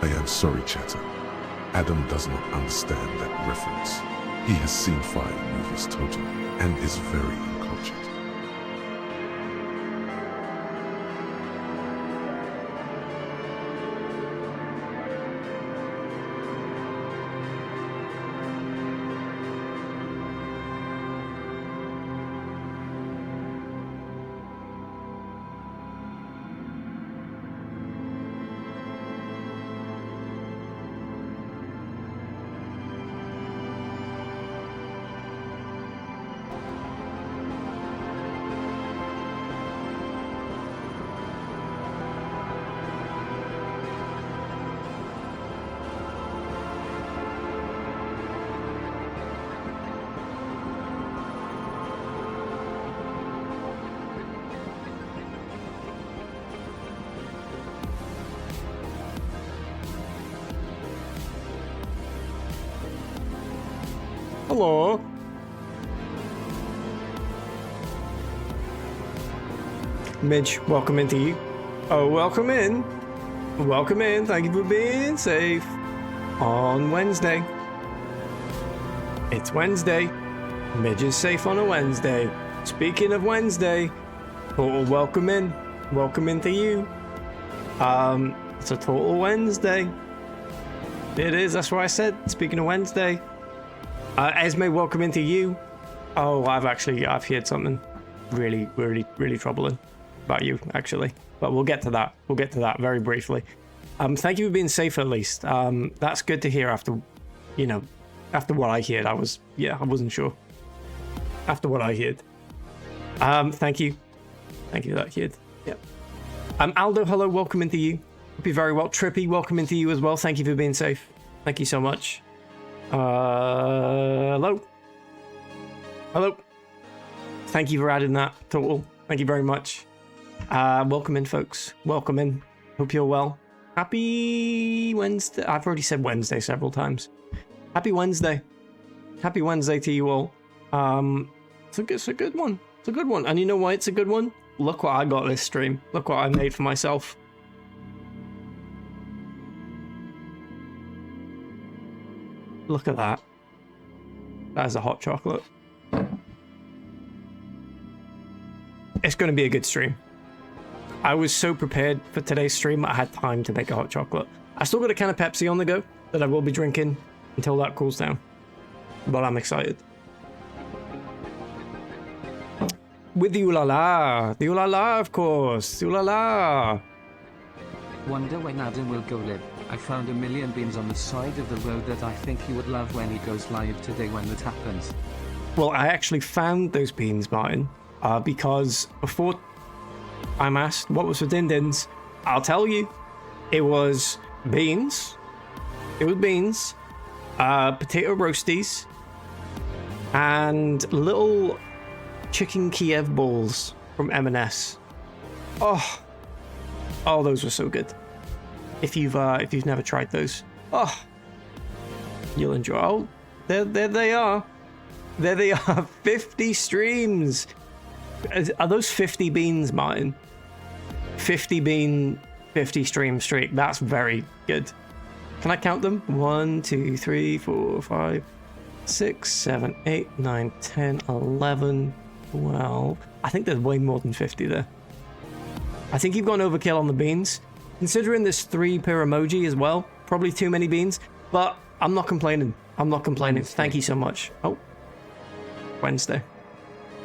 I am sorry, Chatter. Adam does not understand that reference. He has seen 5 movies total and is very uncultured. Hello. Midge, welcome into you. Oh, welcome in. Welcome in. Thank you for being safe on Wednesday. It's Wednesday. Midge is safe on a Wednesday. Speaking of Wednesday, total welcome in. Welcome into you. It's a total Wednesday. It is. That's what I said. Speaking of Wednesday. Esme, welcome into you. Oh, I've heard something really troubling about you, actually. But we'll get to that. We'll get to that very briefly. Thank you for being safe at least. That's good to hear after what I heard. I wasn't sure. After what I heard. Thank you. Thank you for that, kid. Yep. Aldo, hello, welcome into you. Hope you're very well. Trippy, welcome into you as well. Thank you for being safe. Thank you so much. Hello. Thank you for adding that total. Thank you very much. Welcome in, folks. Welcome in. Hope you're well. Happy Wednesday. I've already said Wednesday several times. Happy Wednesday. Happy Wednesday to you all. It's a good one. It's a good one. And you know why it's a good one? Look what I got this stream. Look what I made for myself. Look at that. That is a hot chocolate. It's going to be a good stream. I was so prepared for today's stream, I had time to make a hot chocolate. I still got a can of Pepsi on the go that I will be drinking until that cools down. But I'm excited. With the ooh-la-la. The ooh-la-la, of course. The ooh-la-la. Wonder when Adam will go live. I found 1 million beans on the side of the road that I think he would love when he goes live today when that happens. Well, I actually found those beans, Martin, because before I'm asked what was for din-dins, I'll tell you. It was beans. It was beans, potato roasties, and little chicken Kiev balls from M&S. Oh, those were so good. If you've never tried those, you'll enjoy. Oh, there they are. There they are. 50 streams. Are those 50 beans, Martin? 50 bean, 50 stream streak. That's very good. Can I count them? 1, 2, 3, 4, 5, 6, 7, 8, 9, 10, 11, 12. I think there's way more than 50 there. I think you've gone overkill on the beans. Considering there's 3 per emoji as well, probably too many beans, but I'm not complaining. I'm not complaining. Thank you so much. Oh, Wednesday.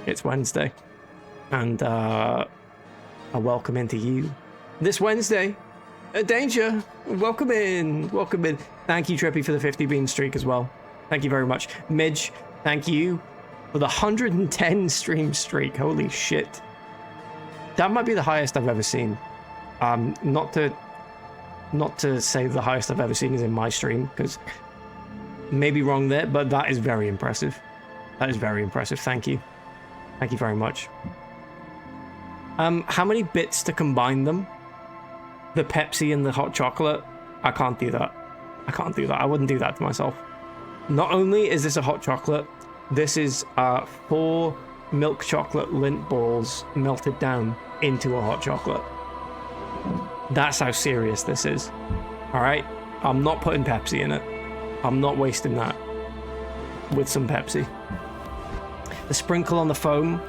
It's Wednesday. And a welcome into you. This Wednesday, Danger, welcome in. Welcome in. Thank you, Trippy, for the 50 bean streak as well. Thank you very much. Midge, thank you for the 110 stream streak. Holy shit. That might be the highest I've ever seen. Not to say the highest I've ever seen is in my stream, because maybe wrong there, but that is very impressive. That is very impressive. Thank you. Thank you very much. How many bits to combine them? The Pepsi and the hot chocolate? I can't do that. I can't do that. I wouldn't do that to myself. Not only is this a hot chocolate, this is 4 milk chocolate Lindt balls melted down into a hot chocolate. That's how serious this is. All right. I'm not putting Pepsi in it. I'm not wasting that with some Pepsi. The sprinkle on the foam,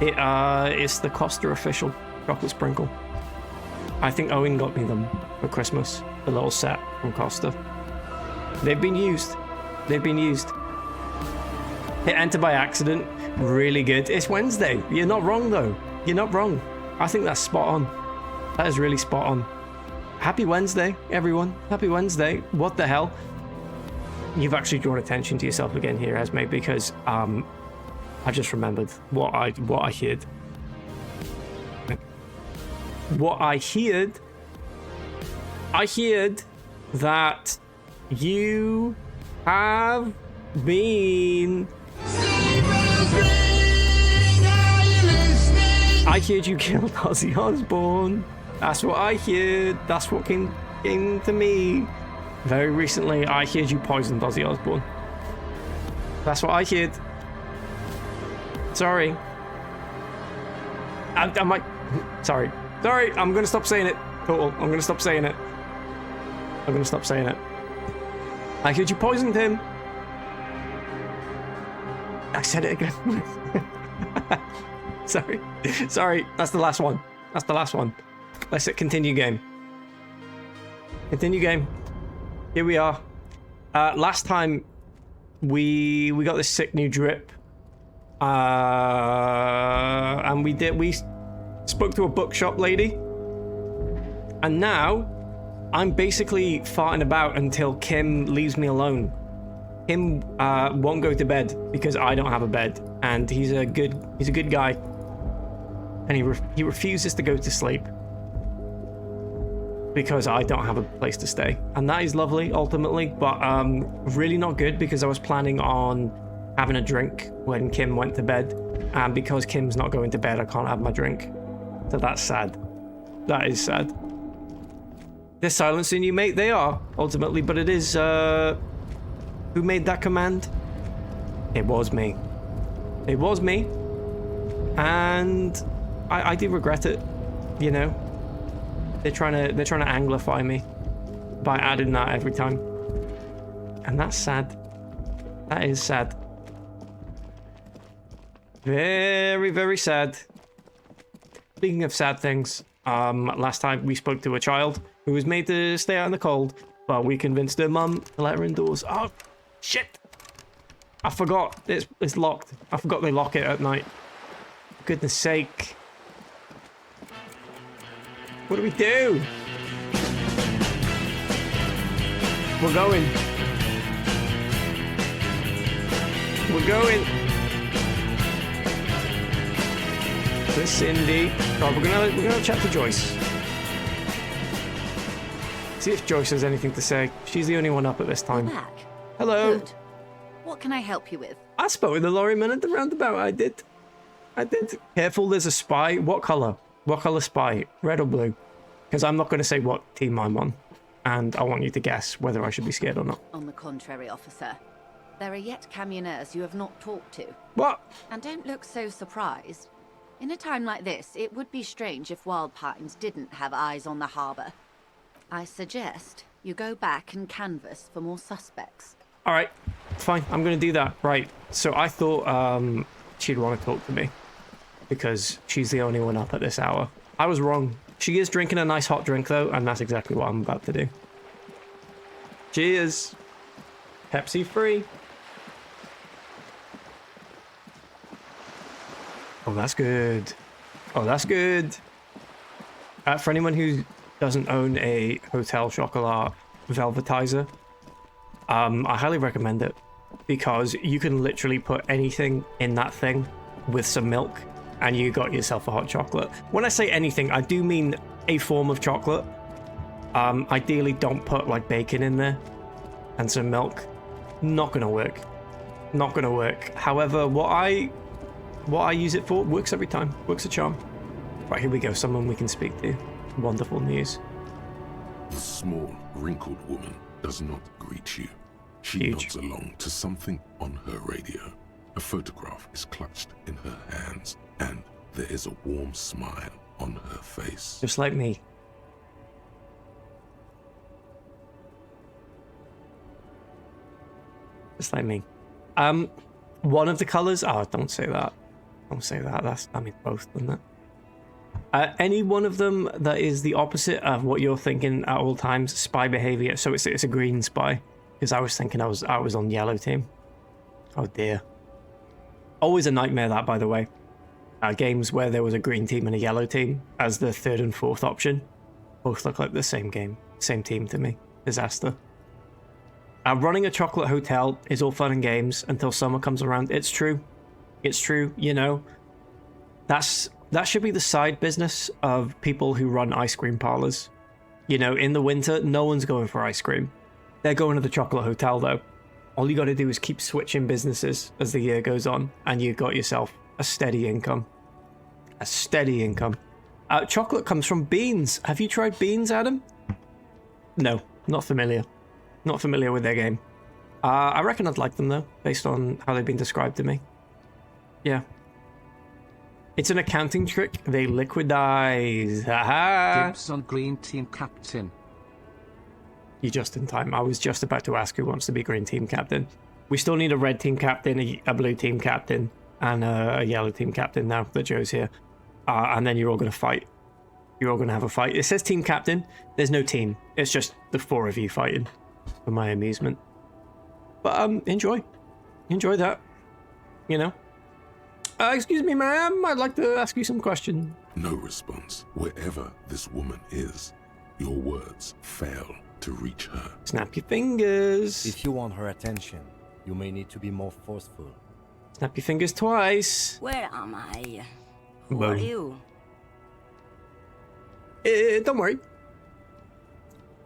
it's the Costa official chocolate sprinkle. I think Owen got me them for Christmas, the little set from Costa. They've been used. They've been used. Hit enter by accident. Really good. It's Wednesday. You're not wrong, though. You're not wrong. I think that's spot on. That is really spot on. Happy Wednesday, everyone. Happy Wednesday. What the hell? You've actually drawn attention to yourself again here, Esme, because I just remembered what I heard. What I heard. I heard that you have been. I heard you killed Ozzy Osbourne. That's what I heard. That's what came to me. Very recently, I heard you poisoned Ozzy Osbourne. That's what I heard. Sorry. I might. Sorry. Sorry. I'm gonna stop saying it. Total. I'm gonna stop saying it. I'm gonna stop saying it. I heard you poisoned him. I said it again. Sorry. Sorry. That's the last one. That's the last one. Let's continue game. Continue game. Here we are. Last time we got this sick new drip. And we spoke to a bookshop lady. And now I'm basically farting about until Kim leaves me alone. Kim won't go to bed because I don't have a bed, and he's a good guy. And he refuses to go to sleep because I don't have a place to stay. And that is lovely ultimately, but really not good because I was planning on having a drink when Kim went to bed, and because Kim's not going to bed, I can't have my drink. So that's sad. That is sad. They're silencing you, mate. They are, ultimately, but it is, who made that command? It was me. It was me. And I do regret it, you know. They're trying to anglify me by adding that every time. And that's sad. That is sad. Very, very sad. Speaking of sad things, last time we spoke to a child who was made to stay out in the cold, but we convinced her mum to let her indoors. Oh, shit! I forgot. It's locked. I forgot they lock it at night. For goodness sake. What do we do? We're going. We're going. To Cindy. Oh, we're gonna chat to Joyce. See if Joyce has anything to say. She's the only one up at this time. You're back. Hello. Good. What can I help you with? I spoke with the lorryman at the roundabout. I did. Careful, there's a spy. What color? What color spy? Red or blue? Because I'm not going to say what team I'm on. And I want you to guess whether I should be scared or not. On the contrary, officer. There are yet camioners you have not talked to. What? And don't look so surprised. In a time like this, it would be strange if Wild Pines didn't have eyes on the harbour. I suggest you go back and canvass for more suspects. All right, fine. I'm going to do that. Right. So I thought she'd want to talk to me because she's the only one up at this hour. I was wrong. She is drinking a nice hot drink, though, and that's exactly what I'm about to do. Cheers. Pepsi free. Oh, that's good. Oh, that's good. For anyone who doesn't own a Hotel Chocolat Velvetizer, I highly recommend it because you can literally put anything in that thing with some milk and you got yourself a hot chocolate. When I say anything, I do mean a form of chocolate. Ideally, don't put like bacon in there and some milk. Not gonna work. Not gonna work. However, what I use it for works every time. Works a charm. Right, here we go. Someone we can speak to. Wonderful news. The small, wrinkled woman does not greet you. She Huge. nods along to something on her radio. A photograph is clutched in her hands, and there is a warm smile on her face. Just like me. Just like me. One of the colors. Oh, don't say that. Don't say that. I mean both, doesn't it? Any one of them that is the opposite of what you're thinking at all times. Spy behavior. So it's a green spy. Because I was thinking I was on yellow team. Oh dear. Always a nightmare that, by the way. Games where there was a green team and a yellow team as the third and fourth option. Both look like the same game. Same team to me. Disaster. Running a chocolate hotel is all fun and games until summer comes around. It's true. It's true, you know. That should be the side business of people who run ice cream parlors. You know, in the winter, no one's going for ice cream. They're going to the chocolate hotel, though. All you got to do is keep switching businesses as the year goes on, and you've got yourself a steady income. A steady income. Chocolate comes from beans. Have you tried beans, Adam? No, not familiar. Not familiar with their game. I reckon I'd like them, though, based on how they've been described to me. Yeah. It's an accounting trick. They liquidize. Aha! Dibs on green team captain. You're just in time. I was just about to ask who wants to be green team captain. We still need a red team captain, a blue team captain, and a yellow team captain now that Joe's here. And then you're all going to fight. You're all going to have a fight. It says team captain. There's no team. It's just the four of you fighting for my amusement. But enjoy. Enjoy that. You know. Excuse me, ma'am. I'd like to ask you some questions. No response. Wherever this woman is, your words fail to reach her. Snap your fingers. If you want her attention, you may need to be more forceful. Snap your fingers twice. Where am I? Who Boom. are you? Don't worry.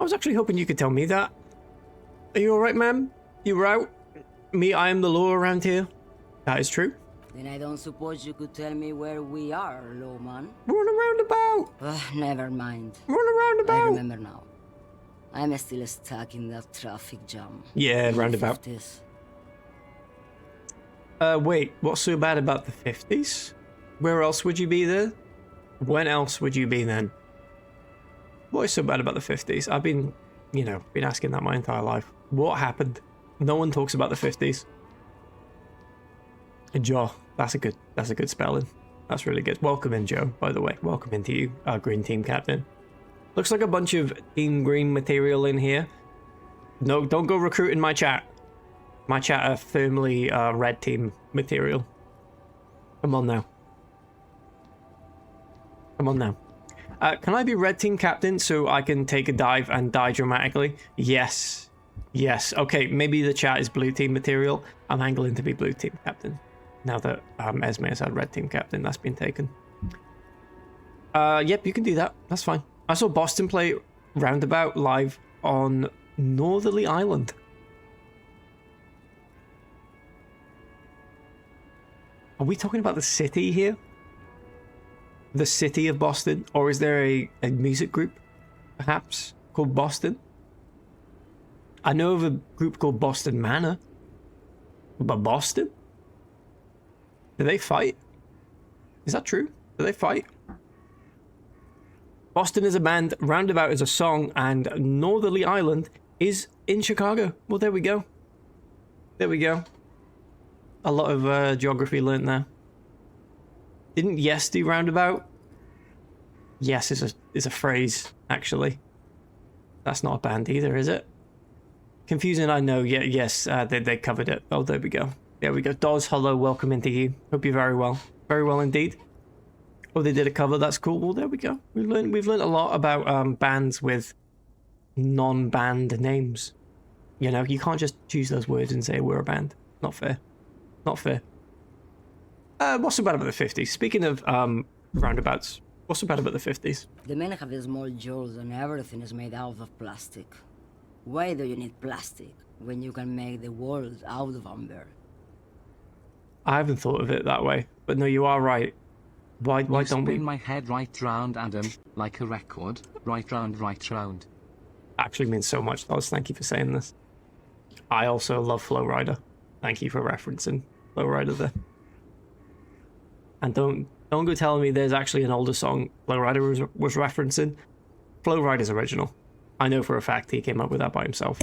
I was actually hoping you could tell me that. Are you alright, ma'am? You were out? I am the law around here. That is true. Then I don't suppose you could tell me where we are, lawman. Run around about. Never mind. Run around I about. remember now. I'm still stuck in that traffic jam. Yeah, In the roundabout. 50s. Wait, what's so bad about the 50s? Where else would you be there? When else would you be then? What is so bad about the 50s? I've been asking that my entire life. What happened? No one talks about the 50s. Joe, that's a good spelling. That's really good. Welcome in, Joe, by the way. Welcome into you, our green team captain. Looks like a bunch of team green material in here. No, don't go recruiting my chat. My chat are firmly red team material. Come on now. Come on now. Can I be red team captain so I can take a dive and die dramatically? Yes. Yes. Okay, maybe the chat is blue team material. I'm angling to be blue team captain. Now that Esme has had red team captain, that's been taken. Yep, you can do that. That's fine. I saw Boston play Roundabout live on Northerly Island. Are we talking about the city here? The city of Boston? Or is there a music group, perhaps, called Boston? I know of a group called Boston Manor. But Boston? Do they fight? Is that true? Do they fight? Boston is a band, Roundabout is a song, and Northerly Island is in Chicago. Well, there we go. There we go. A lot of geography learnt there. Didn't Yes do Roundabout? Yes is a phrase, actually. That's not a band either, is it? Confusing, I know. Yeah, yes, they covered it. Oh, there we go. There we go. Doz, hello, welcome into you. Hope you're very well. Very well indeed. Oh, they did a cover. That's cool. Well, there we go. We've learned a lot about bands with non-band names. You know, you can't just choose those words and say we're a band. Not fair. Not fair. What's so bad about the 50s? Speaking of roundabouts, what's so bad about the 50s? The men have these small jewels and everything is made out of plastic. Why do you need plastic when you can make the world out of amber? I haven't thought of it that way, but no, you are right. Why don't we? Spin my head right round, Adam, like a record. Right round, right round. Actually means so much, Doz. Thank you for saying this. I also love Flow Rider. Thank you for referencing Flow Rider there. And don't go telling me there's actually an older song Flow Rider was referencing. Flow Rider's original. I know for a fact he came up with that by himself.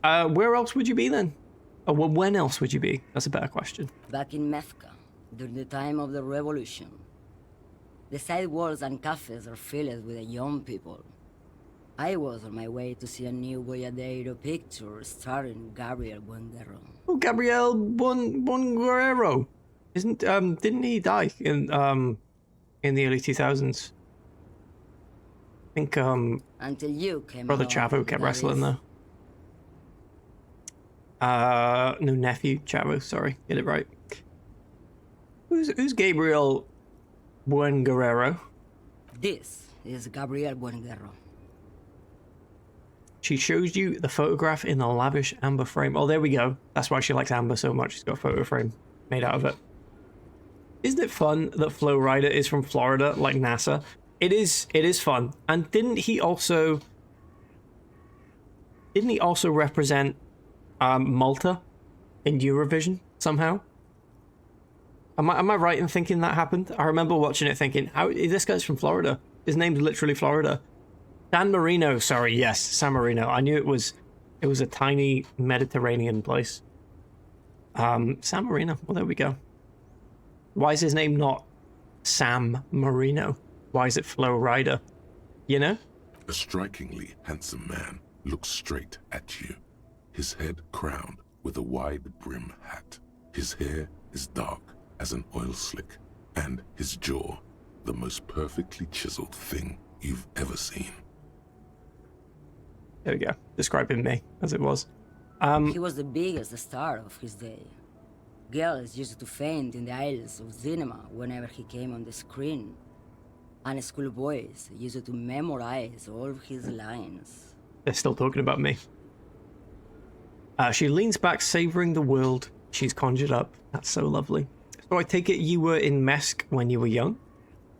Where else would you be then? Oh, well, when else would you be? That's a better question. Back in Methka, during the time of the revolution. The sidewalks and cafes are filled with young people. I was on my way to see a new Boyadero picture starring Gabriel Buenguerro. Oh, Gabriel Bonguerrero. Didn't he die in the early 2000s? I think Until you came Brother along, Chavo kept that wrestling is. there. No, nephew Chavo, sorry, get it right. Who's Gabriel Buenguerrero? This is Gabriel Buenguerro. She shows you the photograph in the lavish amber frame. Oh, there we go. That's why she likes amber so much. She's got a photo frame made out of it. Isn't it fun that Flo Rida is from Florida, like NASA? It is fun. And didn't he also represent Malta in Eurovision somehow? Am I right in thinking that happened? I remember watching it thinking, how this guy's from Florida. His name's literally Florida. San Marino, sorry, yes, San Marino. I knew it was a tiny Mediterranean place. San Marino. Well, there we go. Why is his name not Sam Marino? Why is it Flo Rida? You know? A strikingly handsome man looks straight at you, his head crowned with a wide brim hat. His hair is dark as an oil slick, and his jaw the most perfectly chiseled thing you've ever seen. There we go. Describing me as it was. He was the biggest star of his day. Girls used to faint in the aisles of cinema whenever he came on the screen. And schoolboys used to memorize all of his lines. They're still talking about me. She leans back, savoring the world she's conjured up. That's so lovely. So I take it you were in Mesk when you were young?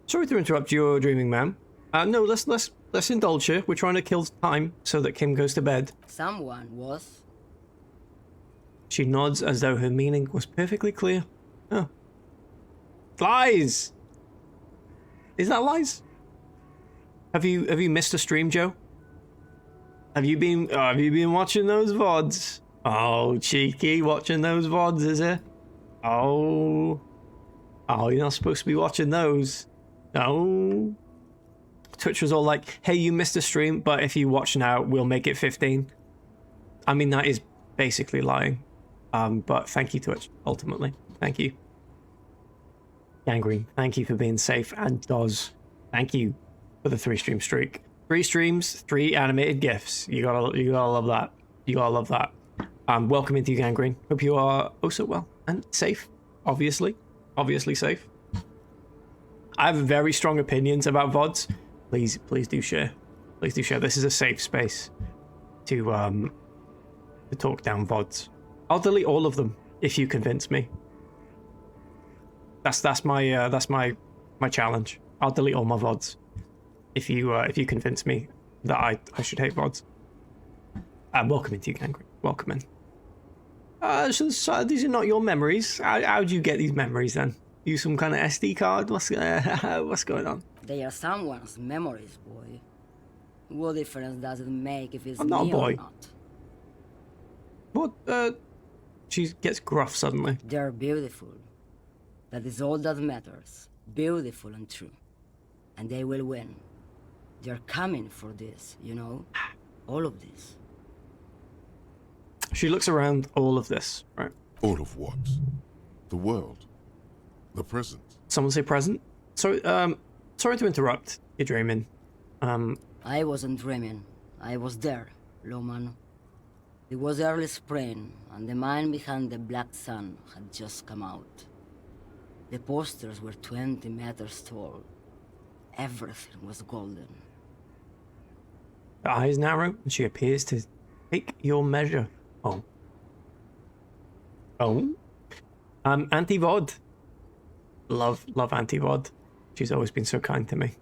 Sorry to interrupt your dreaming, ma'am. No, let's indulge here. We're trying to kill time so that Kim goes to bed. Someone was. She nods as though her meaning was perfectly clear. Oh. Lies! Is that lies? Have you missed a stream, Joe? Have you been watching those VODs? Oh, cheeky, watching those VODs, is it? Oh, you're not supposed to be watching those. No. Twitch was all like, hey, you missed a stream, but if you watch now, we'll make it 15. I mean, that is basically lying. But thank you, Twitch, ultimately. Thank you. Gangrene, thank you for being safe. And Doz, thank you for the 3-stream streak. 3 streams, 3 animated GIFs. You gotta love that. You gotta love that. Welcome into you, Gangrene. Hope you are oh so well and safe. Obviously safe. I have very strong opinions about VODs. Please do share. Please do share. This is a safe space to talk down VODs. I'll delete all of them if you convince me. That's my challenge. I'll delete all my VODs if you convince me that I should hate VODs. Welcome into you, Gangrene. Welcome in. So these are not your memories. How'd you get these memories then? Use some kind of SD card? What's going on? They are someone's memories, boy. What difference does it make if it's I'm not me a boy. or not? What? She gets gruff suddenly. They're beautiful. That is all that matters. Beautiful and true. And they will win. They're coming for this, you know? All of this. She looks around all of this, right? All of what? The world. The present. Someone say present? Sorry to interrupt. You're dreaming. I wasn't dreaming. I was there, Loman. It was early spring, and the mine behind the black sun had just come out. The posters were 20 meters tall. Everything was golden. Her eyes narrow, and she appears to take your measure. Auntie Vod. Love Auntie Vod. She's always been so kind to me.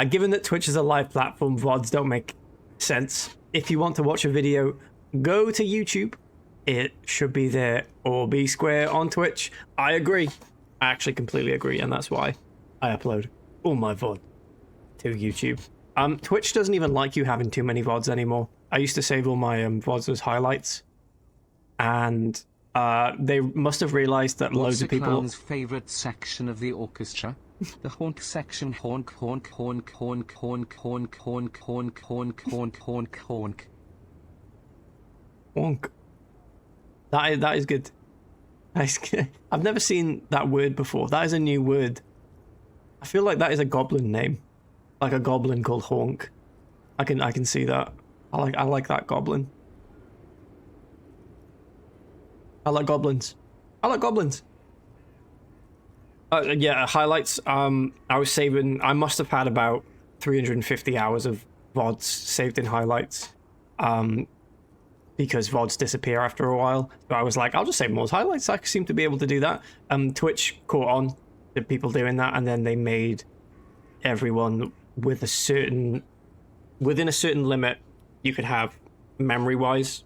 Given that Twitch is a live platform, VODs don't make sense. If you want to watch a video, go to YouTube. It should be there, or B Square on Twitch. I agree. I actually completely agree, and that's why I upload all my VOD to YouTube. Twitch doesn't even like you having too many VODs anymore. I used to save all my VODs as highlights, and they must have realized that loads What's a of people. clown's favorite section of the orchestra? The honk section. Honk, honk, honk, honk, honk, honk, honk, honk, honk, honk, honk, honk. Wonk. That is good. I've never seen that word before. That is a new word. I feel like that is a goblin name, like a goblin called Honk. I can see that. I like that goblin. I like goblins. I like goblins. Yeah, highlights. I was saving. I must have had about 350 hours of VODs saved in highlights. Because VODs disappear after a while. So I was like, I'll just save more highlights. I seem to be able to do that. Twitch caught on to people doing that, and then they made everyone with within a certain limit you could have memory-wise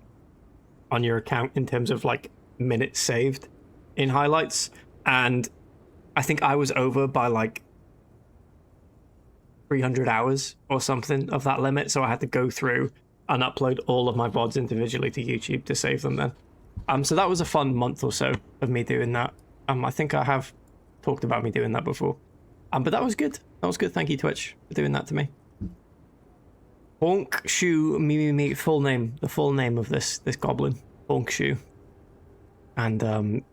on your account in terms of like minutes saved in highlights. And I think I was over by like 300 hours or something of that limit, so I had to go through and upload all of my VODs individually to YouTube to save them then. So that was a fun month or so of me doing that. I think I have talked about me doing that before. But that was good. That was good. Thank you, Twitch, for doing that to me. Honk Shoe me, full name. The full name of this goblin. Honk Shoe. And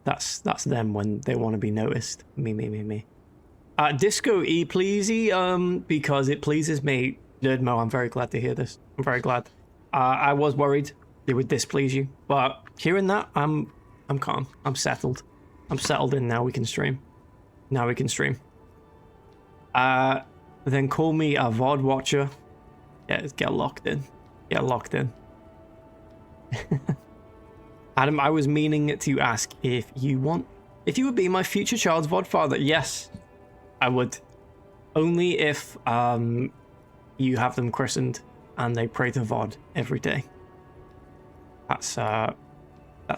that's them when they want to be noticed. Me. Disco E pleasey, because it pleases me. Nerdmo, I'm very glad to hear this. I'm very glad. I was worried it would displease you, but hearing that, I'm calm. I'm settled. I'm settled in now. We can stream. Now we can stream. Then call me a VOD watcher. Yeah, get locked in. Get locked in. Adam, I was meaning to ask if you would be my future child's VOD father. Yes, I would. Only if you have them christened and they pray to VOD every day. That's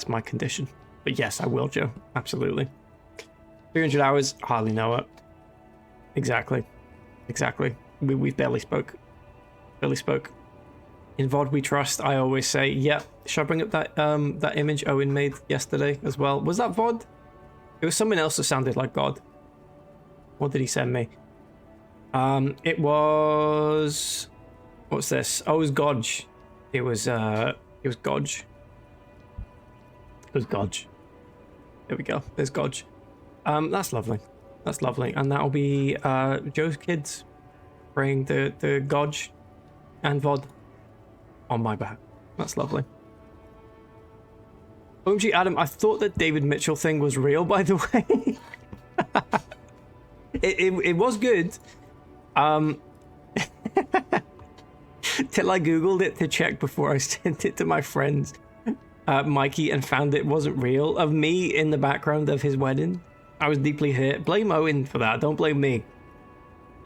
my condition. But yes, I will, Joe. Absolutely. 300 hours, hardly know it. Exactly. We barely spoke. In VOD we trust, I always say. Yeah. Should I bring up that image Owen made yesterday as well? Was that VOD? It was someone else that sounded like God. What did he send me? It was... What's this? Oh, it was Godge. It was Godge. It was Godge. There we go. There's Godge. That's lovely. That's lovely. And that'll be Joe's kids praying to Godge and VOD on my behalf. That's lovely. OMG, Adam, I thought that David Mitchell thing was real, by the way. It was good. Till I googled it to check before I sent it to my friend Mikey and found it wasn't real, of me in the background of his wedding. I was deeply hurt. Blame Owen for that. Don't blame me.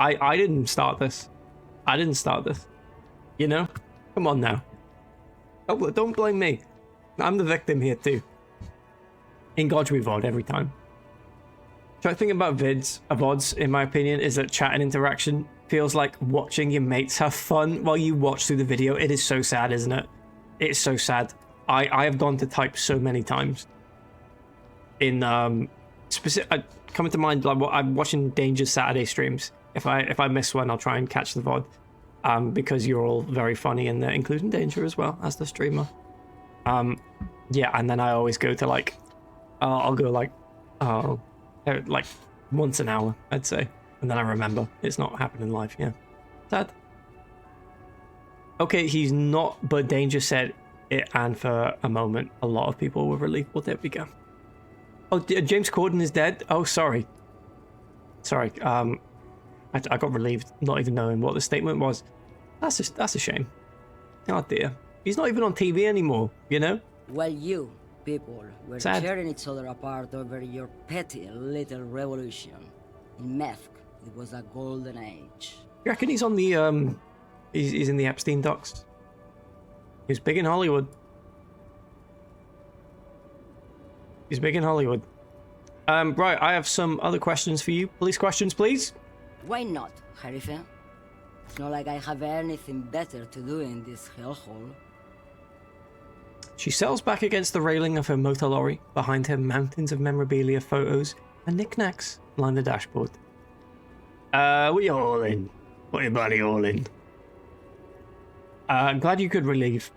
I didn't start this. You know? Come on now. Don't blame me. I'm the victim here too. In God's VOD every time. So I think about VODs, in my opinion, is that chat and interaction feels like watching your mates have fun while you watch through the video. It is so sad, isn't it? It's so sad. I have gone to type so many times. In specific, coming to mind, like I'm watching Danger's Saturday streams. If I miss one, I'll try and catch the VOD. Because you're all very funny in there, including Danger as well as the streamer. Yeah, and then I always go to like, I'll go like once an hour, I'd say, and then I remember it's not happening live. Yeah, sad. Okay, he's not, but Danger said it, and for a moment, a lot of people were relieved. Well, there we go. Oh, James Corden is dead. Oh, sorry. I got relieved, not even knowing what the statement was. That's a shame. Oh dear. He's not even on TV anymore, you know? While you, people, were Sad. tearing each other apart over your petty little revolution. In Meth, it was a golden age. You reckon he's on the, he's in the Epstein docs? He was big in Hollywood. Right, I have some other questions for you. Police questions, please. Why not, Harife? It's not like I have anything better to do in this hellhole. She settles back against the railing of her motor lorry. Behind her, mountains of memorabilia, photos, and knickknacks line the dashboard. What you hauling? What you bloody hauling? I'm glad you could relieve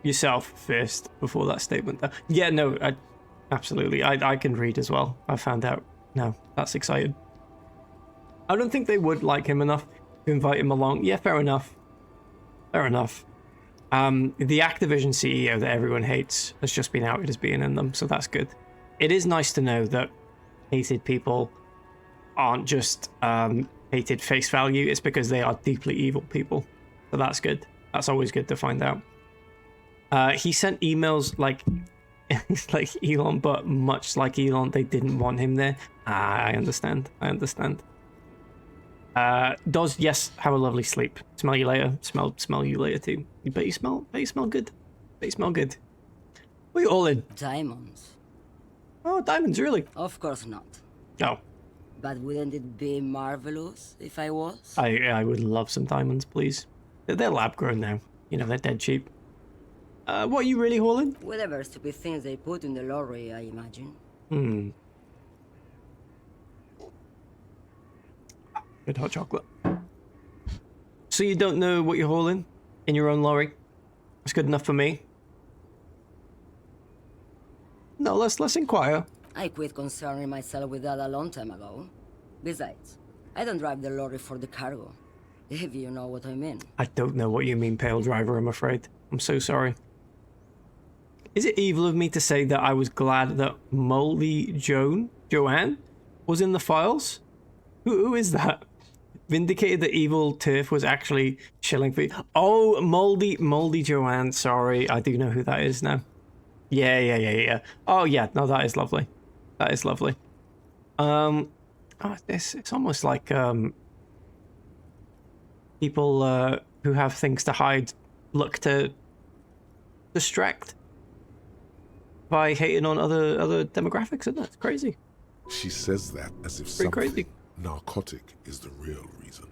yourself first before that statement. Yeah, no, absolutely. I can read as well. I found out. No, that's exciting. I don't think they would like him enough to invite him along. Yeah, fair enough. Fair enough. The Activision CEO that everyone hates has just been outed as being in them, so that's good. It is nice to know that hated people aren't just hated face value. It's because they are deeply evil people. So that's good. That's always good to find out. He sent emails like like Elon, but much like Elon, they didn't want him there. I understand. Does yes have a lovely sleep. Smell you later. Smell you later too. Bet you smell good. What are you all in? Diamonds. Oh, diamonds, really? Of course not. Oh. But wouldn't it be marvelous if I was? I would love some diamonds, please. They're lab grown now. You know, they're dead cheap. What are you really hauling? Whatever stupid things they put in the lorry, I imagine. Good hot chocolate. So you don't know what you're hauling in your own lorry? That's good enough for me. No, let's inquire. I quit concerning myself with that a long time ago. Besides, I don't drive the lorry for the cargo, if you know what I mean. I don't know what you mean, Pale Driver, I'm afraid. I'm so sorry. Is it evil of me to say that I was glad that Moldy Joanne was in the files? Who is that? Vindicated that evil turf was actually shilling for you. Oh, Moldy Joanne. Sorry, I do know who that is now. Yeah. Oh yeah, no, that is lovely. That is lovely. It's almost like people who have things to hide look to distract by hating on other demographics, isn't it? It's crazy. She says that as if Pretty something crazy. narcotic is the real reason.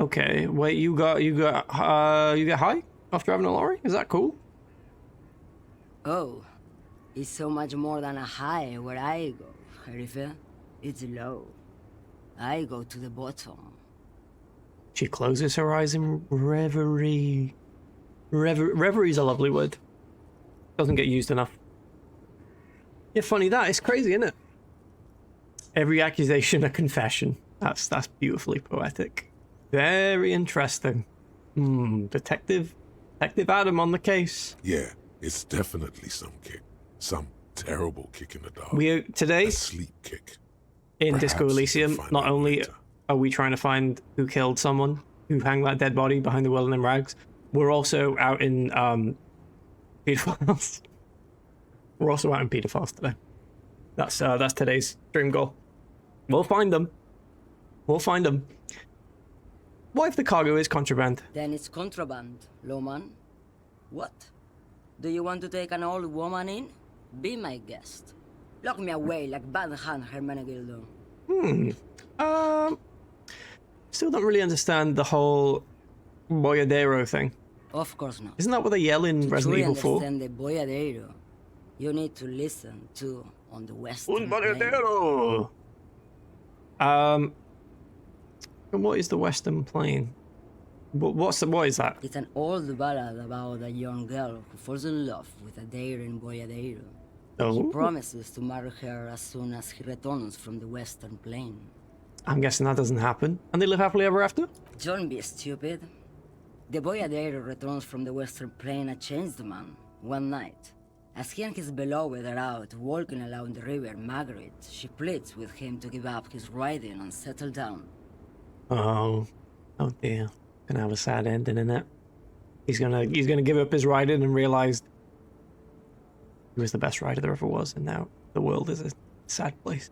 Okay, wait, you get high after having a lorry? Is that cool? Oh, it's so much more than a high where I go, Herife. It's low. I go to the bottom. She closes her eyes in reverie. Reverie is a lovely word. Doesn't get used enough. Yeah, funny that. It's crazy, isn't it? Every accusation a confession. That's beautifully poetic. Very interesting. Detective Adam on the case. Yeah, it's definitely some kick. Some terrible kick in the dark. We today A sleep kick. in Perhaps Disco we can Elysium, find not out only later. are we trying to find who killed someone, who hung that dead body behind the Welland Rags, we're also out in pedophiles. We're also out in pedophiles today. That's today's dream goal. We'll find them. What if the cargo is contraband? Then it's contraband, lawman. What? Do you want to take an old woman in? Be my guest. Lock me away like Bad Hand Hermenegildo. Still don't really understand the whole boyadero thing. Of course not. Isn't that what they yell in To Resident truly Evil 4? understand the boyadero, you need to listen to on the western Un plain. boyadero! And what is the Western Plain? What is that? It's an old ballad about a young girl who falls in love with a daring boyadero. He Oh, promises to marry her as soon as he returns from the western plain. I'm guessing that doesn't happen. And they live happily ever after? Don't be stupid. The boyadero returns from the western plain a changed man, one night. As he and his beloved are out walking along the river Margaret, she pleads with him to give up his riding and settle down. Oh dear. Gonna have a sad ending in it. He's gonna give up his riding and realize he was the best rider there ever was, and now the world is a sad place.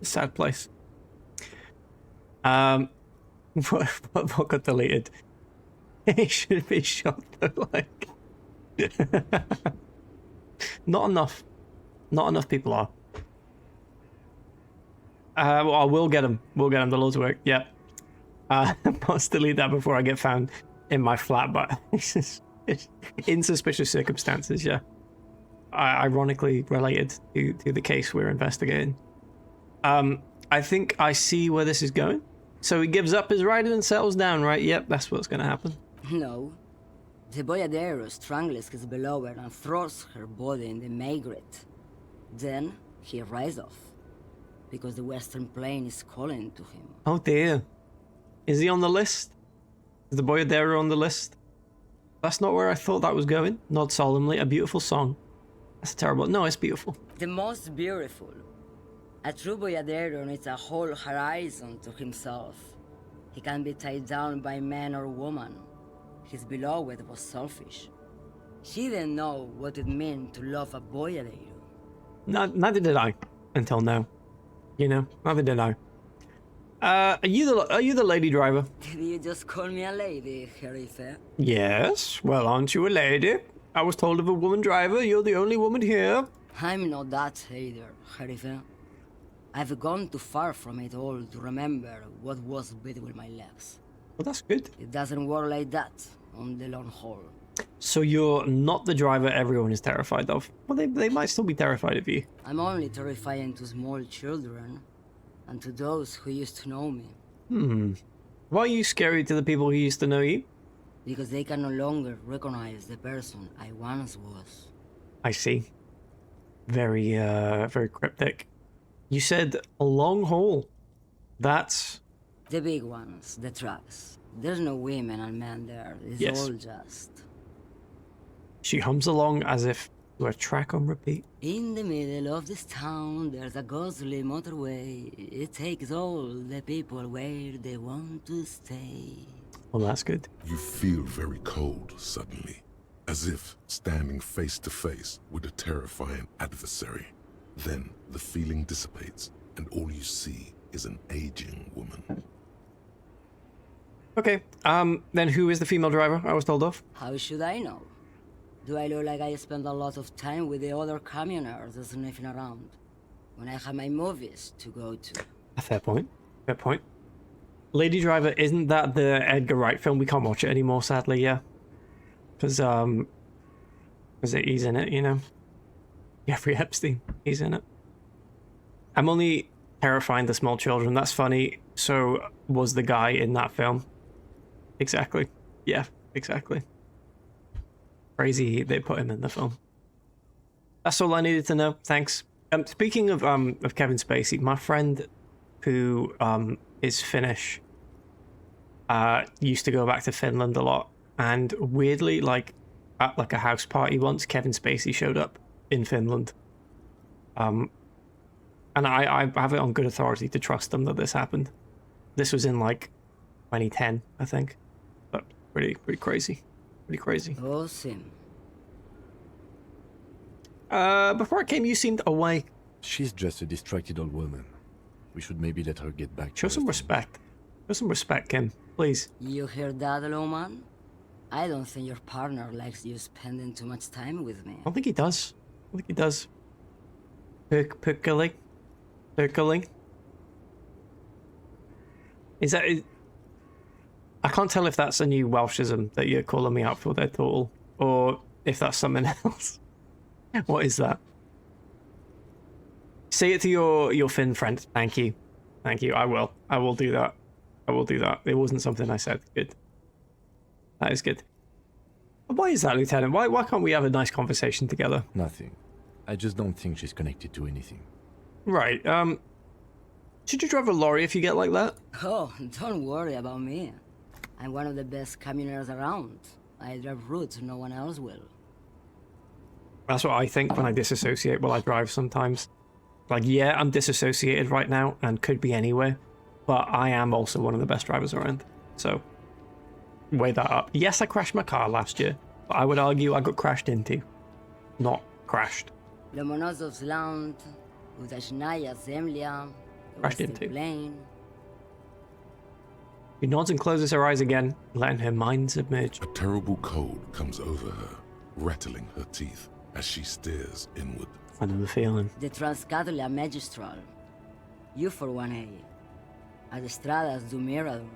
A sad place. What got deleted? He should be shot though, like not enough people are. Well, we'll get him. The Lord's work. Yeah. Must delete that before I get found in my flat, but in suspicious circumstances, yeah. Ironically related to the case we're investigating. I think I see where this is going. So he gives up his rider and settles down, right? Yep, that's what's gonna happen. No. The boyadero strangles his beloved and throws her body in the Maigret. Then he rides off, because the Western Plain is calling to him. Oh dear. Is he on the list? Is the boyadero on the list? That's not where I thought that was going. Nod solemnly, a beautiful song. That's terrible. No, it's beautiful. The most beautiful. A true boyadero needs a whole horizon to himself. He can be tied down by man or woman. His beloved was selfish. She didn't know what it meant to love a boyadero. Neither did I, until now. You know, neither did I. Are you the lady driver? Did you just call me a lady, Herife? Yes. Well, aren't you a lady? I was told of a woman driver. You're the only woman here. I'm not that either, Herife. I've gone too far from it all to remember what was between my legs. Well, that's good. It doesn't work like that on the long haul. So you're not the driver everyone is terrified of. Well, they might still be terrified of you. I'm only terrifying to small children and to those who used to know me. Why are you scary to the people who used to know you? Because they can no longer recognize the person I once was. I see. Very, very cryptic. You said a long haul. That's... The big ones, the trucks. There's no women and men there. It's all just... She hums along as if to a track on repeat. In the middle of this town, there's a ghostly motorway. It takes all the people where they want to stay. Well, that's good. You feel very cold suddenly, as if standing face to face with a terrifying adversary. Then the feeling dissipates, and all you see is an aging woman. Okay, then who is the female driver I was told of? How should I know? Do I look like I spend a lot of time with the other communers sniffing around when I have my movies to go to? A fair point. Fair point. Lady Driver, isn't that the Edgar Wright film? We can't watch it anymore, sadly, yeah. Because he's in it, you know? Jeffrey Epstein, he's in it. I'm only terrifying the small children. That's funny. So was the guy in that film. Exactly. Yeah, exactly. Crazy they put him in the film. That's all I needed to know. Thanks. Speaking of Kevin Spacey, my friend who is Finnish used to go back to Finland a lot, and weirdly, like at like a house party once, Kevin Spacey showed up in Finland. And I have it on good authority to trust them that this happened. This was in like 2010, I think. But pretty crazy. Pretty crazy. Awesome. Before I came, you seemed away. She's just a distracted old woman. We should maybe let her get back to Show some her respect. Show some respect, Kim. Please. You hear that, Loman? I don't think your partner likes you spending too much time with me. I don't think he does. I think he does. Percolating. Is that... I can't tell if that's a new Welshism that you're calling me out for there, Total, or if that's something else. What is that? Say it to your Finn friend. Thank you. Thank you. I will. I will do that. I will do that. It wasn't something I said. Good. That is good. Why is that, Lieutenant? Why can't we have a nice conversation together? Nothing. I just don't think she's connected to anything. Right. Should you drive a lorry if you get like that? Oh, don't worry about me. I'm one of the best communers around. I drive routes no one else will. That's what I think when I disassociate while I drive sometimes. Like, yeah, I'm disassociated right now and could be anywhere, but I am also one of the best drivers around. So, weigh that up. Yes, I crashed my car last year, but I would argue I got crashed into, not crashed. Lomonosov's land, Udashnaya Zemlya, Crashed into. Plane. She nods and closes her eyes again, letting her mind submerge. A terrible cold comes over her, rattling her teeth as she stares inward. I know the feeling. The Transcatolia Magistral. You for 1A. Ad Estradas do Mirador.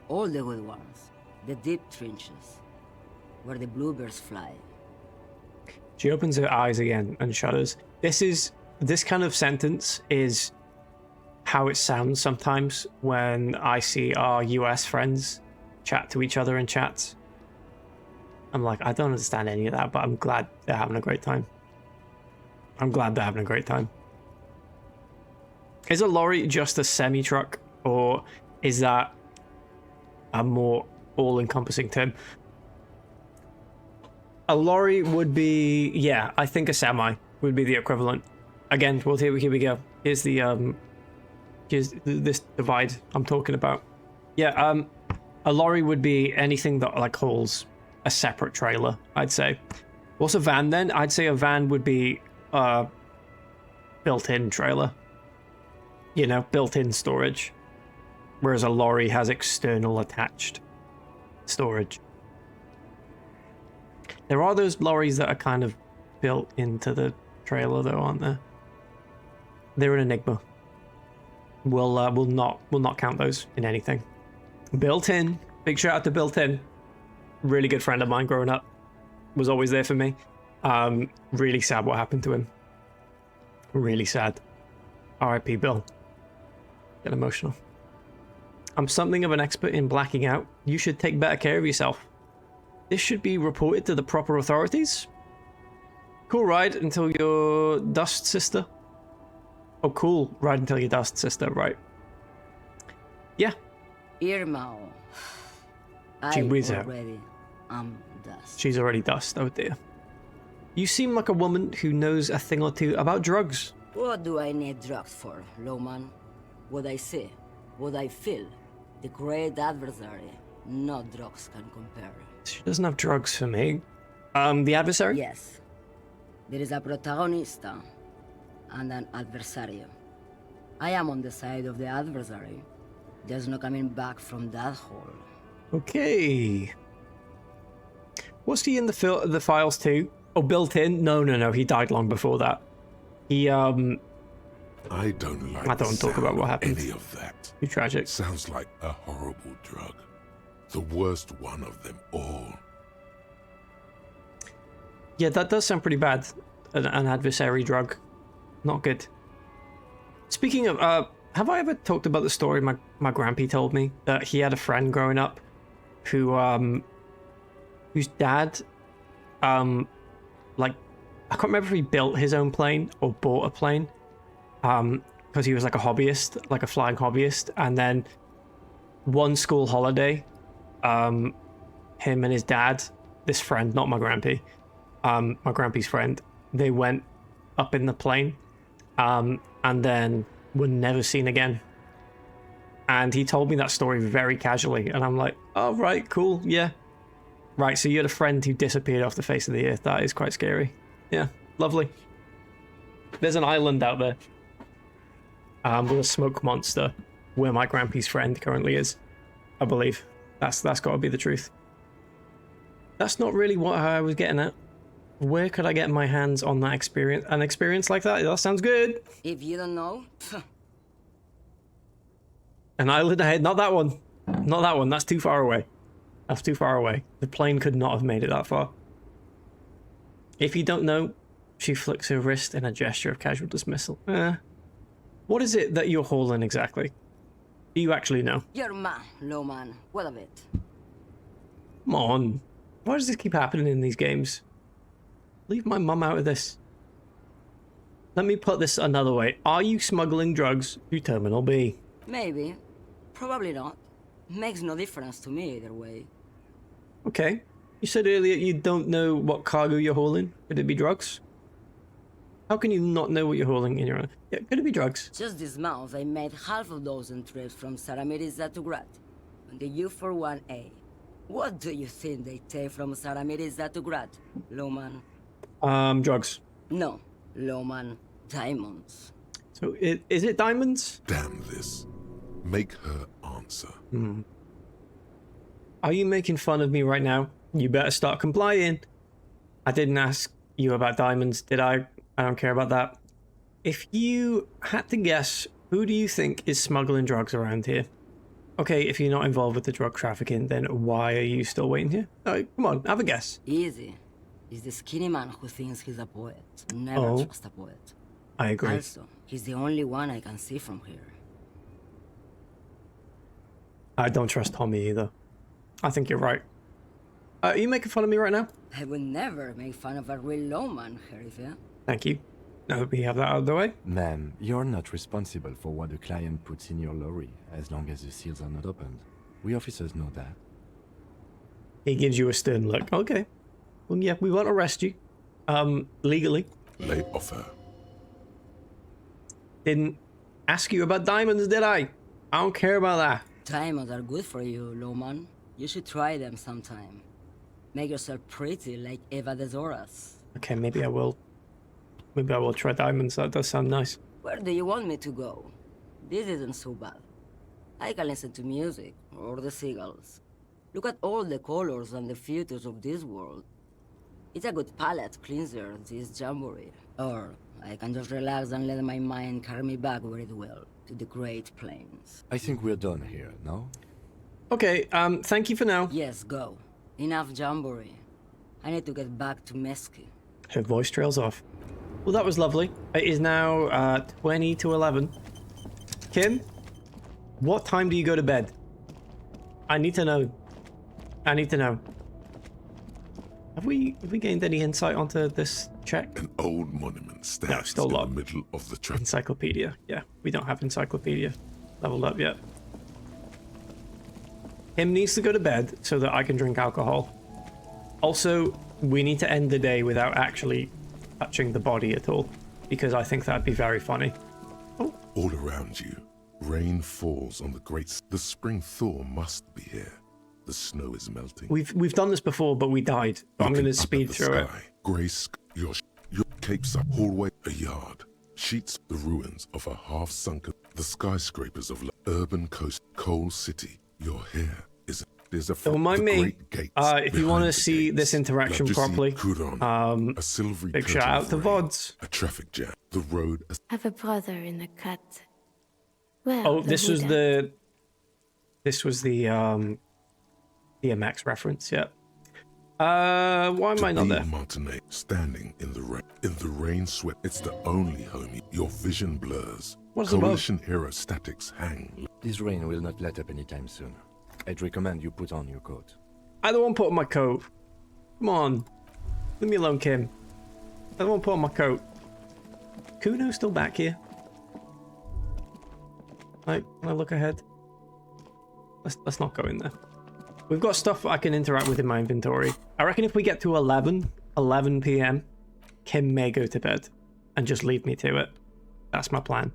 All the good ones. The deep trenches. Where the bluebirds fly. She opens her eyes again and shudders. This kind of sentence is how it sounds sometimes when I see our US friends chat to each other in chats. I'm like, I don't understand any of that, but I'm glad they're having a great time. I'm glad they're having a great time. Is a lorry just a semi-truck, or is that a more all-encompassing term? A lorry would be, yeah, I think a semi would be the equivalent. Again, well, here we go. Here's this divide I'm talking about. Yeah, a lorry would be anything that like holds a separate trailer, I'd say. What's a van then? I'd say a van would be a built-in trailer. You know, built-in storage. Whereas a lorry has external attached storage. There are those lorries that are kind of built into the trailer though, aren't there? They're an enigma. We'll not count those in anything. Built in. Big shout out to Built In. Really good friend of mine growing up. Was always there for me. Really sad what happened to him. Really sad. R.I.P. Bill. Get emotional. I'm something of an expert in blacking out. You should take better care of yourself. This should be reported to the proper authorities. Cool ride until your dust sister. Oh, cool ride until your dust sister, right? Yeah. Irma. She I whiz out. already am dust. She's already dust, oh dear. You seem like a woman who knows a thing or two about drugs. What do I need drugs for, Lowman? What I see, what I feel. The great adversary. No drugs can compare. She doesn't have drugs for me. The adversary? Yes. There is a protagonista and an adversario. I am on the side of the adversary. There's no coming back from that hole. Okay. Was he in the files too? Oh, Built In? No. He died long before that. He I don't like. I don't want to talk about what happened. Any of that. Too tragic. Sounds like a horrible drug. The worst one of them all. Yeah, that does sound pretty bad. An adversary drug. Not good. Speaking of, have I ever talked about the story my grandpa told me? That he had a friend growing up who, whose dad, like, I can't remember if he built his own plane or bought a plane. Because he was like a hobbyist, like a flying hobbyist. And then one school holiday, him and his dad, this friend, not my grandpa, my grandpa's friend, they went up in the plane, and then were never seen again. And he told me that story very casually, and I'm like, oh, right, cool, yeah. Right, so you had a friend who disappeared off the face of the earth. That is quite scary. Yeah, lovely. There's an island out there with a smoke monster where my grandpa's friend currently is, I believe. That's got to be the truth. That's not really what I was getting at. Where could I get my hands on that experience? An experience like that? That sounds good. If you don't know, An island ahead. Not that one. Not that one. That's too far away. That's too far away. The plane could not have made it that far. If you don't know, she flicks her wrist in a gesture of casual dismissal. What is it that you're hauling exactly? Do you actually know? you're man, Lowman. What of it? Come on. Why does this keep happening in these games? Leave my mum out of this. Let me put this another way. Are you smuggling drugs to Terminal B? Maybe. Probably not. Makes no difference to me either way. Okay. You said earlier you don't know what cargo you're hauling. Could it be drugs? How can you not know what you're hauling in your own? Yeah, could it be drugs? Just this month, I made half a dozen trips from Saramiris to Grad on the U41A. What do you think they take from Saramiris to Grad, Lowman? Drugs. No, Lowman. Diamonds. So is it diamonds? Damn this. Make her answer. Are you making fun of me right now? You better start complying. I didn't ask you about diamonds, did I? I don't care about that. If you had to guess, who do you think is smuggling drugs around here? Okay, if you're not involved with the drug trafficking, then why are you still waiting here? Come on, have a guess. Easy. He's the skinny man who thinks he's a poet. Never Oh. trust a poet. I agree. Also, he's the only one I can see from here. I don't trust Tommy either. I think you're right. Are you making fun of me right now? I would never make fun of a real lawman, Sheriff. Thank you. Now that we have that out of the way. Ma'am, you're not responsible for what the client puts in your lorry, as long as the seals are not opened. We officers know that. He gives you a stern look. Okay. Well, yeah, we won't arrest you. Legally. Lay off her. Didn't ask you about diamonds, did I? I don't care about that. Diamonds are good for you, lawman. You should try them sometime. Make yourself pretty like Eva de Zoras. Okay, maybe I will. Maybe I will try diamonds. That does sound nice. Where do you want me to go? This isn't so bad. I can listen to music, or the seagulls. Look at all the colors and the futures of this world. It's a good palate cleanser, this jamboree. Or I can just relax and let my mind carry me back where it will, to the Great Plains. I think we're done here, no? Okay, thank you for now. Yes, go. Enough jamboree. I need to get back to Mesky. Her voice trails off. Well, that was lovely. It is now 20 to 11. Kim, what time do you go to bed? I need to know. I need to know. Have we gained any insight onto this check? An old monument stands still in locked. the middle of the traffic. Encyclopedia. Yeah, we don't have encyclopedia leveled up yet. Him needs to go to bed so that I can drink alcohol. Also, we need to end the day without actually touching the body at all, because I think that'd be very funny. All around you, rain falls on the great... The spring thaw must be here. The snow is melting. We've done this before, but we died. But I'm going to Looking up speed at the through it. sky, grey your capes up, hallway, a yard. Sheets the ruins of a half-sunken... The skyscrapers of urban coast, coal city. Your hair is... There's a... Don't mind me. great gates If you want behind to the see gates. this interaction La Ducie properly, Couronne, a silvery big curtain shout out of to rain, VODs. A traffic jam. The road... I have a brother in the cut. Well, Oh, the this was Buddha. the DMX reference, yeah. Why am I not there? Martinet standing in the rain. In the rain sweat. It's the only homie. Your vision blurs. What's it about? Coalition hero statics hang. This rain will not let up anytime soon. I'd recommend you put on your coat. I don't want to put on my coat. Come on. Leave me alone, Kim. I don't want to put on my coat. Kuno's still back here. Can I look ahead? Let's not go in there. We've got stuff I can interact with in my inventory. I reckon if we get to 11 p.m, Kim may go to bed and just leave me to it. That's my plan.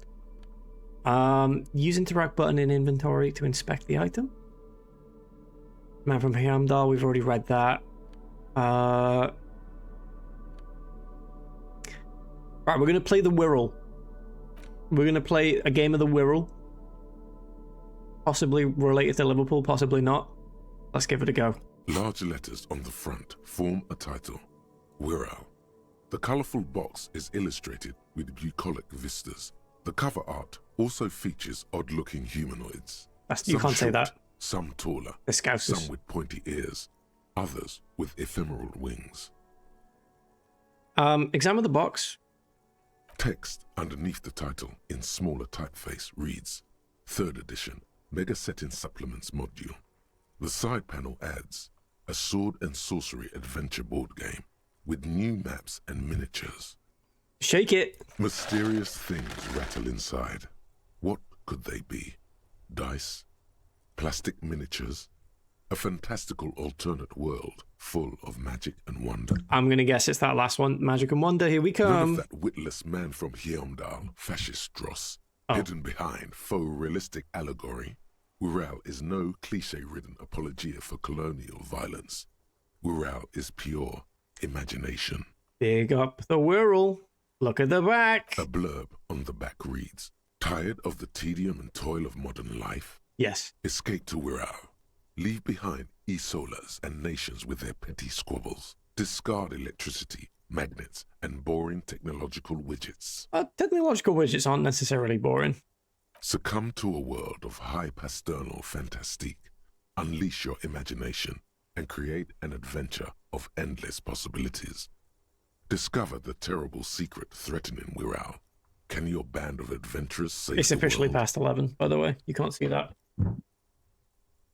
Use interact button in inventory to inspect the item. Man from Hyamdal, we've already read that. Right, we're going to play the Wirral. We're going to play a game of the Wirral. Possibly related to Liverpool, possibly not. Let's give it a go. Large letters on the front form a title. Wirral. The colourful box is illustrated with bucolic vistas. The cover art also features odd-looking humanoids. You can't say that. Some taller, The Scousers. some with pointy ears, others with ephemeral wings. Examine the box. Text underneath the title in smaller typeface reads, 3rd edition, Mega Setting Supplements Module. The side panel adds, a sword and sorcery adventure board game with new maps and miniatures. Shake it. Mysterious things rattle inside. What could they be? Dice? Plastic miniatures? A fantastical alternate world full of magic and wonder. I'm going to guess it's that last one. Magic and Wonder. Here we None come. of that witless man from Hyamdal, fascist dross, Oh. hidden behind faux realistic allegory. Wirral is no cliche-ridden apologia for colonial violence. Wirral is pure imagination. Big up the Wirral. Look at the back. A blurb on the back reads, tired of the tedium and toil of modern life? Yes. Escape to Wirral. Leave behind e-solas and nations with their petty squabbles. Discard electricity, magnets, and boring technological widgets. Technological widgets aren't necessarily boring. Succumb to a world of high pasternal fantastique. Unleash your imagination and create an adventure of endless possibilities. Discover the terrible secret threatening Wirral. Can your band of adventurers save It's the officially world? past 11, by the way. You can't see that.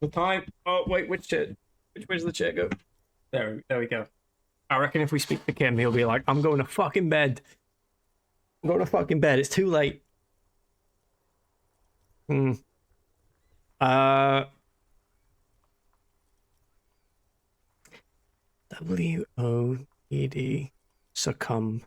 The time. Oh, wait, which way does the chat go? There we go. I reckon if we speak to Kim, he'll be like, I'm going to fucking bed. I'm going to fucking bed. It's too late. WOED. Succumb.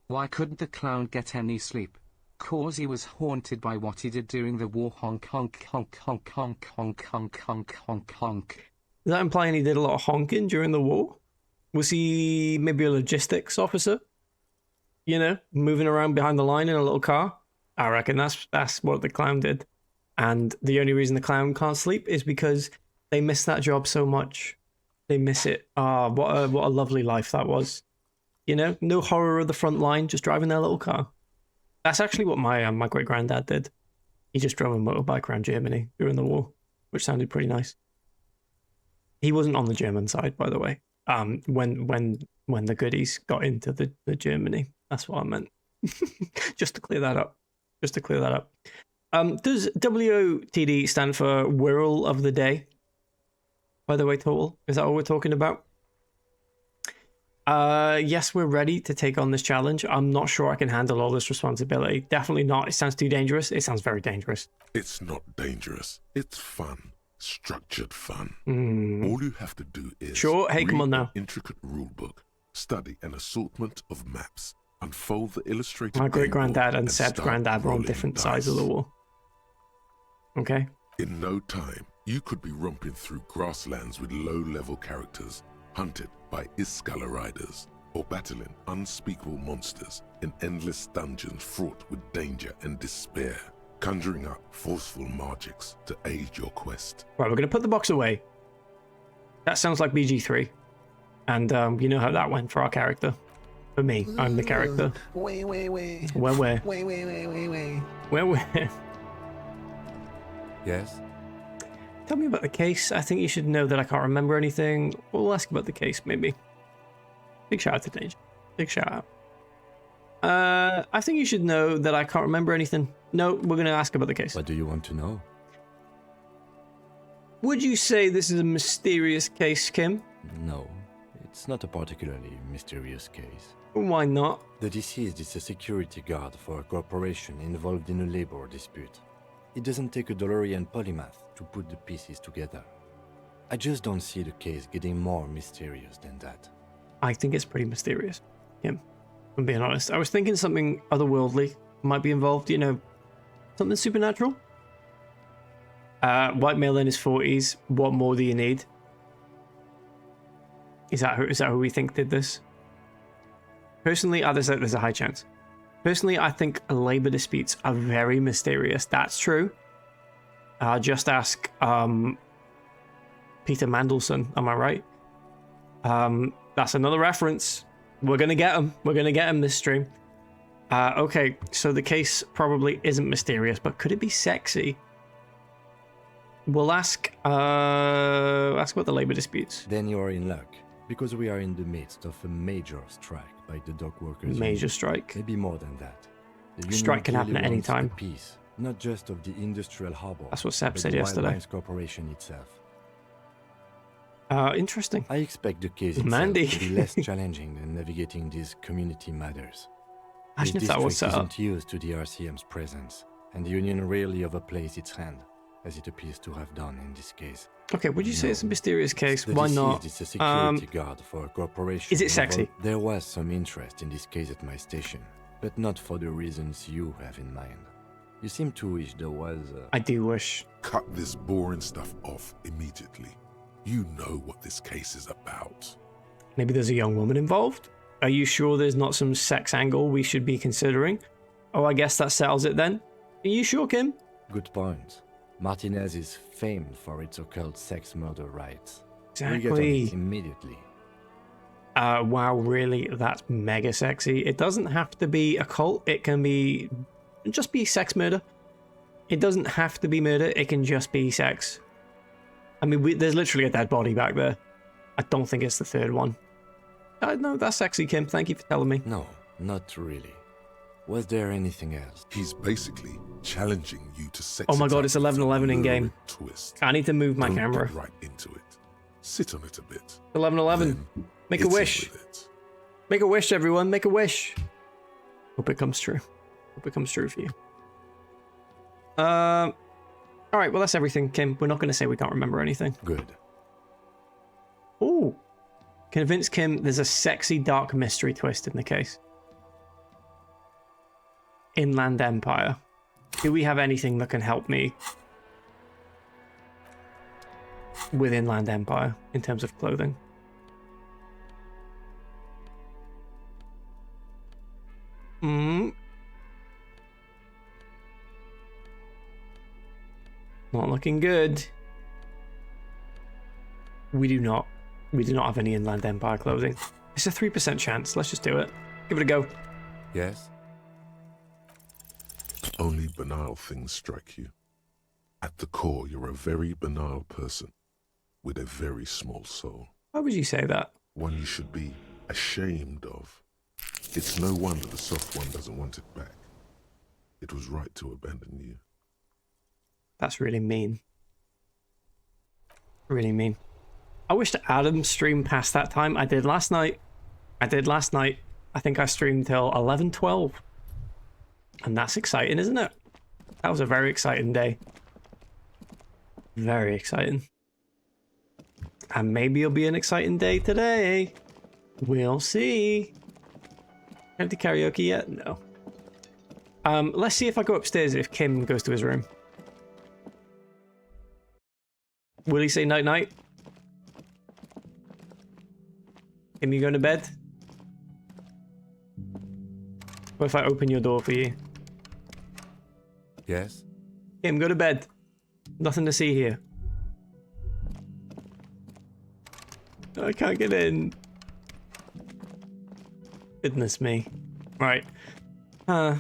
Why couldn't the clown get any sleep? Cause he was haunted by what he did during the war. Honk honk honk honk honk honk honk honk honk honk. Is that implying he did a lot of honking during the war? Was he maybe a logistics officer? You know, moving around behind the line in a little car? I reckon that's what the clown did. And the only reason the clown can't sleep is because they miss that job so much. They miss it. Ah, what a lovely life that was. You know, no horror of the front line, just driving their little car. That's actually what my great granddad did. He just drove a motorbike around Germany during the war, which sounded pretty nice. He wasn't on the German side, by the way. When the goodies got into the Germany, that's what I meant. Just to clear that up. Does WOTD stand for Whirl of the Day? By the way, Total, is that what we're talking about? Yes, we're ready to take on this challenge. I'm not sure I can handle all this responsibility. Definitely not. It sounds too dangerous. It sounds very dangerous. It's not dangerous. It's fun. Structured fun. All you have to do is Sure. Hey, come read on now. an intricate rulebook, study an assortment of maps, unfold the illustrated My game great granddad board, and Seb's start granddad were on rolling different dice. sides of the wall. Okay. In no time, you could be romping through grasslands with low-level characters, hunted by Iskala riders, or battling unspeakable monsters in endless dungeons fraught with danger and despair, conjuring up forceful magics to aid your quest. Right, we're going to put the box away. That sounds like BG3. And you know how that went for our character. For me, I'm the character. Wait. Where? Yes? Tell me about the case. I think you should know that I can't remember anything. We'll ask about the case, maybe. Big shout out to Danger. Big shout out. I think you should know that I can't remember anything. No, we're going to ask about the case. What do you want to know? Would you say this is a mysterious case, Kim? No, it's not a particularly mysterious case. Why not? The deceased is a security guard for a corporation involved in a labor dispute. It doesn't take a DeLorean polymath to put the pieces together. I just don't see the case getting more mysterious than that. I think it's pretty mysterious, Kim. If I'm being honest. I was thinking something otherworldly might be involved, you know, something supernatural. White male in his 40s. What more do you need? Is that who we think did this? Personally, there's a high chance. Personally, I think labor disputes are very mysterious. That's true. Just ask Peter Mandelson. Am I right? That's another reference. We're gonna get him. We're gonna get him this stream. Okay, so the case probably isn't mysterious, but could it be sexy? We'll ask about the labor disputes. Then you are in luck, because we are in the midst of a major strike by the dock workers. Major union. strike. Maybe more than that. The union Strike can happen clearly at any wants the time. Peace, not just of the industrial harbor. That's what Seb but said the yesterday. Wildlands Corporation itself. Interesting. I expect the case itself Mandy. to be less challenging than navigating these community matters. Imagine This if that was district set up. isn't used to the RCM's presence, and the Union rarely overplays its hand, as it appears to have done in this case. Okay, would you say it's a mysterious case? The Why deceased not? is a security guard for a corporation. Is it sexy? There was some interest in this case at my station, but not for the reasons you have in mind. You seem to wish there was I do wish. Cut this boring stuff off immediately. You know what this case is about. Maybe there's a young woman involved? Are you sure there's not some sex angle we should be considering? Oh, I guess that settles it then. Are you sure, Kim? Good point. Martinez is famed for its occult sex murder rites. Exactly. We get on it immediately. Wow, really? That's mega sexy. It doesn't have to be occult. It can be Just be sex murder. It doesn't have to be murder. It can just be sex. I mean, there's literally a dead body back there. I don't think it's the third one. No, that's sexy, Kim. Thank you for telling me. No, not really. Was there anything else? He's basically challenging you to sex. Oh my god, it's 11:11 in game. Twist. I need to move my Don't camera. get right into it. Sit on it a bit. 11:11. Then Make a hit him wish. with it. Make a wish, everyone. Make a wish. Hope it comes true. Hope it comes true for you. All right, well, that's everything, Kim. We're not going to say we can't remember anything. Good. Ooh. Convince Kim there's a sexy dark mystery twist in the case. Inland Empire. Do we have anything that can help me with Inland Empire in terms of clothing? Not looking good. We do not have any Inland Empire clothing. It's a 3% chance. Let's just do it. Give it a go. Yes? Only banal things strike you. At the core, you're a very banal person with a very small soul. Why would you say that? One you should be ashamed of. It's no wonder the soft one doesn't want it back. It was right to abandon you. That's really mean. Really mean. I wish that Adam streamed past that time. I did last night. I think I streamed till 11:12. And that's exciting, isn't it? That was a very exciting day. Very exciting. And maybe it'll be an exciting day today. We'll see. Have to karaoke yet? No. Let's see if I go upstairs if Kim goes to his room. Will he say night night? Kim, you going to bed? What if I open your door for you? Yes? Kim, go to bed. Nothing to see here. I can't get in. Goodness me. Right. That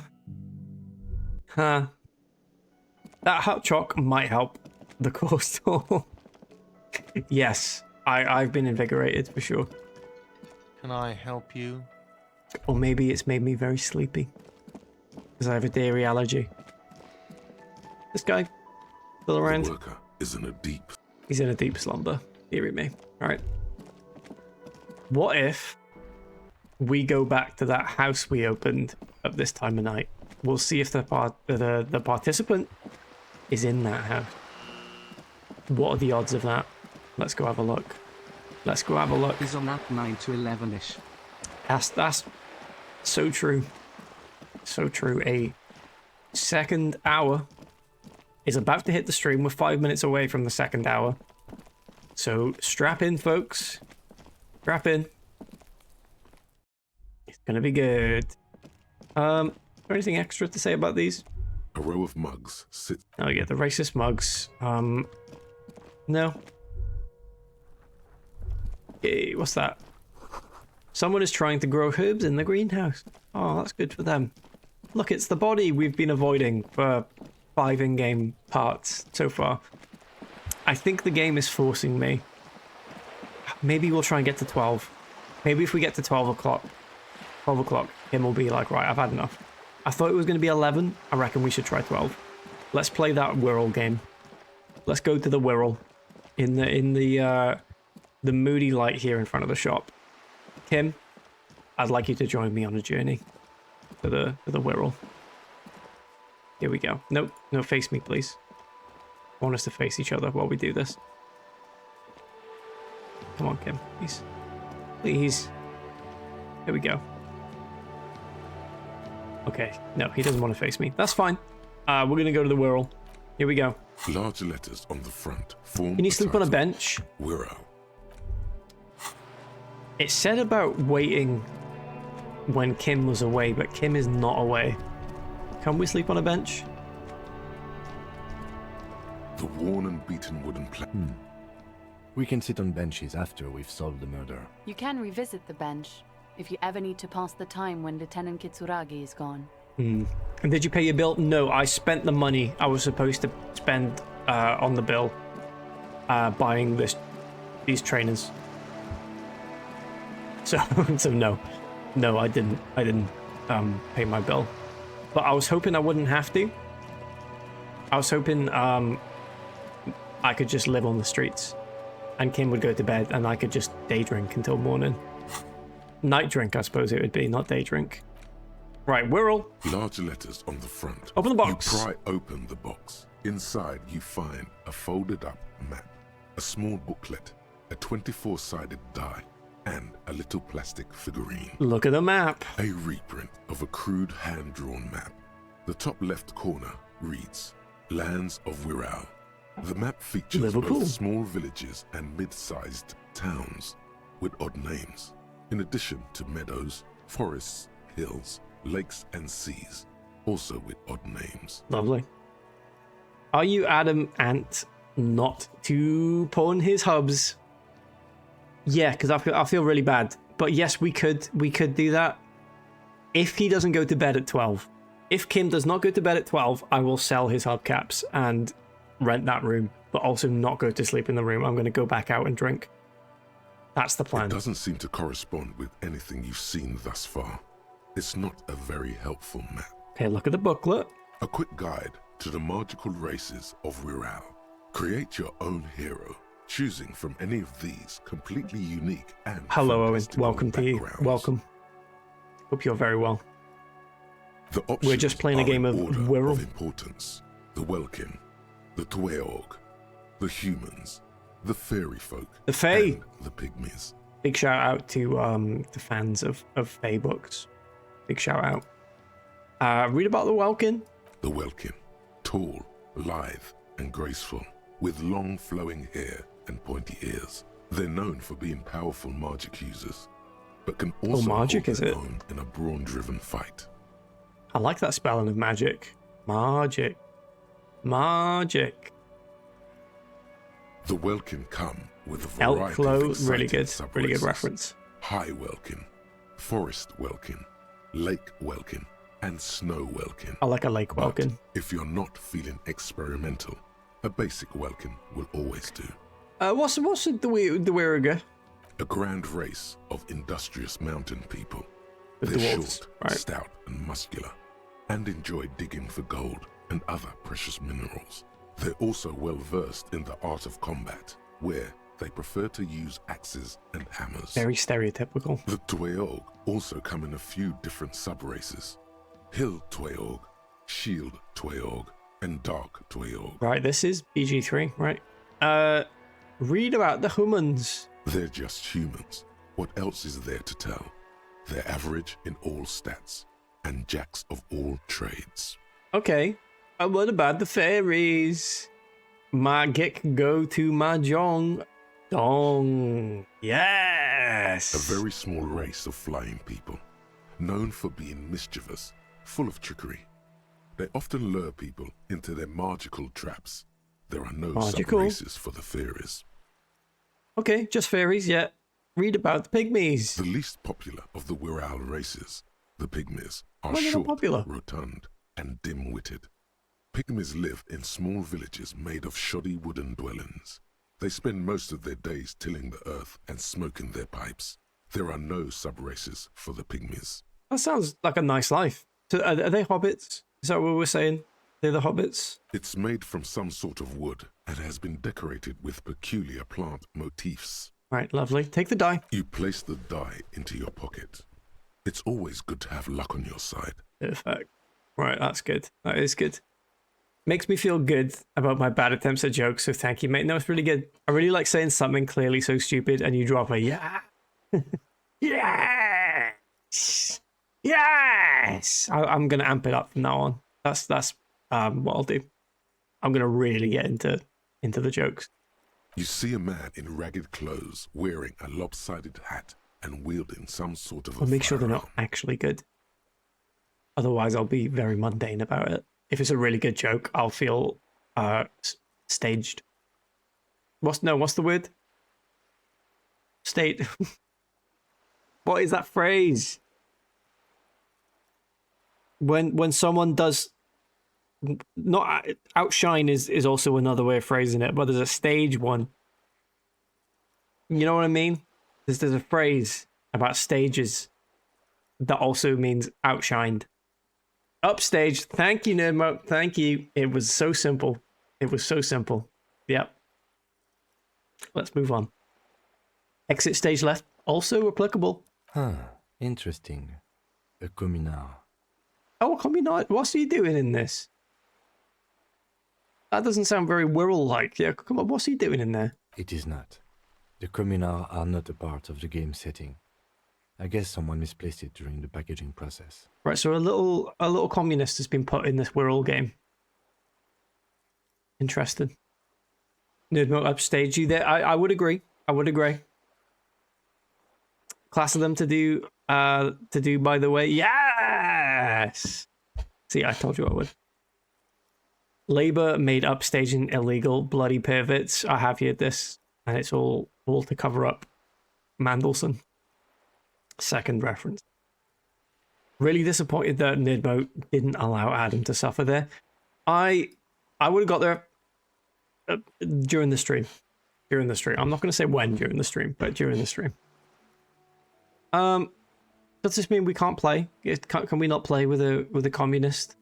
hot choc might help the coastal. Yes, I've been invigorated for sure. Can I help you? Or maybe it's made me very sleepy. Because I have a dairy allergy. This guy still around? The worker is in a deep... He's in a deep slumber. Deary me. Alright. What if we go back to that house we opened at this time of night? We'll see if the participant is in that house. What are the odds of that? Let's go have a look. Let's go have a look. He's on that 9 to 11ish. That's so true. So true. A second hour is about to hit the stream. We're 5 minutes away from the second hour. So strap in, folks. Strap in. It's gonna be good. Is there anything extra to say about these? A row of mugs sit... Oh yeah, the racist mugs. No. Hey, what's that? Someone is trying to grow herbs in the greenhouse. Oh, that's good for them. Look, it's the body we've been avoiding for 5 in-game parts so far. I think the game is forcing me. Maybe we'll try and get to 12. Maybe if we get to 12 o'clock, him will be like, right, I've had enough. I thought it was going to be 11. I reckon we should try 12. Let's play that Whirl game. Let's go to the Whirl in the moody light here in front of the shop. Kim, I'd like you to join me on a journey to the Whirl. Here we go. Nope, no, face me, please. I want us to face each other while we do this. Come on, Kim, please. Please. Here we go. Okay, no, he doesn't want to face me. That's fine. We're going to go to the Whirl. Here we go. Large letters on the front form... Can you the sleep on a title, bench? Wirral. It said about waiting when Kim was away, but Kim is not away. Can we sleep on a bench? The worn and beaten wooden plank. We can sit on benches after we've solved the murder. You can revisit the bench if you ever need to pass the time when Lieutenant Kitsuragi is gone. And did you pay your bill? No, I spent the money I was supposed to spend on the bill buying these trainers. So no, I didn't pay my bill. But I was hoping I wouldn't have to. I was hoping I could just live on the streets, and Kim would go to bed, and I could just day drink until morning. Night drink, I suppose it would be, not day drink. Right, Wirral. Large letters on the front. Open the box. You pry open the box. Inside, you find a folded up map, a small booklet, a 24-sided die, and a little plastic figurine. Look at the map. A reprint of a crude hand-drawn map. The top left corner reads, Lands of Wirral. The map features Liverpool. both small villages and mid-sized towns with odd names, in addition to meadows, forests, hills, lakes and seas, also with odd names. Lovely. Are you adamant not to pawn his hubs? Yeah, because I feel really bad. But yes, we could do that. If he doesn't go to bed at 12. If Kim does not go to bed at 12, I will sell his hubcaps and rent that room, but also not go to sleep in the room. I'm going to go back out and drink. That's the plan. It doesn't seem to correspond with anything you've seen thus far. It's not a very helpful map. Okay, look at the booklet. A quick guide to the magical races of Wirral. Create your own hero, choosing from any of these completely unique and Hello, Owen. fantastical Welcome to you. backgrounds. Welcome. Hope you're very well. The options We're just playing a are game in of order Wirral. of importance. The Welkin, the Tweog, the humans, the fairy folk, The Fae. and the pygmies. Big shout out to the fans of Fae books. Big shout out. Read about the Welkin. The Welkin, tall, lithe, and graceful, with long flowing hair and pointy ears. They're known for being powerful magic users, but can also magic, hold is their it? own in a brawn-driven fight. I like that spelling of magic. Magic. Magic. The Welkin come with a Elk variety Flow, of exciting really good subraces. reference. High Welkin, Forest Welkin, Lake Welkin, and Snow Welkin. I like a lake But Welkin. if you're not feeling experimental, a basic Welkin will always do. What's the Wirriga? A grand race of industrious mountain people. The They're dwarves, short, right. stout, and muscular, and enjoy digging for gold and other precious minerals. They're also well versed in the art of combat, where they prefer to use axes and hammers. Very stereotypical. The Tweog also come in a few different sub-races. Hill Tweog, Shield Tweog, and Dark Tweog. Right, this is BG3, right? Read about the humans. They're just humans. What else is there to tell? They're average in all stats, and jacks of all trades. Okay. What about the fairies? Magic go to Mahjong. Dong. Yes. A very small race of flying people, known for being mischievous, full of trickery. They often lure people into their magical traps. There are no Magical? sub-races for the fairies. Okay, just fairies, yeah. Read about the pygmies. The least popular of the Wirral races, the pygmies, are Why are they not short, popular? rotund, and dim-witted. Pygmies live in small villages made of shoddy wooden dwellings. They spend most of their days tilling the earth and smoking their pipes. There are no sub-races for the pygmies. That sounds like a nice life. So are they hobbits? Is that what we're saying? They're the hobbits? It's made from some sort of wood and has been decorated with peculiar plant motifs. Right, lovely. Take the die. You place the die into your pocket. It's always good to have luck on your side. Perfect. Right, that's good. That is good. Makes me feel good about my bad attempts at jokes, so thank you, mate. No, it's really good. I really like saying something clearly so stupid and you drop a yeah. Yes! Yes! I'm going to amp it up from now on. That's what I'll do. I'm going to really get into the jokes. You see a man in ragged clothes wearing a lopsided hat and wielding some sort of a I'll make sure they're not firearm. actually good. Otherwise, I'll be very mundane about it. If it's a really good joke, I'll feel staged. What's the word? State. What is that phrase? when someone does not outshine is also another way of phrasing it, but there's a stage one. You know what I mean? There's a phrase about stages that also means outshined. Upstage. Thank you, Nerdmo. Thank you. It was so simple. It was so simple. Yep. Let's move on. Exit stage left. Also applicable. Huh. Interesting. A communard. Oh, a communard. What's he doing in this? That doesn't sound very Wirral-like. Yeah, come on. What's he doing in there? It is not. The communards are not a part of the game setting. I guess someone misplaced it during the packaging process. Right, so a little communist has been put in this Wirral game. Interesting. Nerdmo upstage you there. I would agree. I would agree. Class of them to do by the way. Yes. See, I told you I would. Labour made upstaging illegal. Bloody perverts. I have heard this, and it's all to cover up Mandelson. Second reference. Really disappointed that Nerdmo didn't allow Adam to suffer there. I would have got there during the stream. During the stream. I'm not going to say when during the stream, but during the stream. Does this mean we can't play? Can we not play with a communist?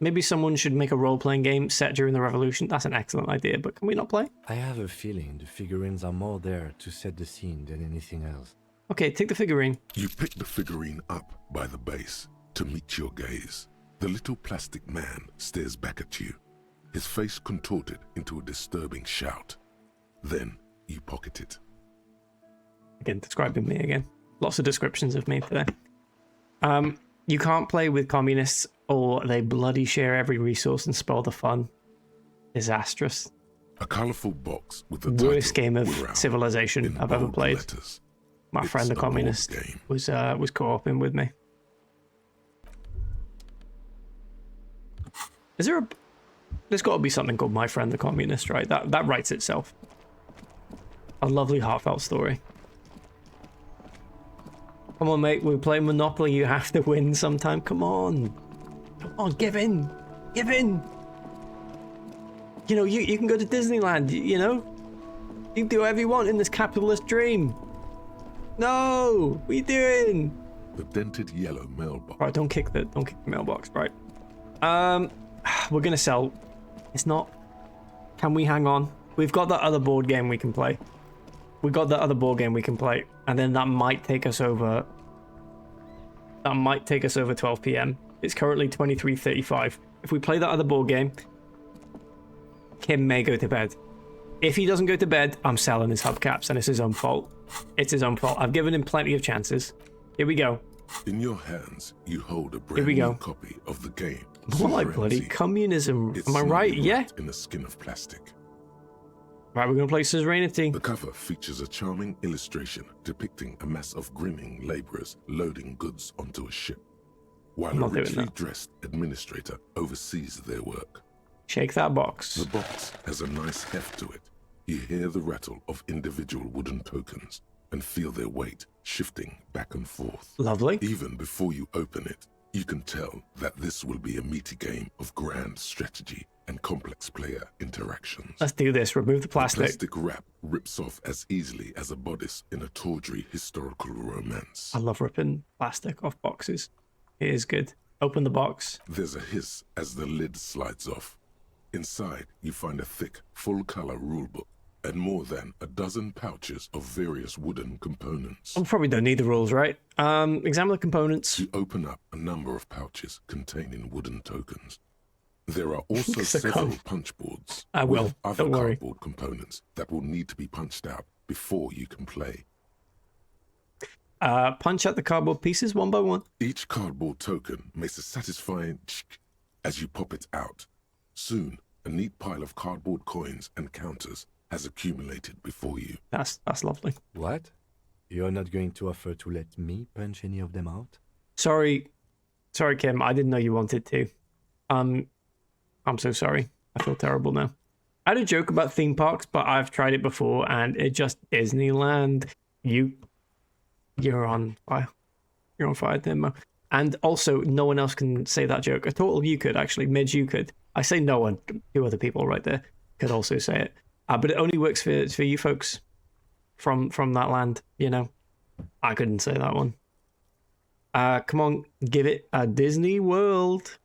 Maybe someone should make a role-playing game set during the revolution. That's an excellent idea, but can we not play? I have a feeling the figurines are more there to set the scene than anything else. Okay, take the figurine. You pick the figurine up by the base to meet your gaze. The little plastic man stares back at you, his face contorted into a disturbing shout. Then you pocket it. Again, describing me again. Lots of descriptions of me today. You can't play with communists or they bloody share every resource and spoil the fun. Disastrous. A colourful box with the Worst title game of "We're Out" Civilization in I've ever bold played. letters. My It's friend the a board communist game. was co-oping with me. Is there a... There's got to be something called My Friend the Communist, right? That writes itself. A lovely heartfelt story. Come on, mate. We're playing Monopoly. You have to win sometime. Come on. Come on, give in. Give in. You know, you can go to Disneyland, you know? You can do whatever you want in this capitalist dream. No! What are you doing? The dented yellow mailbox. Right, don't kick the mailbox, right? We're gonna sell. It's not. Can we hang on? We've got that other board game we can play. And then that might take us over. 12 p.m. It's currently 23:35. If we play that other board game, Kim may go to bed. If he doesn't go to bed, I'm selling his hubcaps, and it's his own fault. It's his own fault. I've given him plenty of chances. Here we go. In your hands, you hold a Here brand we new go. copy of the game. More like bloody Serenity. communism. It's Am I right? snugly Yeah. wrapped in a skin of plastic. Right, we're gonna play Serenity. The cover features a charming illustration depicting a mass of grinning laborers loading goods onto a ship, while I'm a not doing richly that. dressed administrator oversees their work. Shake that box. The box has a nice heft to it. You hear the rattle of individual wooden tokens and feel their weight shifting back and forth. Lovely. Even before you open it, you can tell that this will be a meaty game of grand strategy and complex player interactions. Let's do this. Remove the The plastic. plastic wrap rips off as easily as a bodice in a tawdry historical romance. I love ripping plastic off boxes. It is good. Open the box. There's a hiss as the lid slides off. Inside, you find a thick, full-color rulebook and more than a dozen pouches of various wooden components. We probably don't need the rules, right? Examine the components. You open up a number of pouches containing wooden tokens. There are also So several come. punch boards I will, with other don't worry. cardboard components that will need to be punched out before you can play. Punch out the cardboard pieces one by one. Each cardboard token makes a satisfying chick as you pop it out. Soon, a neat pile of cardboard coins and counters has accumulated before you. That's lovely. What? You're not going to offer to let me punch any of them out? Sorry, Kim. I didn't know you wanted to. I'm so sorry. I feel terrible now. I had a joke about theme parks, but I've tried it before, and it just Disneyland. You're on fire. You're on fire, Tim. And also, no one else can say that joke. A total you could, actually. Midge, you could. I say no one. Two other people right there could also say it. But it only works for you folks from that land, you know. I couldn't say that one. Come on, give it a Disney World.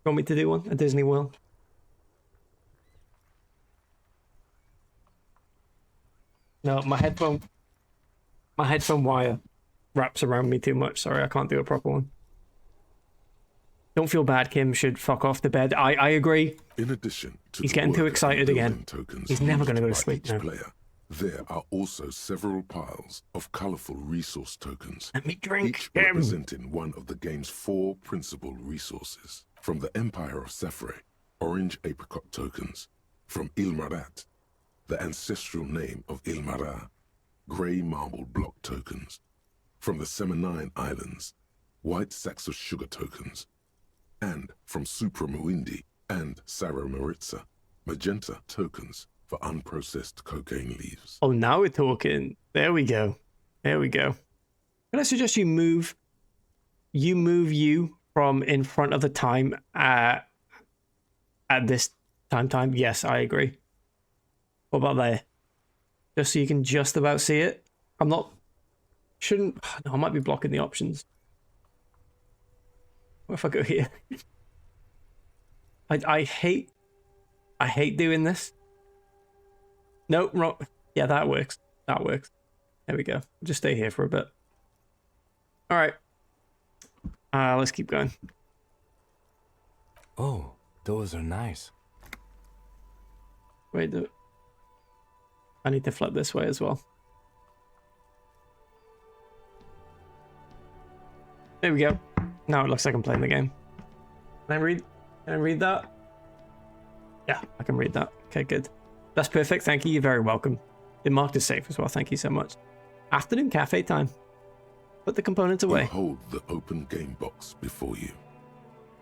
You want me to do one? A Disney World? No, my headphone wire wraps around me too much. Sorry, I can't do a proper one. Don't feel bad. Kim should fuck off to bed. I agree. In addition to He's the getting too worker excited and again. building tokens He's never going to go to used by sleep each now. player, there are also several piles of colorful resource tokens, Let me drink. each representing one of the game's 4 principal resources. From the Empire of Sefre, orange apricot tokens. From Ilmarat, the ancestral name of Ilmara, grey marble block tokens. From the Seminine Islands, white sacks of sugar tokens. And from Supra Muindi and Sarah Maritza, magenta tokens for unprocessed cocaine leaves. Oh, now we're talking. There we go. There we go. Can I suggest you move you from in front of the time at this time? Yes, I agree. What about there? Just so you can just about see it. No, I might be blocking the options. What if I go here? I hate doing this. No, wrong. Yeah, that works. That works. There we go. Just stay here for a bit. All right. Let's keep going. Oh, those are nice. Wait, I need to flip this way as well. There we go. Now it looks like I'm playing the game. Can I read that? Yeah, I can read that. Okay, good. That's perfect. Thank you. You're very welcome. It marked as safe as well. Thank you so much. Afternoon cafe time. Put the components away. You hold the open game box before you.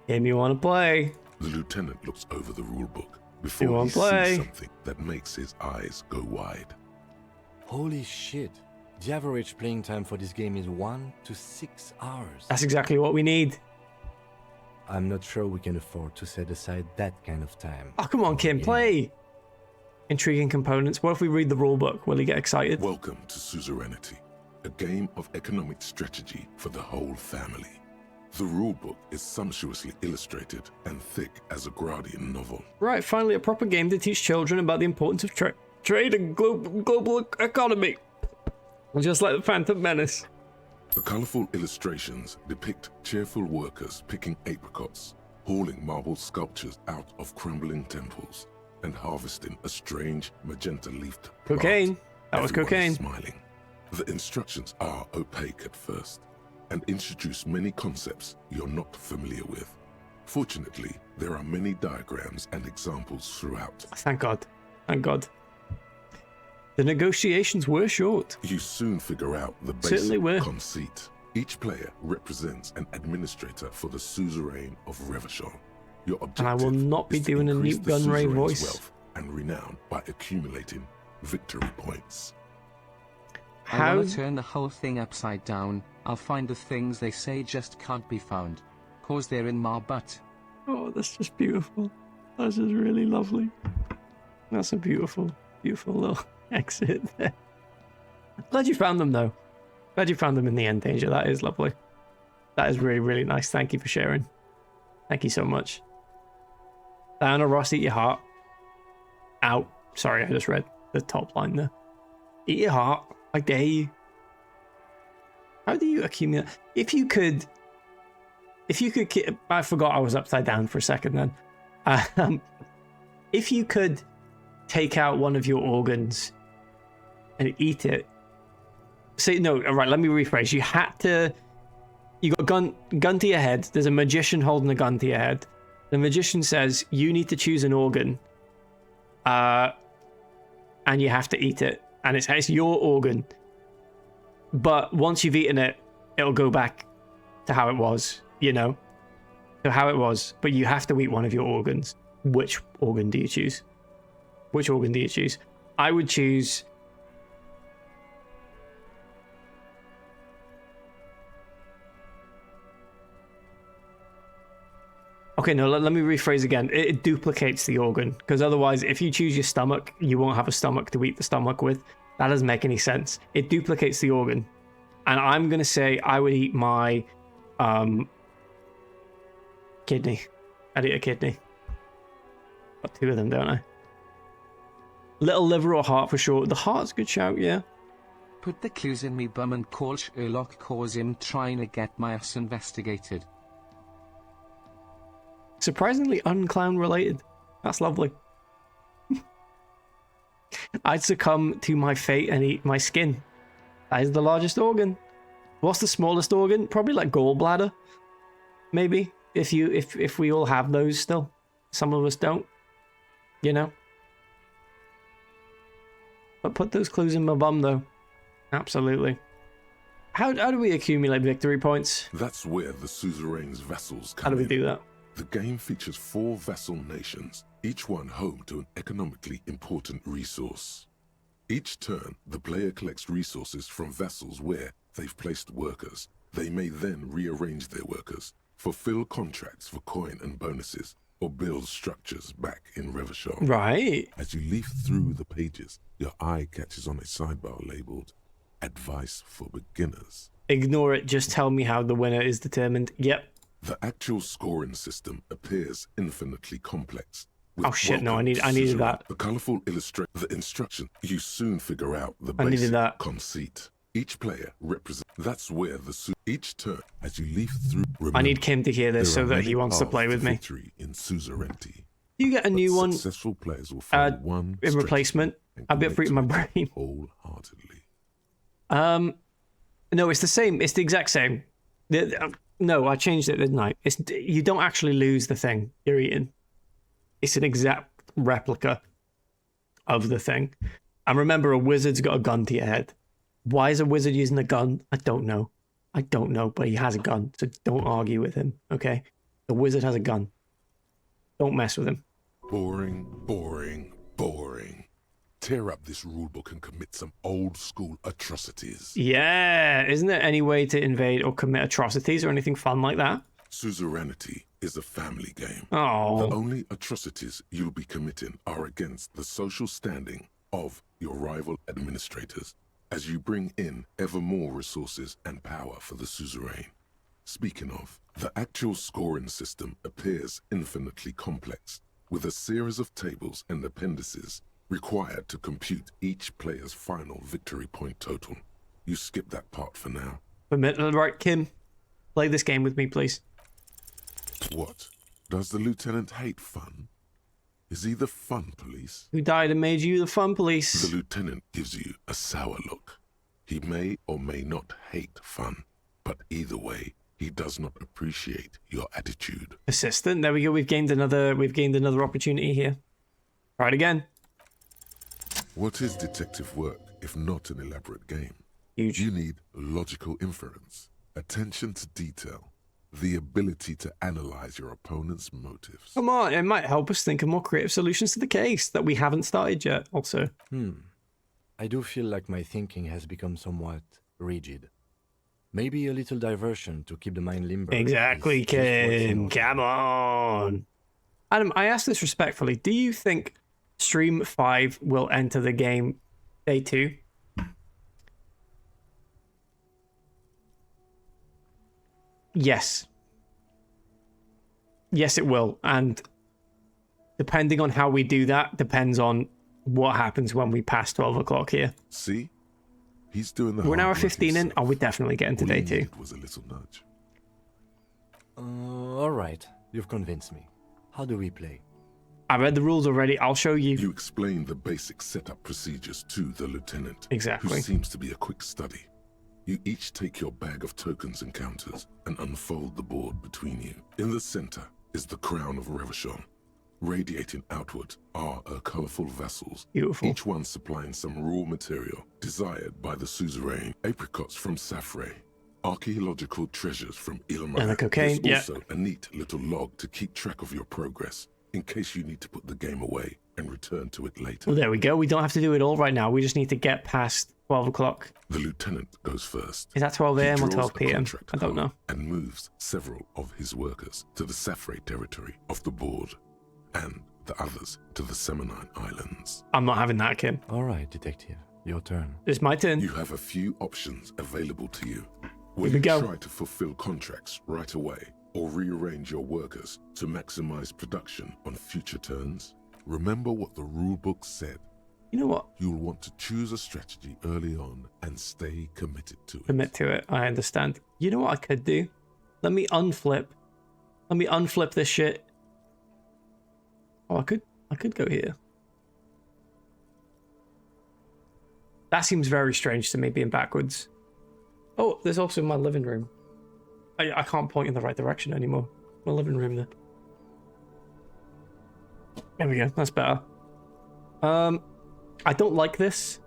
Game you want to play. The lieutenant looks over the rulebook You before he wanna play? sees something that makes his eyes go wide. Holy shit. The average playing time for this game is 1 to 6 hours. That's exactly what we need. I'm not sure we can afford to set aside that kind of time. Oh, come on, for a Kim. game. Play. Intriguing components. What if we read the rulebook? Will he get excited? Welcome to Suzerainty, a game of economic strategy for the whole family. The rulebook is sumptuously illustrated and thick as a Gradian novel. Right, finally a proper game to teach children about the importance of trade and global economy. Just like the Phantom Menace. The colorful illustrations depict cheerful workers picking apricots, hauling marble sculptures out of crumbling temples, and harvesting a strange magenta-leafed plant. Cocaine. That was Everyone cocaine. is smiling. The instructions are opaque at first and introduce many concepts you're not familiar with. Fortunately, there are many diagrams and examples throughout. Thank God. Thank God. The negotiations were short. You soon figure out the Certainly were. basic conceit. Each player represents an administrator for the suzerain of Revachol. Your objective And I will not be is to doing a increase Newt the Gunray suzerain's voice. wealth and renown by accumulating victory points. I How? wanna turn the whole thing upside down. I'll find the things they say just can't be found. 'Cause they're in my butt. Oh, that's just beautiful. That's just really lovely. That's a beautiful, beautiful little exit there. Glad you found them, though. Glad you found them in the end, Danger. That is lovely. That is really, really nice. Thank you for sharing. Thank you so much. Diana Ross, eat your heart. Out. Sorry, I just read the top line there. Eat your heart. I dare you. How do you accumulate? If you could, I forgot I was upside down for a second then. If you could take out one of your organs and eat it. Say no, all right, let me rephrase. You got gun to your head. There's a magician holding a gun to your head. The magician says you need to choose an organ. And you have to eat it. And it's your organ. But once you've eaten it, it'll go back to how it was, you know? To how it was. But you have to eat one of your organs. Which organ do you choose? Which organ do you choose? I would choose... Okay, no, let me rephrase again. It duplicates the organ, because otherwise, if you choose your stomach, you won't have a stomach to eat the stomach with. That doesn't make any sense. It duplicates the organ. And I'm going to say I would eat my kidney. I'd eat a kidney. Got 2 of them, don't I? Little liver or heart for sure. The heart's a good shout, yeah. Put the clues in me bum and call Sherlock, cause him trying to get my ass investigated. Surprisingly unclown related. That's lovely. I'd succumb to my fate and eat my skin. That is the largest organ. What's the smallest organ? Probably like gallbladder. Maybe. If we all have those still. Some of us don't. You know? But put those clues in my bum though. Absolutely. How do we accumulate victory points? That's where the suzerain's vessels come How do we in. do that? The game features 4 vassal nations, each one home to an economically important resource. Each turn, the player collects resources from vessels where they've placed workers. They may then rearrange their workers, fulfill contracts for coin and bonuses, or build structures back in Revachol. Right. As you leaf through the pages, your eye catches on a sidebar labeled Advice for Beginners. Ignore it, just tell me how the winner is determined. Yep. The actual scoring system appears infinitely complex. Oh shit, no, I needed Suzerain. that. The colourful illustrate the instruction. You soon figure out the I needed basic that. conceit. Each player represents. That's where each turn as you leaf through. I need Kim to hear this there so are that many he wants to paths play with me. Victory in suzerainty. You get a But new one Successful players will find one in stretch replacement. and A bit free in my commit to it brain. wholeheartedly. No, it's the same. It's the exact same. No, I changed it, didn't I? You don't actually lose the thing you're eating. It's an exact replica of the thing. And remember, a wizard's got a gun to your head. Why is a wizard using a gun? I don't know. But he has a gun, so don't argue with him, okay? The wizard has a gun. Don't mess with him. Boring, boring, boring. Tear up this rulebook and commit some old school atrocities. Yeah, isn't there any way to invade or commit atrocities or anything fun like that? Suzerainty is a family game. Oh. The only atrocities you'll be committing are against the social standing of your rival administrators as you bring in ever more resources and power for the suzerain. Speaking of, the actual scoring system appears infinitely complex, with a series of tables and appendices required to compute each player's final victory point total. You skip that part for now. Right, Kim, play this game with me, please. What? Does the lieutenant hate fun? Is he the fun police? Who died and made you the fun police? The lieutenant gives you a sour look. He may or may not hate fun, but either way, he does not appreciate your attitude. Assistant, there we go. We've gained another opportunity here. Try it again. What is detective work if not an elaborate game? Huge. You need logical inference, attention to detail, the ability to analyze your opponent's motives. Come on, it might help us think of more creative solutions to the case that we haven't started yet, also. I do feel like my thinking has become somewhat rigid. Maybe a little diversion to keep the mind limber. Exactly, is just what's in Kim. order. Come on. Adam, I ask this respectfully. Do you think Stream 5 will enter the game day 2? Yes. Yes, it will. And depending on how we do that, depends on what happens when we pass 12 o'clock here. See? He's doing the We're an hour hard work 15 in. himself. Oh, we're definitely getting to All day he 2. needed was a little nudge. All right, you've convinced me. How do we play? I read the rules already. I'll show you. You explain the basic setup procedures to the lieutenant, Exactly. who seems to be a quick study. You each take your bag of tokens and counters and unfold the board between you. In the center is the crown of Revachol. Radiating outward are her colorful vessels, Beautiful. each one supplying some raw material desired by the suzerain. Apricots from Safre, archaeological treasures from Ilma. And the cocaine, There's yeah. also a neat little log to keep track of your progress, in case you need to put the game away and return to it later. Well, there we go. We don't have to do it all right now. We just need to get past 12 o'clock. The lieutenant goes first. Is that 12 He a.m. or draws 12 a p.m.? contract I don't card know. and moves several of his workers to the Safre territory of the board, and the others to the Seminine Islands. I'm not having that, Kim. All right, detective. Your turn. It's my turn. You have a few options available to you. Here Will we you go. try to fulfill contracts right away, or rearrange your workers to maximize production on future turns? Remember what the rulebook said. You know what? You'll want to choose a strategy early on and stay committed to it. Commit to it. I understand. You know what I could do? Let me unflip. Let me unflip this shit. Oh, I could go here. That seems very strange to me, being backwards. Oh, there's also my living room. I can't point in the right direction anymore. My living room there. There we go. That's better. I don't like this.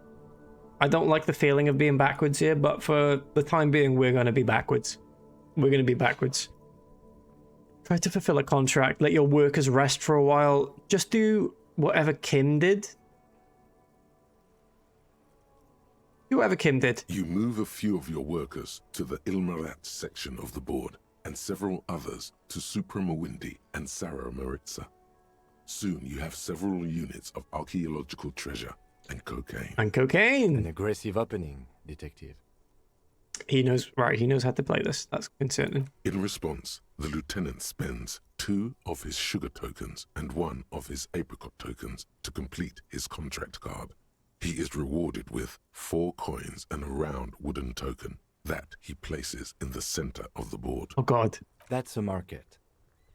I don't like the feeling of being backwards here, but for the time being, we're going to be backwards. We're going to be backwards. Try to fulfill a contract. Let your workers rest for a while. Just do whatever Kim did. Do whatever Kim did. You move a few of your workers to the Ilmarat section of the board, and several others to Supramawindi and Sarah Maritza. Soon you have several units of archaeological treasure and cocaine. And cocaine. An aggressive opening, detective. He knows, right, he knows how to play this. That's concerning. In response, the lieutenant spends 2 of his sugar tokens and 1 of his apricot tokens to complete his contract card. He is rewarded with 4 coins and a round wooden token that he places in the center of the board. Oh, God. That's a market.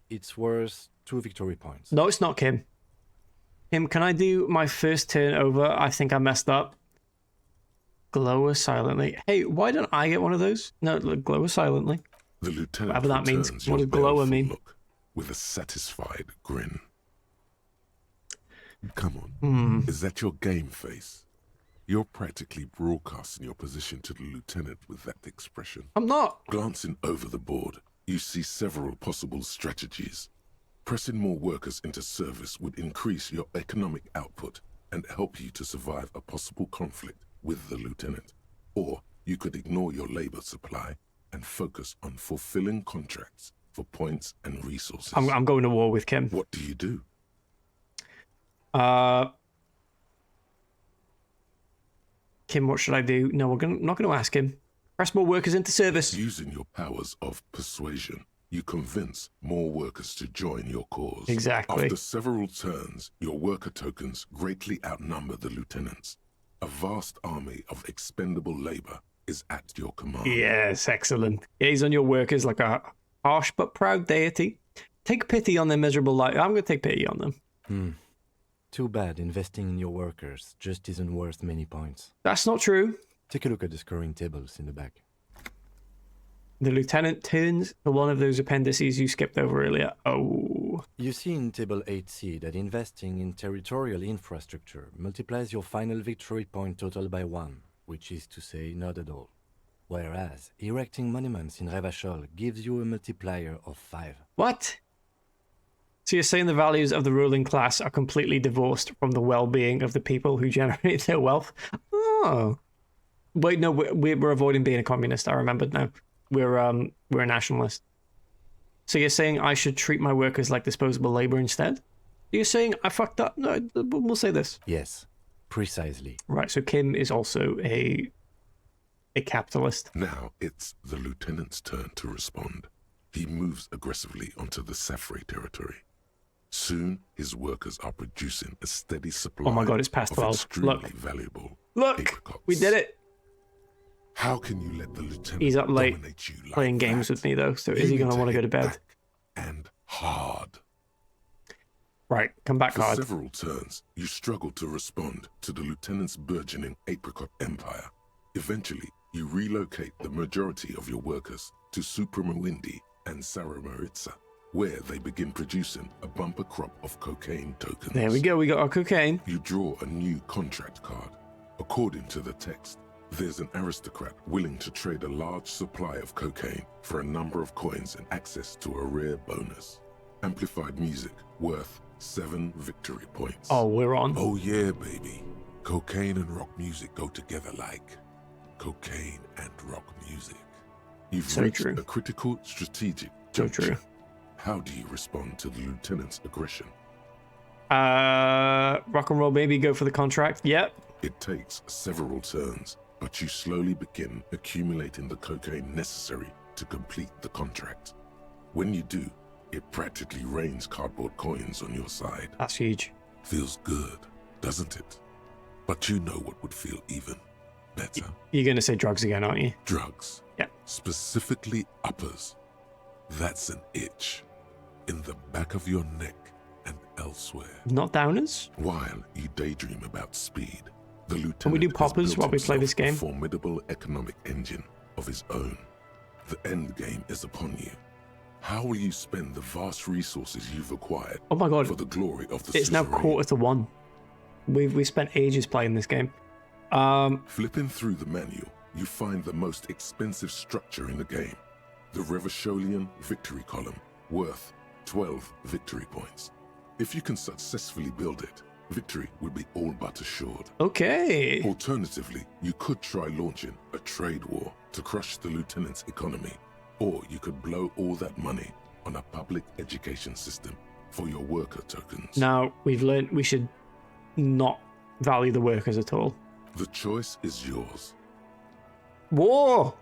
It's worth 2 victory points. No, it's not Kim. Kim, can I do my first turn over? I think I messed up. Glower silently. Hey, why don't I get one of those? No, look, glower silently. The lieutenant Whatever that means. returns What your does glower baleful mean? look with a satisfied grin. Come on, is that your game face? You're practically broadcasting your position to the lieutenant with that expression. I'm not. Glancing over the board, you see several possible strategies. Pressing more workers into service would increase your economic output and help you to survive a possible conflict with the lieutenant. Or you could ignore your labor supply and focus on fulfilling contracts for points and resources. I'm going to war with Kim. What do you do? Kim, what should I do? No, not going to ask him. Press more workers into service. Using your powers of persuasion, you convince more workers to join your cause. Exactly. After several turns, your worker tokens greatly outnumber the lieutenants. A vast army of expendable labor is at your command. Yes, excellent. Gaze on your workers like a harsh but proud deity. Take pity on their miserable life. I'm going to take pity on them. Too bad investing in your workers just isn't worth many points. That's not true. Take a look at the scoring tables in the back. The lieutenant turns to one of those appendices you skipped over earlier. Oh. You see in Table 8C that investing in territorial infrastructure multiplies your final victory point total by 1, which is to say not at all. Whereas erecting monuments in Revachol gives you a multiplier of 5. What? So you're saying the values of the ruling class are completely divorced from the well-being of the people who generate their wealth? Oh. Wait, no, we're avoiding being a communist. I remembered now. We're a nationalist. So you're saying I should treat my workers like disposable labor instead? You're saying I fucked up? No, we'll say this. Yes, precisely. Right, so Kim is also a capitalist. Now it's the lieutenant's turn to respond. He moves aggressively onto the Safre territory. Soon, his workers are producing a steady supply Oh my God, it's past of 12. extremely Look. valuable Look, apricots. we did it. How can you let the lieutenant He's up late dominate you like playing games that? with me, though, so is he Aiming going to want to go to hit bed? back and hard. Right, come back For hard. several turns, you struggle to respond to the lieutenant's burgeoning apricot empire. Eventually, you relocate the majority of your workers to Supramawindi and Sarah Maritza, where they begin producing a bumper crop of cocaine tokens. There we go, we got our cocaine. You draw a new contract card. According to the text, there's an aristocrat willing to trade a large supply of cocaine for a number of coins and access to a rare bonus. Amplified music worth 7 victory points. Oh, we're on. Oh yeah, baby. Cocaine and rock music go together like cocaine and rock music. You've So reached true. a critical strategic So juncture. true. How do you respond to the lieutenant's aggression? Rock and roll baby, go for the contract. Yep. It takes several turns, but you slowly begin accumulating the cocaine necessary to complete the contract. When you do, it practically rains cardboard coins on your side. That's huge. Feels good, doesn't it? But you know what would feel even better. You're gonna say drugs again, aren't you? Drugs. Yeah. Specifically uppers. That's an itch in the back of your neck and elsewhere. Not downers? While you daydream about speed, the lieutenant Can we do has poppers built while we play himself this game? a formidable economic engine of his own. The end game is upon you. How will you spend the vast resources you've acquired Oh my god. for the glory of the It's now suzerain? 1:45. We spent ages playing this game. Flipping through the manual, you find the most expensive structure in the game. The Revacholian Victory Column, worth 12 victory points. If you can successfully build it, victory would be all but assured. Okay. Alternatively, you could try launching a trade war to crush the lieutenant's economy, or you could blow all that money on a public education system for your worker tokens. Now, we've learned we should not value the workers at all. The choice is yours. War!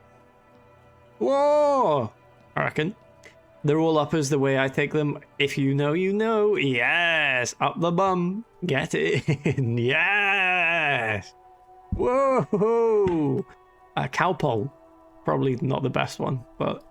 War! I reckon. They're all uppers the way I take them. If you know, you know. Yes! Up the bum. Get in. Yes! Whoa! A cowpole. Probably not the best one, but,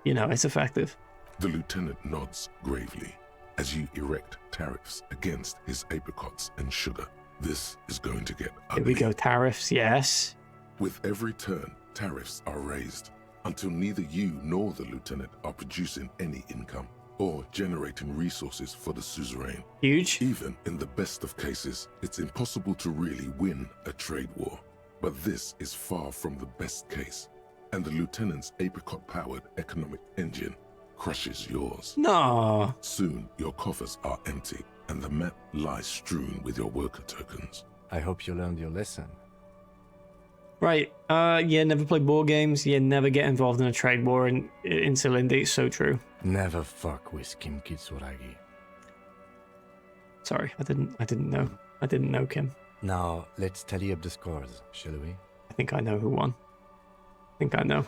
you know, it's effective. The lieutenant nods gravely as you erect tariffs against his apricots and sugar. This is going to get ugly. Here we go. Tariffs, yes. With every turn, tariffs are raised until neither you nor the lieutenant are producing any income or generating resources for the suzerain. Huge. Even in the best of cases, it's impossible to really win a trade war. But this is far from the best case, and the lieutenant's apricot-powered economic engine crushes yours. No. Soon, your coffers are empty, and the map lies strewn with your worker tokens. I hope you learned your lesson. Right. Yeah, never play board games. Yeah, never get involved in a trade war in Celindy. It's so true. Never fuck with Kim Kitsuragi. Sorry, I didn't know. I didn't know Kim. Now, let's tally up the scores, shall we? I think I know who won. I think I know.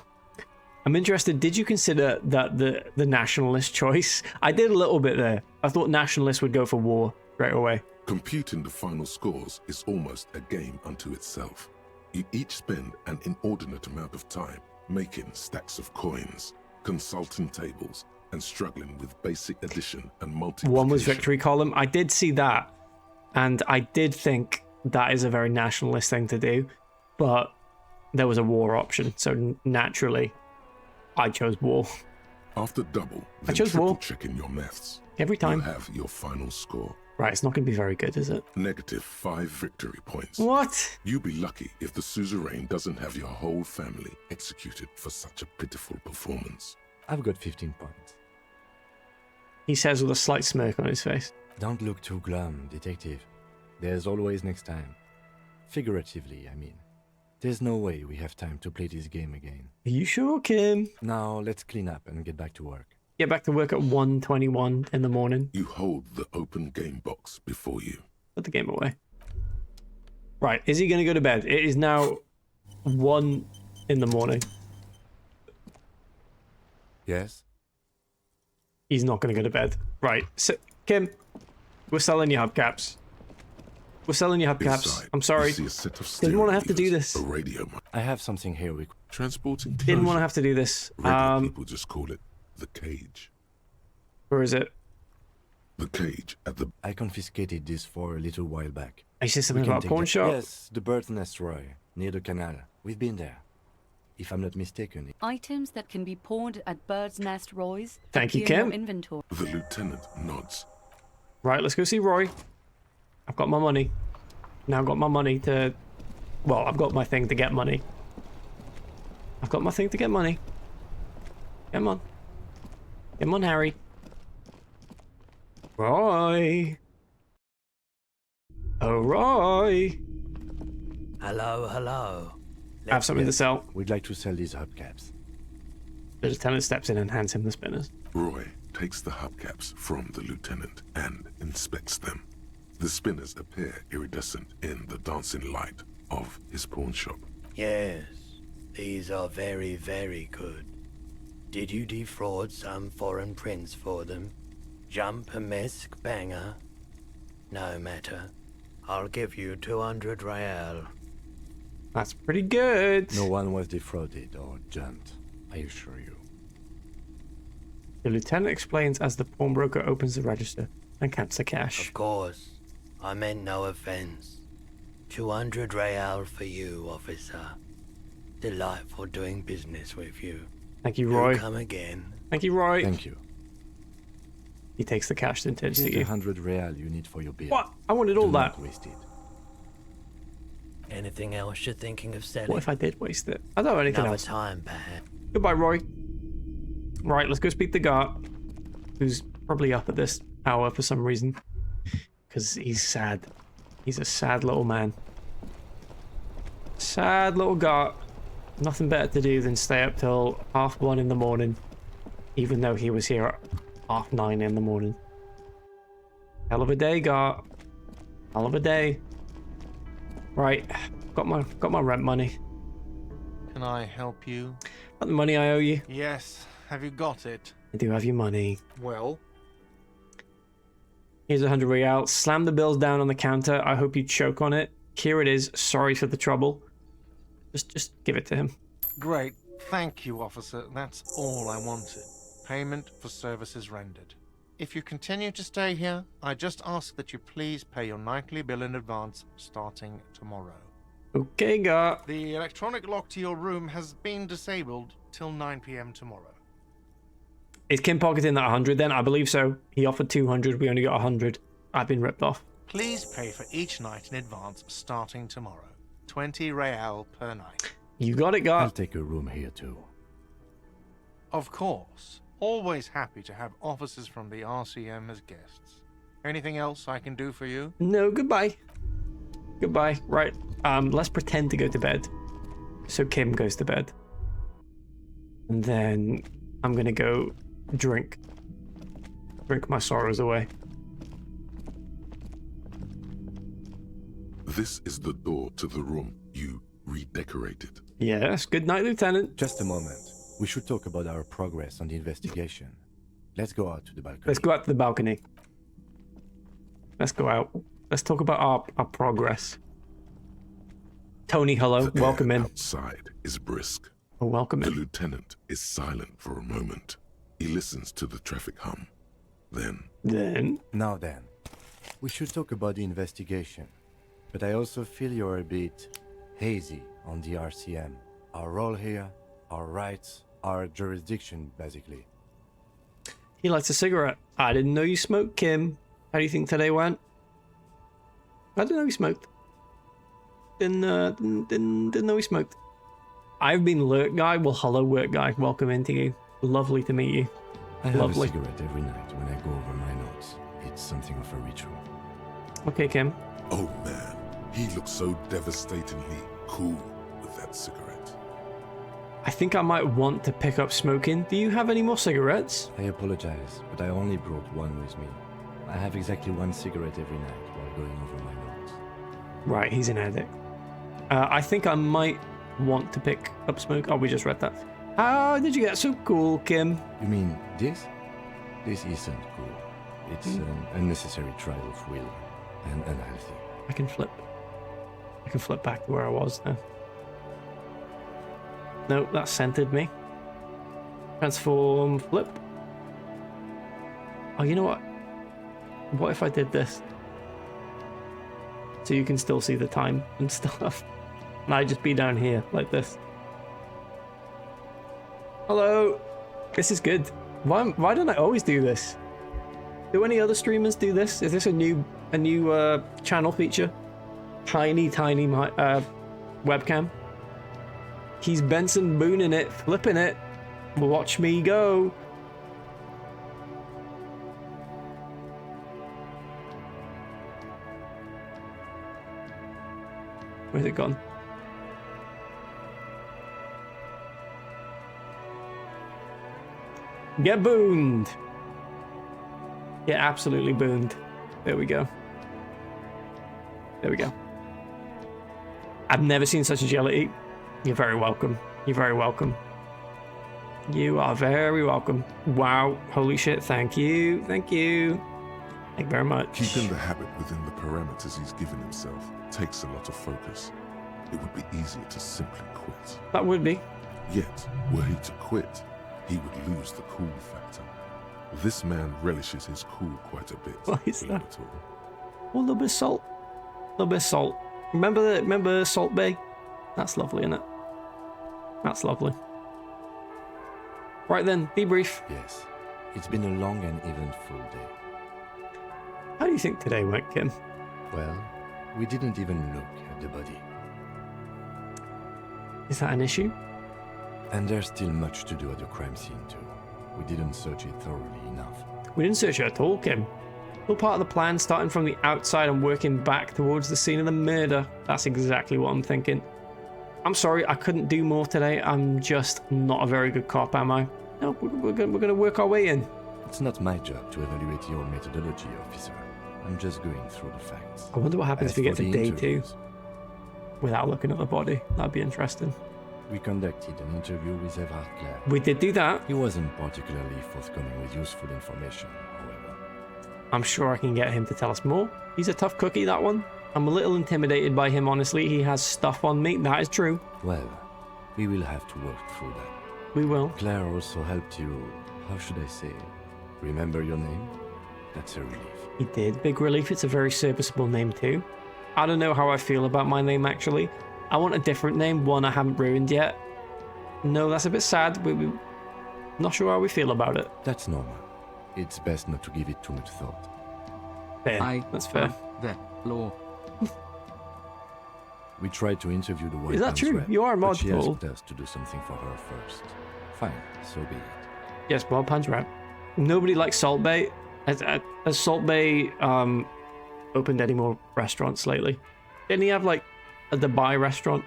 I'm interested, did you consider that the nationalist choice? I did a little bit there. I thought nationalists would go for war straight away. Computing the final scores is almost a game unto itself. You each spend an inordinate amount of time making stacks of coins, consulting tables, and struggling with basic addition and multiplication. One was victory column. I did see that, and I did think that is a very nationalist thing to do, but there was a war option, so naturally, I chose war. After double, I then chose triple war. checking your maths, Every you time. have your final score. Right, it's not going to be very good, is it? -5 victory points. What? You'd be lucky if the suzerain doesn't have your whole family executed for such a pitiful performance. I've got 15 points. He says with a slight smirk on his face. Don't look too glum, detective. There's always next time. Figuratively, I mean. There's no way we have time to play this game again. Are you sure, Kim? Now, let's clean up and get back to work. Get back to work at 1:21 in the morning. You hold the open game box before you. Put the game away. Right, is he going to go to bed? It is now 1 in the morning. Yes? He's not going to go to bed. Right, so, Kim, we're selling your hubcaps. We're selling your hubcaps. Inside, I'm sorry. you see a set of Didn't want to steering have to do levers, this. A radio mic. I have something here we... Transporting Didn't want to closure. have to do this. Regular people just call it the cage. Where is it? The cage at the I confiscated this for a little while back. I said We something can about take pawn it. shop. Yes, the Bird's Nest Roy, near the canal. We've been there. If I'm not mistaken. Items that can be pawned at Bird's Nest Roy's. Thank you, appear in Kim. your inventory. The lieutenant nods. Right, let's go see Roy. I've got my money. Now I've got my money to... Well, I've got my thing to get money. I've got my thing to get money. Come on. Come on, Harry. Roy. Oh, Roy. Hello, hello. I have something to sell. We'd like to sell these hubcaps. The lieutenant steps in and hands him the spinners. Roy takes the hubcaps from the lieutenant and inspects them. The spinners appear iridescent in the dancing light of his pawn shop. Yes, these are very, very good. Did you defraud some foreign prince for them? Jump a mesk banger? No matter. I'll give you 200 real. That's pretty good. No one was defrauded or jumped, I assure you. The lieutenant explains as the pawnbroker opens the register and counts the cash. Of course. I meant no offense. 200 real for you, officer. Delightful doing business with you. Thank you, Roy. Do come again. Thank you, Roy. Thank you. He takes the cash and turns Here's to the you. 100 real you need for your bill. What? I wanted all Do that. not waste it. Anything else you're thinking of selling? What if I did waste it? I don't have anything Another else. time, perhaps. Goodbye, Roy. Right, let's go speak to Gart, who's probably up at this hour for some reason. Because he's sad. He's a sad little man. Sad little Gart. Nothing better to do than stay up till 1:30 in the morning. Even though he was here at 9:30 in the morning. Hell of a day, Gart. Hell of a day. Right, got my rent money. Can I help you? Got the money I owe you. Yes. Have you got it? I do have your money. Well, Here's 100 real. Slam the bills down on the counter. I hope you choke on it. Here it is. Sorry for the trouble. Just give it to him. great. Thank you, officer. That's all I wanted. Payment for services rendered. If you continue to stay here, I just ask that you please pay your nightly bill in advance starting tomorrow. Okay, Gart. The electronic lock to your room has been disabled till 9 p.m. tomorrow. Is Kim pocketing that 100 then? I believe so. He offered 200. We only got 100. I've been ripped off. Please pay for each night in advance starting tomorrow. 20 real per night. You got it, I'll Gart. take a room here too. Of course. Always happy to have officers from the RCM as guests. Anything else I can do for you? No, goodbye. Goodbye. Right. Let's pretend to go to bed. So Kim goes to bed. And then I'm gonna go drink my sorrows away. This is the door to the room you redecorated. Yes. Good night, Lieutenant. Just a moment. We should talk about our progress on the investigation. Let's go out to the balcony. Let's go out to the balcony. Let's go out. Let's talk about our progress. Tony, hello. The Welcome air in. outside is brisk. Oh, welcome The in. lieutenant is silent for a moment. He listens to the traffic hum. Then, Now then, we should talk about the investigation. But I also feel you're a bit hazy on the RCM. Our role here, our rights, our jurisdiction, basically. He lights a cigarette. I didn't know you smoked, Kim. How do you think today went? I didn't know he smoked. Didn't know he smoked. I've been Lurk Guy. Well, hello, Work Guy. Welcome into you. Lovely to meet you. I have Lovely. a cigarette every night when I go over my notes. It's something of a ritual. Okay, Kim. oh man, he looks so devastatingly cool with that cigarette. I think I might want to pick up smoking. Do you have any more cigarettes? I apologize, but I only brought one with me. I have exactly one cigarette every night while going over my notes. Right, he's an addict. I think I might want to pick up smoke. Oh, we just read that. How did you get so cool, Kim? You mean this? This isn't cool. It's an unnecessary trial of will and unhealthy. I can flip. I can flip back to where I was now. No, that centered me. Transform, flip. Oh, you know what? What if I did this? So you can still see the time and stuff. And I just be down here like this. Hello. This is good. Why don't I always do this? Do any other streamers do this? Is this a new channel feature? Tiny webcam. He's Benson Booning it, flipping it. Watch me go. Where's it gone? Get booned. Get absolutely booned. There we go. There we go. I've never seen such agility. You're very welcome. You're very welcome. You are very welcome. Wow. Holy shit. Thank you. Thank you. Thank you very much. Keeping the habit within the parameters he's given himself takes a lot of focus. It would be easier to simply quit. That would be. Yet, were he to quit, he would lose the cool factor. This man relishes his cool quite a bit. Why is believe that? it all. Oh, a little bit of salt. A little bit of salt. Remember Salt Bay? That's lovely, isn't it? That's lovely. Right then, debrief. Yes, it's been a long and eventful day. How do you think today went, Kim? Well, we didn't even look at the body. Is that an issue? And there's still much to do at the crime scene too. We didn't search it thoroughly enough. We didn't search it at all, Kim. All part of the plan, starting from the outside and working back towards the scene of the murder. That's exactly what I'm thinking. I'm sorry, I couldn't do more today. I'm just not a very good cop, am I? No, we're going to work our way in. It's not my job to evaluate your methodology, officer. I'm just going through the facts. I wonder what happens if we get for to the day interviews, 2 without looking at the body. That'd be interesting. We conducted an interview with Everard Clare. We did do that. He wasn't particularly forthcoming with useful information, however. I'm sure I can get him to tell us more. He's a tough cookie, that one. I'm a little intimidated by him, honestly. He has stuff on me. That is true. Well, we will have to work through that. We will. Claire also helped you, how should I say, remember your name? That's a relief. He did. Big relief. It's a very serviceable name too. I don't know how I feel about my name, actually. I want a different name, one I haven't ruined yet. No, that's a bit sad. We're not sure how we feel about it. That's normal. It's best not to give it too much thought. Fair. That's fair. The law. We tried to interview the White Is that Man's true? rep, You are a but mod she pool. asked us to do something for her first. Fine, so be it. Yes, Wild Pan's rap. Nobody likes Salt Bay. Has Salt Bay opened any more restaurants lately? Didn't he have like a Dubai restaurant?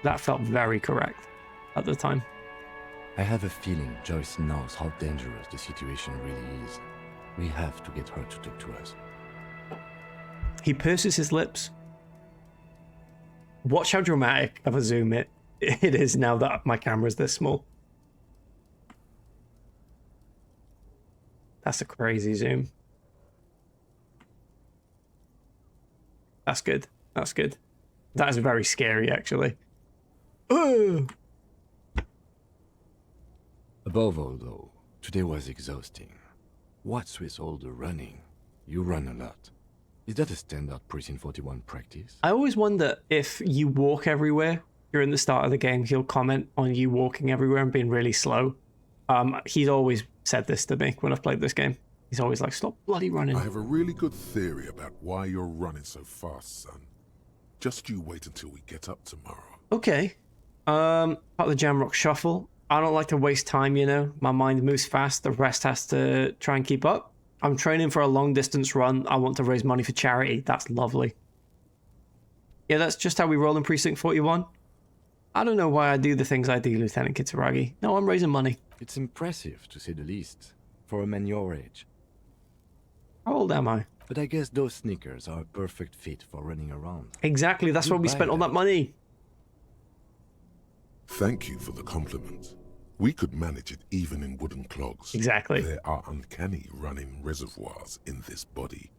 That felt very correct at the time. I have a feeling Joyce knows how dangerous the situation really is. We have to get her to talk to us. He purses his lips. Watch how dramatic of a zoom it is now that my camera's this small. That's a crazy zoom. That's good. That's good. That is very scary, actually. Ugh. Above all, though, today was exhausting. What's with all the running? You run a lot. Is that a standard Precinct 41 practice? I always wonder if you walk everywhere during the start of the game, he'll comment on you walking everywhere and being really slow. He's always said this to me when I've played this game. He's always like, stop bloody running. I have a really good theory about why you're running so fast, son. Just you wait until we get up tomorrow. Okay. Part of the Jamrock Shuffle. I don't like to waste time, you know. My mind moves fast. The rest has to try and keep up. I'm training for a long distance run. I want to raise money for charity. That's lovely. Yeah, that's just how we roll in Precinct 41. I don't know why I do the things I do, Lieutenant Kitsuragi. No, I'm raising money. It's impressive, to say the least, for a man your age. How old am I? But I guess those sneakers are a perfect fit for running around. Exactly, that's why we Buy spent all them. that money. Thank you for the compliment. We could manage it even in wooden clogs. Exactly. There are uncanny running reservoirs in this body.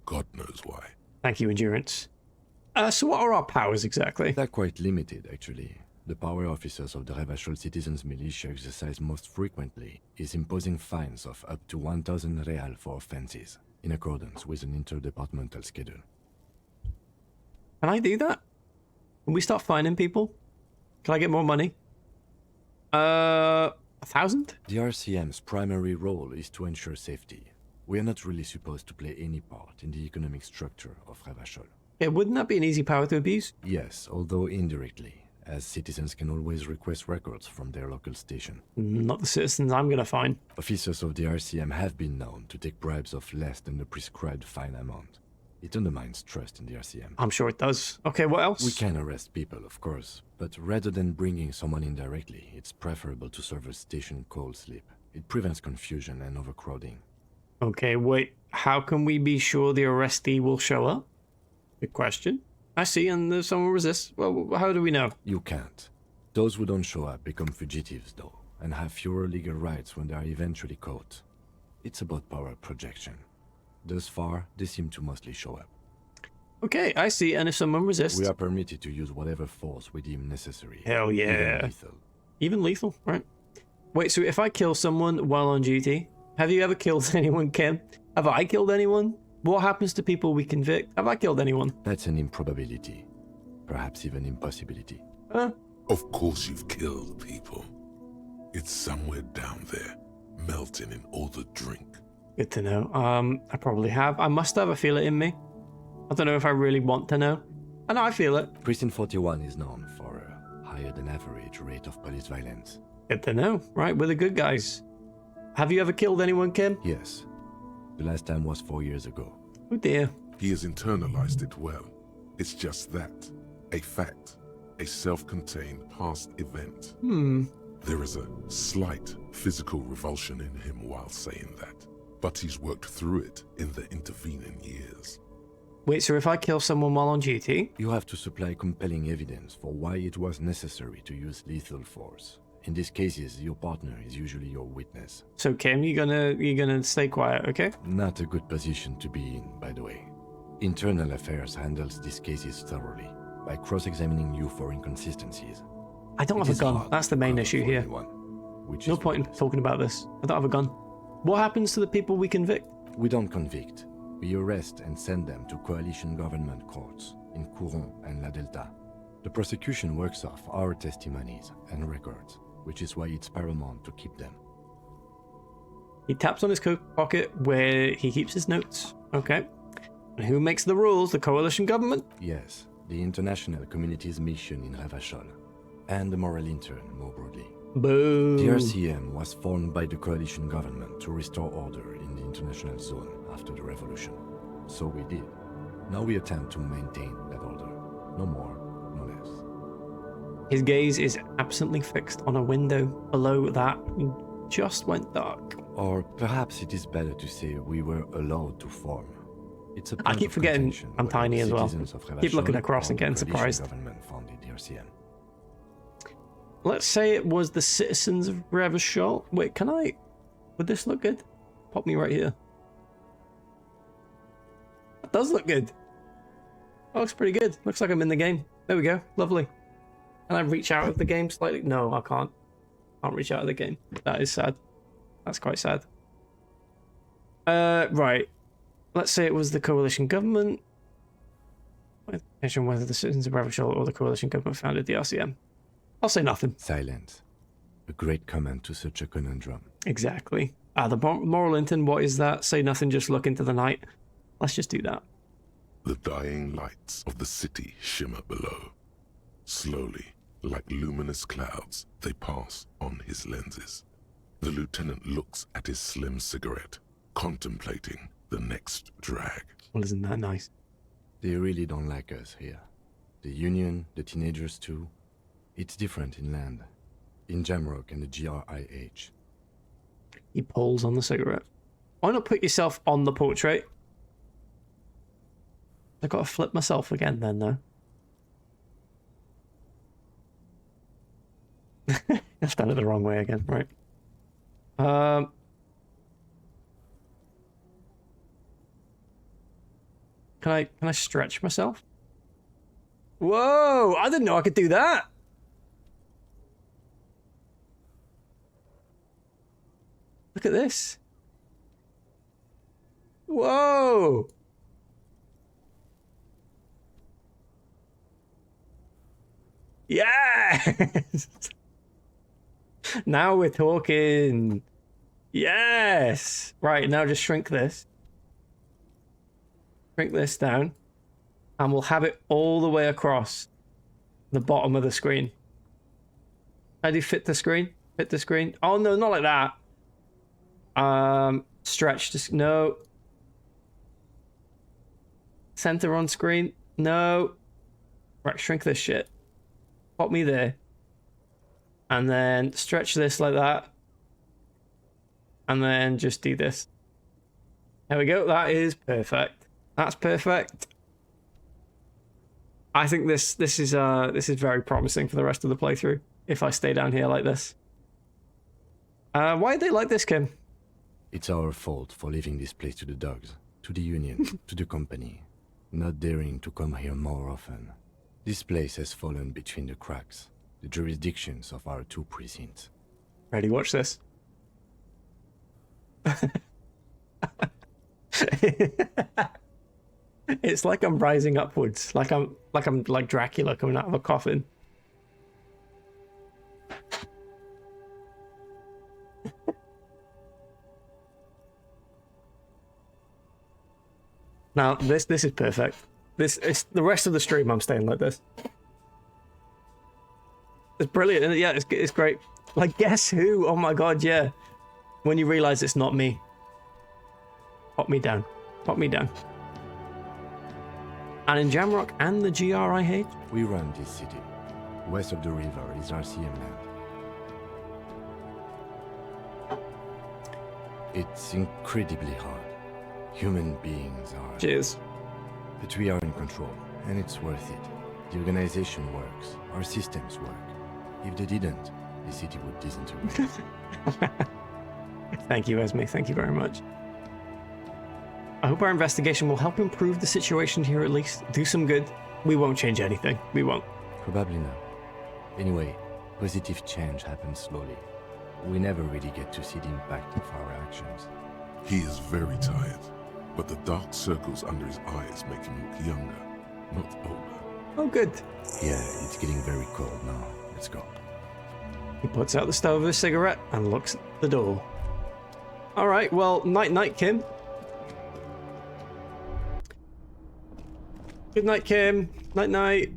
God knows why. Thank you, Endurance. So what are our powers exactly? They're quite limited, actually. The power officers of the Revachol Citizens Militia exercise most frequently is imposing fines of up to 1,000 real for offenses, in accordance with an interdepartmental schedule. Can I do that? Can we start fining people? Can I get more money? 1,000? The RCM's primary role is to ensure safety. We are not really supposed to play any part in the economic structure of Revachol. Yeah, wouldn't that be an easy power to abuse? Yes, although indirectly, as citizens can always request records from their local station. Not the citizens I'm gonna find. Officers of the RCM have been known to take bribes of less than the prescribed fine amount. It undermines trust in the RCM. I'm sure it does. Okay, what else? We can arrest people, of course, but rather than bringing someone in directly, it's preferable to serve a station cold sleep. It prevents confusion and overcrowding. Okay, wait. How can we be sure the arrestee will show up? Good question. I see, and there's someone resists. Well, how do we know? You can't. Those who don't show up become fugitives, though, and have fewer legal rights when they are eventually caught. It's about power projection. Thus far, they seem to mostly show up. Okay, I see, and if someone resists... We are permitted to use whatever force we deem necessary. Hell yeah. Even lethal. Even lethal, right? Wait, so if I kill someone while on duty... Have you ever killed anyone, Kim? Have I killed anyone? What happens to people we convict? Have I killed anyone? That's an improbability. Perhaps even impossibility. Of course you've killed people. It's somewhere down there, melting in all the drink. Good to know. I probably have. I must have. I feel it in me. I don't know if I really want to know. I know I feel it. Precinct 41 is known for a higher than average rate of police violence. Good to know. Right, we're the good guys. Have you ever killed anyone, Kim? Yes. The last time was 4 years ago. Oh dear. He has internalized it well. It's just that. A fact. A self-contained past event. There is a slight physical revulsion in him while saying that. But he's worked through it in the intervening years. Wait, so if I kill someone while on duty... You have to supply compelling evidence for why it was necessary to use lethal force. In these cases, your partner is usually your witness. So Kim, you're gonna stay quiet, okay? Not a good position to be in, by the way. Internal Affairs handles these cases thoroughly, by cross-examining you for inconsistencies. I don't have a gun. That's the main issue here. No point in talking about this. I don't have a gun. What happens to the people we convict? We don't convict. We arrest and send them to coalition government courts in Couron and La Delta. The prosecution works off our testimonies and records, which is why it's paramount to keep them. He taps on his coat pocket where he keeps his notes. Okay. And who makes the rules? The coalition government? Yes, the international community's mission in Ravachol, and the moral intern more broadly. Boom. The RCM was formed by the coalition government to restore order in the international zone after the revolution. So we did. Now we attempt to maintain that order. No more, no less. His gaze is absently fixed on a window below that just went dark. Or perhaps it is better to say we were allowed to form. It's a I keep forgetting I'm tiny as well. Keep looking across and getting surprised. Government founded the RCM. Let's say it was the citizens of Ravachol. Wait, can I... Would this look good? Pop me right here. That does look good. That looks pretty good. Looks like I'm in the game. There we go. Lovely. Can I reach out of the game slightly? No, I can't. Can't reach out of the game. That is sad. That's quite sad. Right. Let's say it was the coalition government. Whether the citizens of Ravachol or the coalition government founded the RCM. I'll say nothing. Silence. A great comment to such a conundrum. Exactly. The moral intent, what is that? Say nothing, just look into the night. Let's just do that. The dying lights of the city shimmer below. Slowly, like luminous clouds, they pass on his lenses. The lieutenant looks at his slim cigarette, contemplating the next drag. Well, isn't that nice? They really don't like us here. The Union, the teenagers too. It's different in land. In Jamrock and the GRIH. He pulls on the cigarette. Why not put yourself on the portrait? I've got to flip myself again then, though. I've done it the wrong way again, right? Can I stretch myself? Whoa! I didn't know I could do that! Look at this. Whoa! Yes! Now we're talking. Yes! Right, now just shrink this. Shrink this down. And we'll have it all the way across the bottom of the screen. How do you fit the screen? Fit the screen? Oh no, not like that. Stretch this. No. Center on screen. No. Right, shrink this shit. Pop me there. And then stretch this like that. And then just do this. There we go. That is perfect. That's perfect. I think this is very promising for the rest of the playthrough. If I stay down here like this. Why did they like this, Kim? It's our fault for leaving this place to the dogs, to the Union, to the company, not daring to come here more often. This place has fallen between the cracks, the jurisdictions of our 2 precincts. Ready, watch this. It's like I'm rising upwards, like I'm like Dracula coming out of a coffin. Now this is perfect. This is the rest of the stream. I'm staying like this. It's brilliant, and yeah, it's great. Like, guess who? Oh my god, yeah. When you realize it's not me. Pop me down. Pop me down. And in Jamrock and the GRIH? We run this city. West of the river is our CM land. It's incredibly hard. Human beings are... Cheers. But we are in control, and it's worth it. The organization works. Our systems work. If they didn't, the city would disintegrate. Thank you, Esme. Thank you very much. I hope our investigation will help improve the situation here at least. Do some good. We won't change anything. We won't. Probably not. Anyway, positive change happens slowly. We never really get to see the impact of our actions. He is very tired, but the dark circles under his eyes make him look younger, not older. Oh, good. Yeah, it's getting very cold now. Let's go. He puts out the stove of a cigarette and looks at the door. All right, well, night-night, Kim. Good night, Kim. Night-night.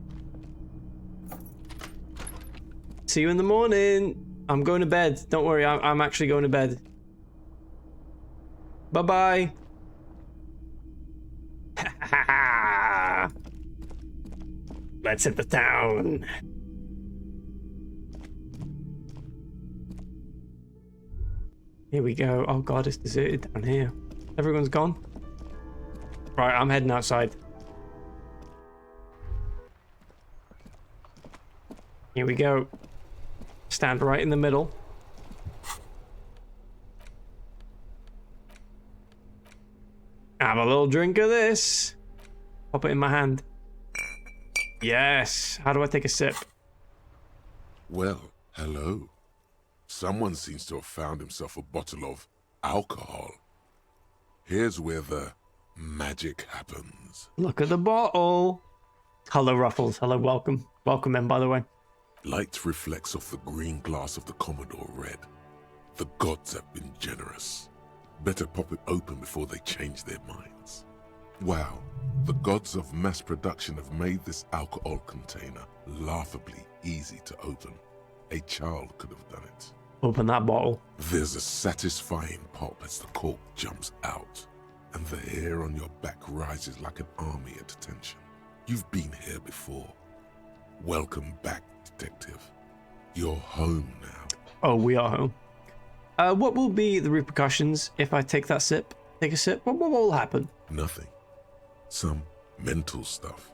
See you in the morning. I'm going to bed. Don't worry, I'm actually going to bed. Bye-bye. Let's hit the town. Here we go. Oh god, it's deserted down here. Everyone's gone. Right, I'm heading outside. Here we go. Stand right in the middle. Have a little drink of this. Pop it in my hand. Yes. How do I take a sip? Well, hello. Someone seems to have found himself a bottle of alcohol. Here's where the magic happens. Look at the bottle. Hello, Ruffles. Hello, welcome. Welcome in, by the way. Light reflects off the green glass of the Commodore Red. The gods have been generous. Better pop it open before they change their minds. Wow, the gods of mass production have made this alcohol container laughably easy to open. A child could have done it. Open that bottle. There's a satisfying pop as the cork jumps out, and the hair on your back rises like an army at attention. You've been here before. Welcome back, detective. You're home now. Oh, we are home. What will be the repercussions if I take that sip? Take a sip? What will happen? Nothing. Some mental stuff.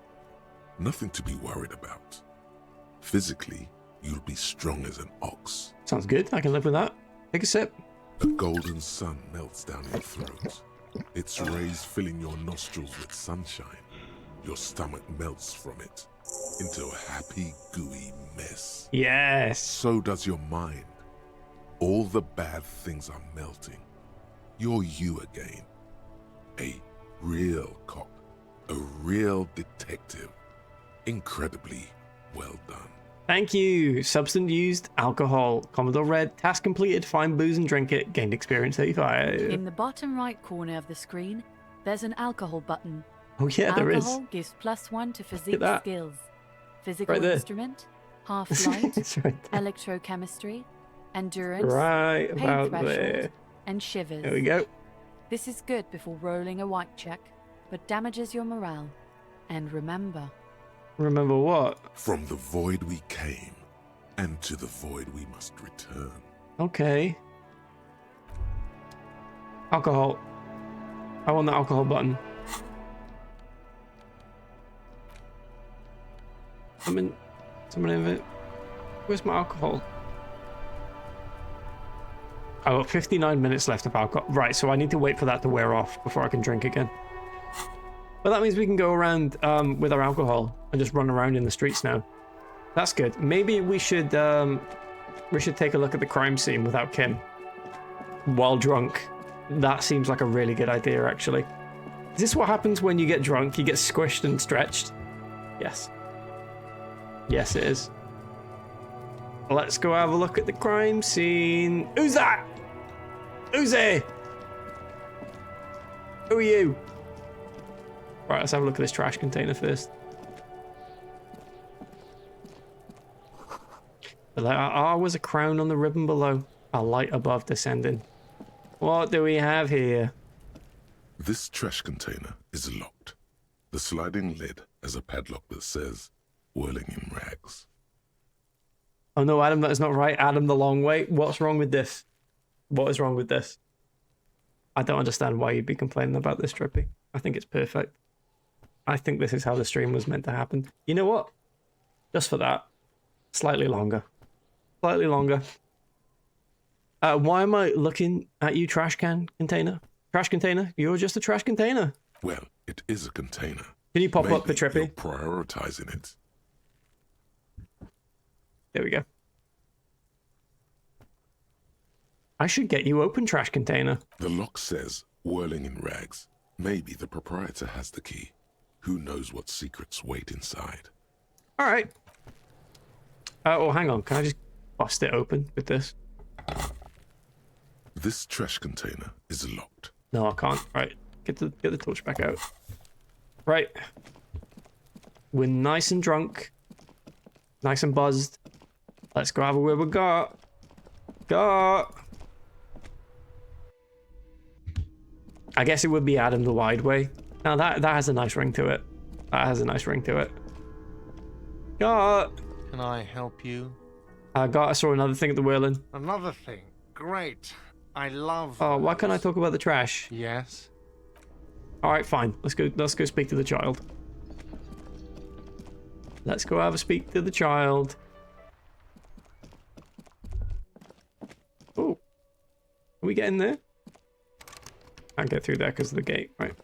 Nothing to be worried about. Physically, you'll be strong as an ox. Sounds good. I can live with that. Take a sip. A golden sun melts down your throat. Its rays filling your nostrils with sunshine. Your stomach melts from it into a happy, gooey mess. Yes. So does your mind. All the bad things are melting. You're you again. A real cop. A real detective. Incredibly well done. Thank you. Substance used, alcohol, Commodore Red, task completed, find booze and drink it, gained experience 35. In the bottom right corner of the screen, there's an alcohol button. Oh yeah, there is. Alcohol gives +1 to physique that. skills. Physical Right there. instrument, half-light, It's right there. electrochemistry, endurance, Right pain about threshold, there. and shivers. There we go. This is good before rolling a white check, but damages your morale. And remember. Remember what? From the void we came, and to the void we must return. Okay. Alcohol. I want the alcohol button. Someone in it. Where's my alcohol? I've got 59 minutes left of alcohol. Right, so I need to wait for that to wear off before I can drink again. But that means we can go around with our alcohol and just run around in the streets now. That's good. Maybe we should take a look at the crime scene without Kim while drunk. That seems like a really good idea, actually. Is this what happens when you get drunk? You get squished and stretched? Yes. Yes, it is. Let's go have a look at the crime scene. Who's that? Who's there? Who are you? Right, let's have a look at this trash container first. The letter R was a crown on the ribbon below, a light above descending. What do we have here? This trash container is locked. The sliding lid has a padlock that says, "Whirling in rags." Oh no, Adam, that is not right. Adam the long way. What's wrong with this? What is wrong with this? I don't understand why you'd be complaining about this, Trippy. I think it's perfect. I think this is how the stream was meant to happen. You know what? Just for that. Slightly longer. Slightly longer. Why am I looking at you, trash can container? Trash container? You're just a trash container. Well, it is a container. Can you pop up the Maybe Trippy? you're prioritizing it. There we go. I should get you open, trash container. The lock says, "Whirling in rags." Maybe the proprietor has the key. Who knows what secrets wait inside? All right. Oh, hang on. Can I just bust it open with this? This trash container is locked. No, I can't. Right. Get the torch back out. Right. We're nice and drunk. Nice and buzzed. Let's go have a word with Gart. Gart! I guess it would be Adam the wide way. Now that has a nice ring to it. That has a nice ring to it. Gart! Can I help you? Gart, I saw another thing at the whirling. Another thing. Great. I love Oh, why can't I those. talk about the trash? Yes. Alright, fine. Let's go speak to the child. Let's go have a speak to the child. Oh. Are we getting there? Can't get through there because of the gate, right?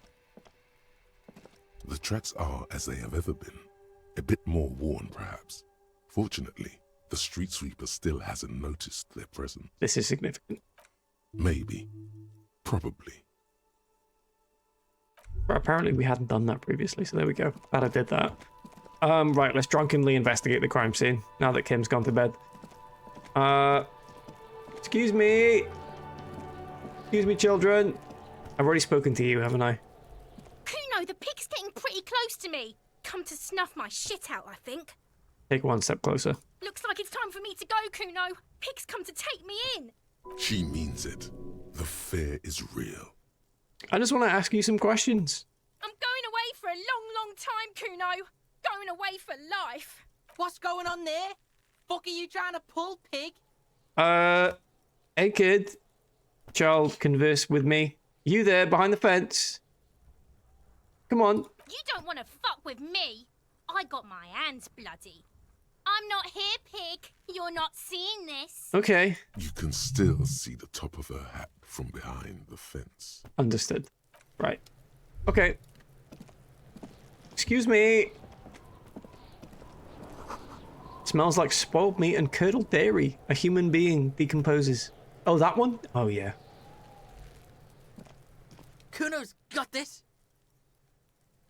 The tracks are as they have ever been. A bit more worn, perhaps. Fortunately, the street sweeper still hasn't noticed their presence. This is significant. Maybe. Probably. But apparently we hadn't done that previously, so there we go. Glad I did that. Right, let's drunkenly investigate the crime scene now that Kim's gone to bed. Excuse me. Excuse me, children. I've already spoken to you, haven't I? Kuno, the pig's getting pretty close to me. Come to snuff my shit out, I think. Take one step closer. Looks like it's time for me to go, Kuno. Pig's come to take me in. She means it. The fear is real. I just want to ask you some questions. I'm going away for a long, long time, Kuno. Going away for life. What's going on there? Fuck are you trying to pull, pig? Hey kid. Child, converse with me. You there, behind the fence. Come on. You don't want to fuck with me. I got my hands bloody. I'm not here, pig. You're not seeing this. Okay. You can still see the top of her hat from behind the fence. Understood. Right. Okay. Excuse me. Smells like spoiled meat and curdled dairy. A human being decomposes. Oh, that one? Oh, yeah. Kuno's got this.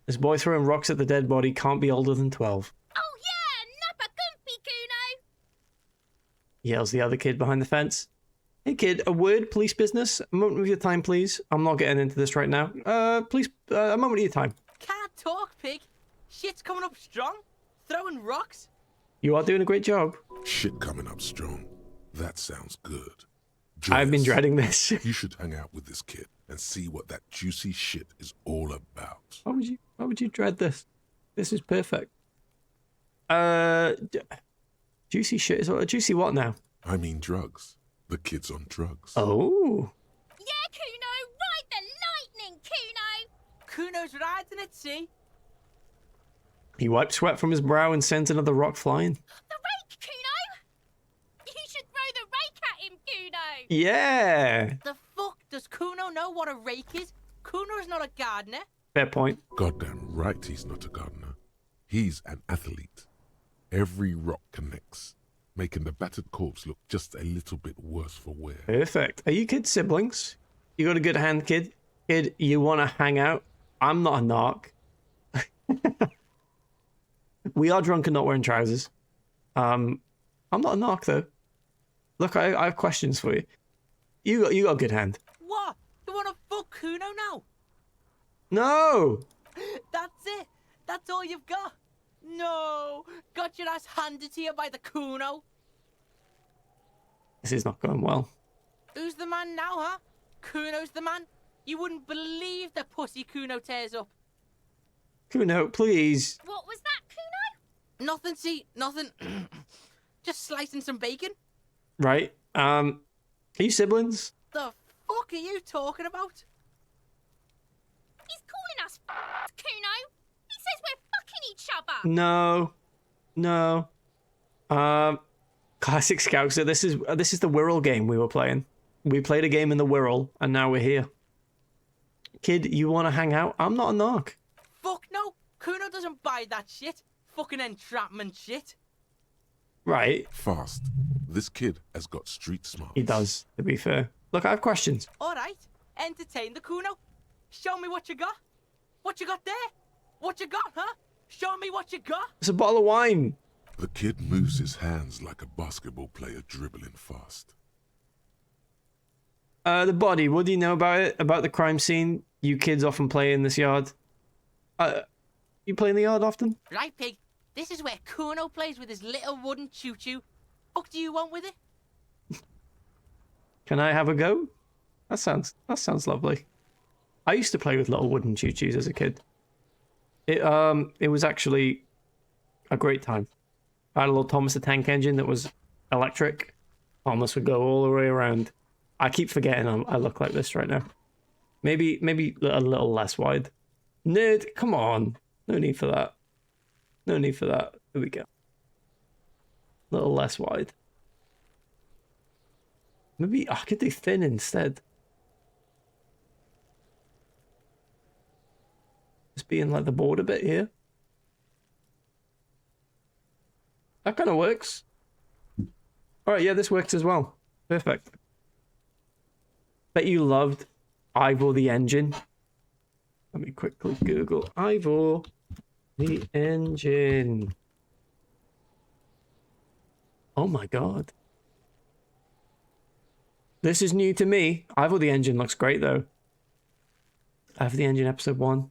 This boy throwing rocks at the dead body can't be older than 12. Oh, yeah. Nappa Gumpy, Kuno. Yells the other kid behind the fence. Hey, kid, a word, police business? A moment of your time, please. I'm not getting into this right now. Please, a moment of your time. Can't talk, pig. Shit's coming up strong. Throwing rocks. You are doing a great job. Shit coming up strong. That sounds good. I've been Joyous, dreading this. You should hang out with this kid and see what that juicy shit is all about. Why would you dread this? This is perfect. Juicy shit is juicy what now? I mean drugs. The kid's on drugs. Oh. Yeah, Kuno, ride the lightning, Kuno! Kuno's riding it, see? He wiped sweat from his brow and sent another rock flying. The rake, Kuno! You should throw the rake at him, Kuno! Yeah. The fuck? Does Kuno know what a rake is? Kuno is not a gardener. Fair point. Goddamn right he's not a gardener. He's an athlete. Every rock connects, making the battered corpse look just a little bit worse for wear. Perfect. Are you kids siblings? You got a good hand, kid? Kid, you want to hang out? I'm not a narc. We are drunk and not wearing trousers. I'm not a narc, though. Look, I have questions for you. You got a good hand. What? You want to fuck Kuno now? No! That's it. That's all you've got. No. Got your ass handed to you by the Kuno. This is not going well. Who's the man now, huh? Kuno's the man. You wouldn't believe the pussy Kuno tears up. Kuno, please. What was that, Kuno? Nothing, see, nothing. Just slicing some bacon. Right. Are you siblings? The fuck are you talking about? He's calling us Kuno. He says we're fucking each other. No. No. Classic Scouser. This is the Wirral game we were playing. We played a game in the Wirral, and now we're here. Kid, you want to hang out? I'm not a narc. Fuck no. Kuno doesn't buy that shit. Fucking entrapment shit. Right. Fast. This kid has got street smarts. He does, to be fair. Look, I have questions. All right. Entertain the Kuno. Show me what you got. What you got there? What you got, huh? Show me what you got. It's a bottle of wine. The kid moves his hands like a basketball player dribbling fast. The body, what do you know about it? About the crime scene? You kids often play in this yard. You play in the yard often? Right, pig. This is where Kuno plays with his little wooden choo-choo. What do you want with it? Can I have a go? That sounds lovely. I used to play with little wooden choo-choos as a kid. It was actually a great time. I had a little Thomas the Tank Engine that was electric. Thomas would go all the way around. I keep forgetting I look like this right now. Maybe a little less wide. Nerd, come on. No need for that. No need for that. Here we go. A little less wide. Maybe I could do thin instead. Just being like the border bit here. That kind of works. Alright, yeah, this works as well. Perfect. Bet you loved Ivor the Engine. Let me quickly Google Ivor the Engine. Oh my god. This is new to me. Ivor the Engine looks great though. Ivor the Engine episode 1.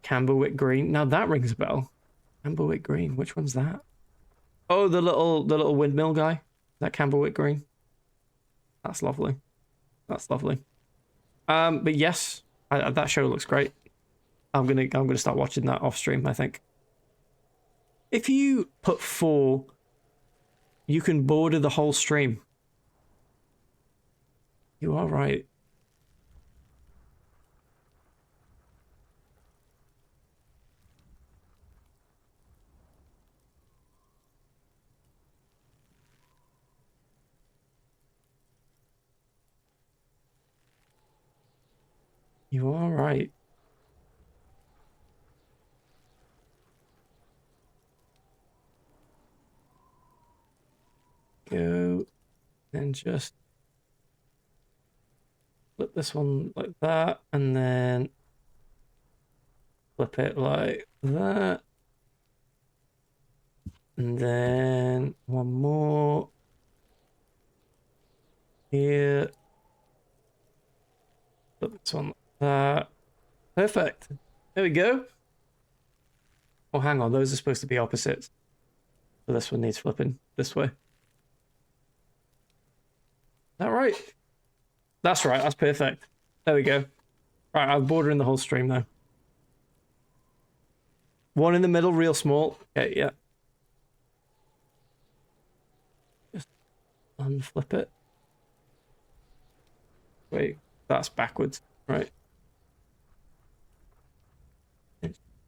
Camberwick Green. Now that rings a bell. Camberwick Green. Which one's that? Oh, the little windmill guy. Is that Camberwick Green? That's lovely. That's lovely. But yes, that show looks great. I'm gonna start watching that off stream, I think. If you put 4, you can border the whole stream. You are right. You are right. Go and just flip this one like that, and then flip it like that, and then one more here. Flip this one like that. Perfect. There we go. Oh, hang on. Those are supposed to be opposites. So this one needs flipping this way. Is that right? That's right. That's perfect. There we go. Right, I'm bordering the whole stream now. One in the middle, real small. Okay, yeah. Just unflip it. Wait, that's backwards, right?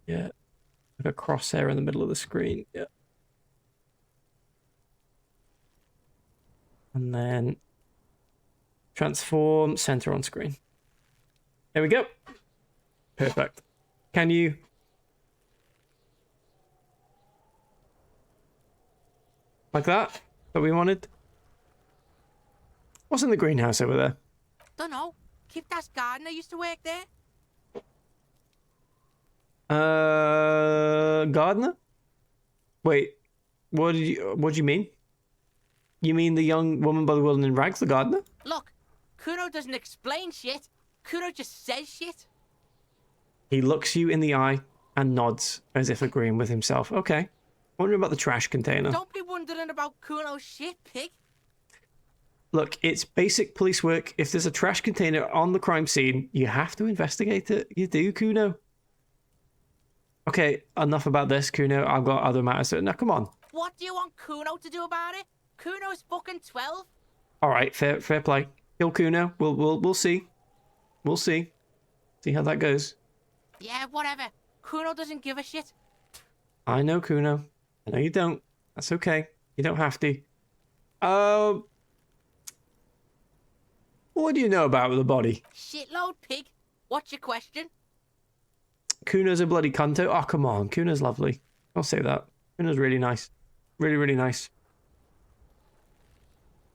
Yeah. Like a crosshair in the middle of the screen. Yeah. And then transform, center on screen. There we go. Perfect. Can you... Like that? That we wanted? What's in the greenhouse over there? Dunno. Kiptas gardener used to work there. Gardener? Wait, what do you mean? You mean the young woman by the woman in rags, the gardener? Look, Kuno doesn't explain shit. Kuno just says shit. He looks you in the eye and nods as if agreeing with himself. Okay. Wondering about the trash container. Don't be wondering about Kuno's shit, pig. Look, it's basic police work. If there's a trash container on the crime scene, you have to investigate it. You do, Kuno. Okay, enough about this, Kuno. I've got other matters. Now, come on. What do you want Kuno to do about it? Kuno's fucking 12. All right, fair play. Kill Kuno. We'll see. We'll see. See how that goes. Yeah, whatever. Kuno doesn't give a shit. I know, Kuno. I know you don't. That's okay. You don't have to. What do you know about the body? Shitload, pig. What's your question? Kuno's a bloody cunto. Oh, come on. Kuno's lovely. I'll say that. Kuno's really nice. Really, really nice.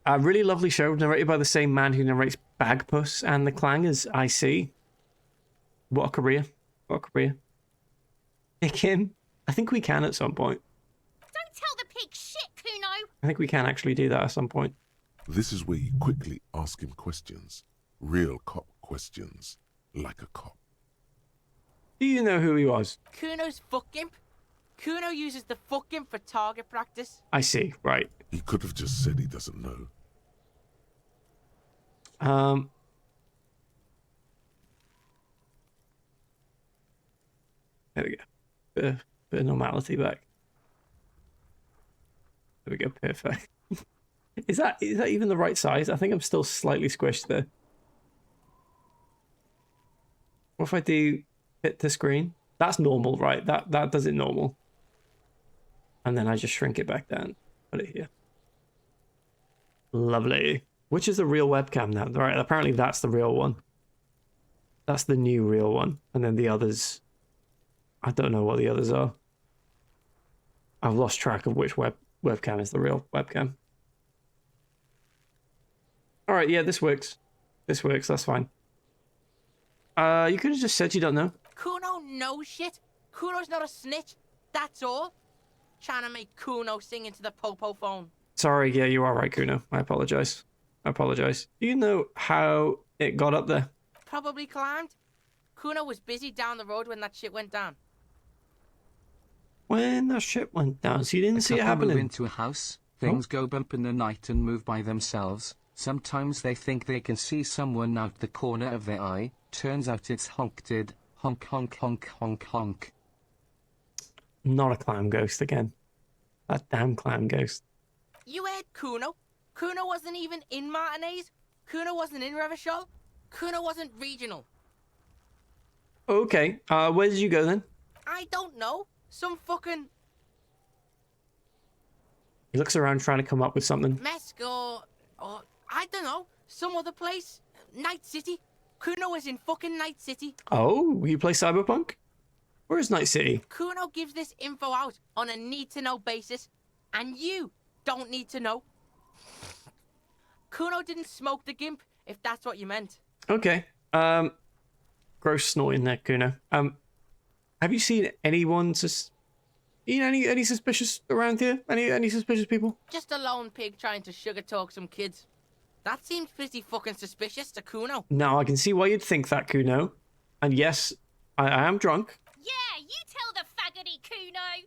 A really lovely show narrated by the same man who narrates Bagpuss and The Clangers. I see. What a career. What a career. Pick him. I think we can at some point. Don't tell the pig shit, Kuno. I think we can actually do that at some point. This is where you quickly ask him questions. Real cop questions. Like a cop. Do you know who he was? Kuno's fuck imp. Kuno uses the fuck imp for target practice. I see. Right. He could have just said he doesn't know. There we go. Bit of normality back. There we go. Perfect. Is that even the right size? I think I'm still slightly squished there. What if I do hit the screen? That's normal, right? That does it normal. And then I just shrink it back down. Put it here. Lovely. Which is the real webcam now? Right, apparently that's the real one. That's the new real one. And then the others... I don't know what the others are. I've lost track of which webcam is the real webcam. Alright, yeah, this works. This works, that's fine. You could have just said you don't know. Kuno knows shit. Kuno's not a snitch. That's all. Trying to make Kuno sing into the popo phone. Sorry, yeah, you are right, Kuno. I apologize. I apologize. Do you know how it got up there? Probably climbed. Kuno was busy down the road when that shit went down. When that shit went down, so you didn't see it Couple happening. move into a house, things go bump in the night and move by themselves. Sometimes they think they can see someone out the corner of their eye. Turns out it's honked. Honk, honk, honk, honk, honk. Not a clown ghost again. That damn clown ghost. You heard Kuno. Kuno wasn't even in Martinez. Kuno wasn't in Revachol. Kuno wasn't regional. Okay, where did you go then? I don't know. Some fucking... He looks around trying to come up with something. Mesk or I don't know. Some other place. Night City. Kuno was in fucking Night City. Oh, you play Cyberpunk? Where is Night City? Kuno gives this info out on a need-to-know basis. And you don't need to know. Kuno didn't smoke the gimp, if that's what you meant. Okay. Gross snorting there, Kuno. Have you seen anyone any suspicious around here? Any suspicious people? Just a lone pig trying to sugar talk some kids. That seems pretty fucking suspicious to Kuno. Now I can see why you'd think that, Kuno. And yes, I am drunk. Yeah, you tell the faggoty, Kuno.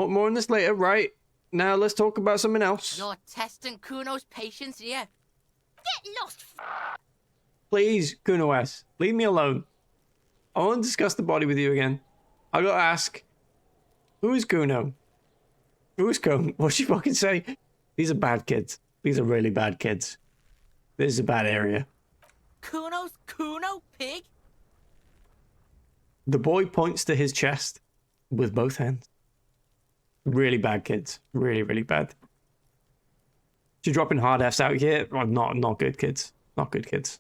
More on this later, right? Now let's talk about something else. You're testing Kuno's patience here. Get lost, Please, Kuno S, leave me alone. I want to discuss the body with you again. I gotta ask, Who is Kuno? Who is Kuno? What'd she fucking say? These are bad kids. These are really bad kids. This is a bad area. Kuno's Kuno, pig? The boy points to his chest with both hands. Really bad kids. Really, really bad. You're dropping hard Fs out here. Well, not good kids. Not good kids.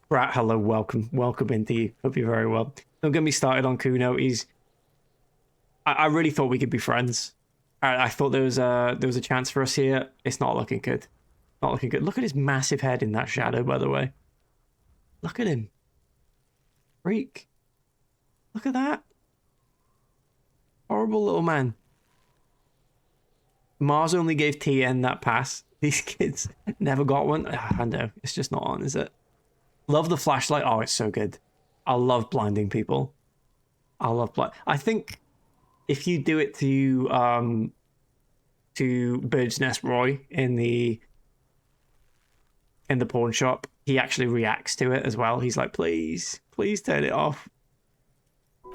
Brat, hello, welcome. Welcome into you. Hope you're very well. Don't get me started on Kuno. I really thought we could be friends. I thought there was a chance for us here. It's not looking good. Not looking good. Look at his massive head in that shadow, by the way. Look at him. Freak. Look at that. Horrible little man. Mars only gave TN that pass. These kids never got one. I know. It's just not on, is it? Love the flashlight. Oh, it's so good. I love blinding people. I love I think if you do it to Bird's Nest Roy in the pawn shop, he actually reacts to it as well. He's like, please turn it off.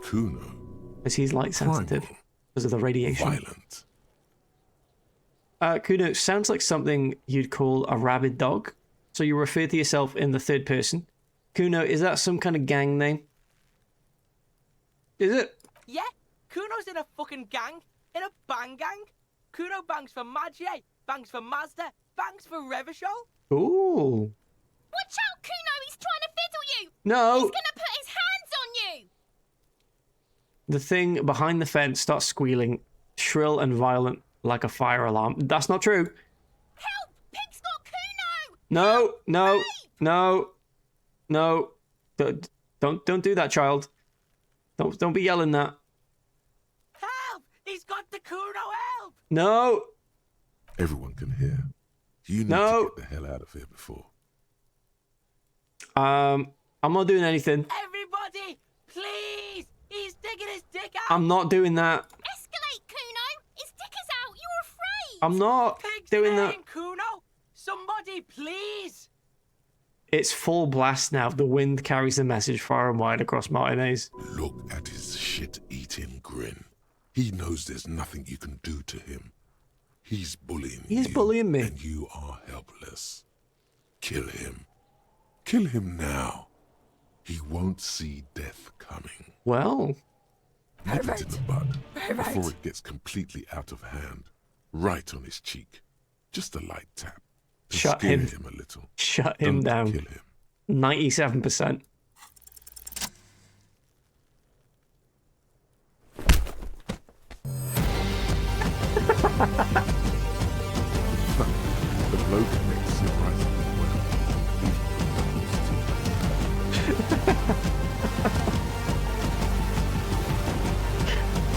Kuno. Because he's light sensitive because of the radiation. Violent. Kuno, sounds like something you'd call a rabid dog. So you refer to yourself in the third person. Kuno, is that some kind of gang name? Is it? Yeah, Kuno's in a fucking gang. In a bang gang. Kuno bangs for Magie, bangs for Mazda, bangs for Revachol. Ooh. Watch out, Kuno! He's trying to fiddle you! No! He's gonna put his hands on you! The thing behind the fence starts squealing, shrill and violent, like a fire alarm. That's not true. Help! Pig's got Kuno! No, no, no, no. Don't do that, child. Don't be yelling that. Help! He's got the Kuno, help! No. Everyone can hear. You need No. to get the hell out of here before. I'm not doing anything. Everybody, please! He's digging his dick out! I'm not doing that. Escalate, Kuno! His dick is out! You're afraid! I'm not Pig's doing that. name, Kuno! Somebody, please! It's full blast now. The wind carries the message far and wide across Martinez. Look at his shit-eating grin. He knows there's nothing you can do to him. He's bullying you. He's bullying me. And you are helpless. Kill him. Kill him now. He won't see death coming. Well. Nip it in the bud before it gets completely out of hand. Right on his cheek. Just a light tap. To Shut scare him. a little. Shut him Don't down. Kill him. 97%. The bloke makes surprisingly well.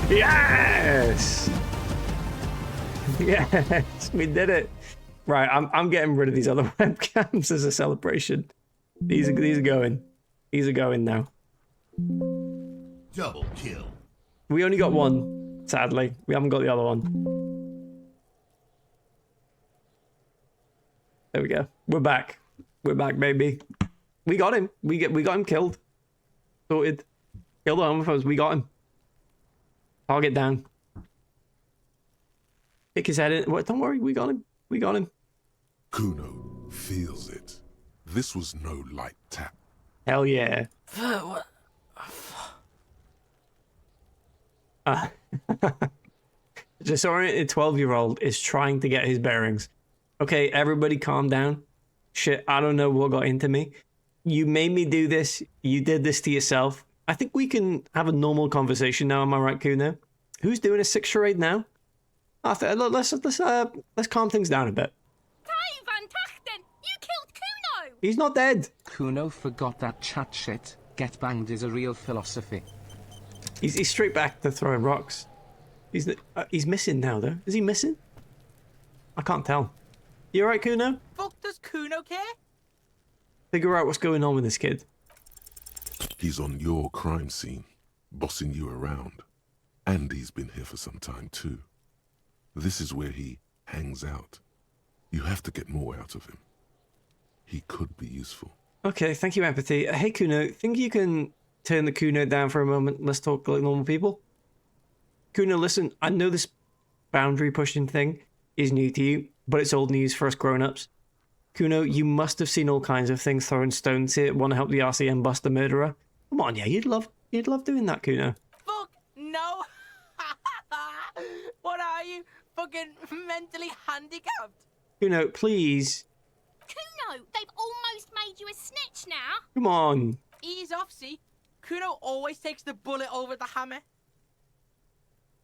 Yes! Yes, we did it. Right, I'm getting rid of these other webcams as a celebration. These are going. These are going now. Double kill. We only got one, sadly. We haven't got the other one. There we go. We're back. We're back, baby. We got him. We got him killed. Sorted. Killed the homophobes. We got him. Target down. Kick his head in. What? Don't worry. We got him. We got him. Kuno feels it. This was no light tap. Hell yeah. Disoriented 12-year-old is trying to get his bearings. Okay, everybody calm down. Shit, I don't know what got into me. You made me do this. You did this to yourself. I think we can have a normal conversation now. Am I right, Kuno? Who's doing a 6 charade now? Let's calm things down a bit. Van Tachten, you killed Kuno! He's not dead. Kuno forgot that chat shit. Get banged is a real philosophy. He's straight back to throwing rocks. He's missing now, though. Is he missing? I can't tell. You alright, Kuno? Fuck does Kuno care? Figure out what's going on with this kid. He's on your crime scene, bossing you around. And he's been here for some time, too. This is where he hangs out. You have to get more out of him. He could be useful. Okay, thank you, Empathy. Hey, Kuno, think you can turn the Kuno down for a moment? Let's talk like normal people. Kuno, listen, I know this boundary pushing thing is new to you, but it's old news for us grown-ups. Kuno, you must have seen all kinds of things throwing stones here. Want to help the RCM bust the murderer? Come on, yeah, you'd love doing that, Kuno. Fuck no! What are you? Fucking mentally handicapped? Kuno, please. Kuno, they've almost made you a snitch now. Come on. Ease off, see? Kuno always takes the bullet over the hammer.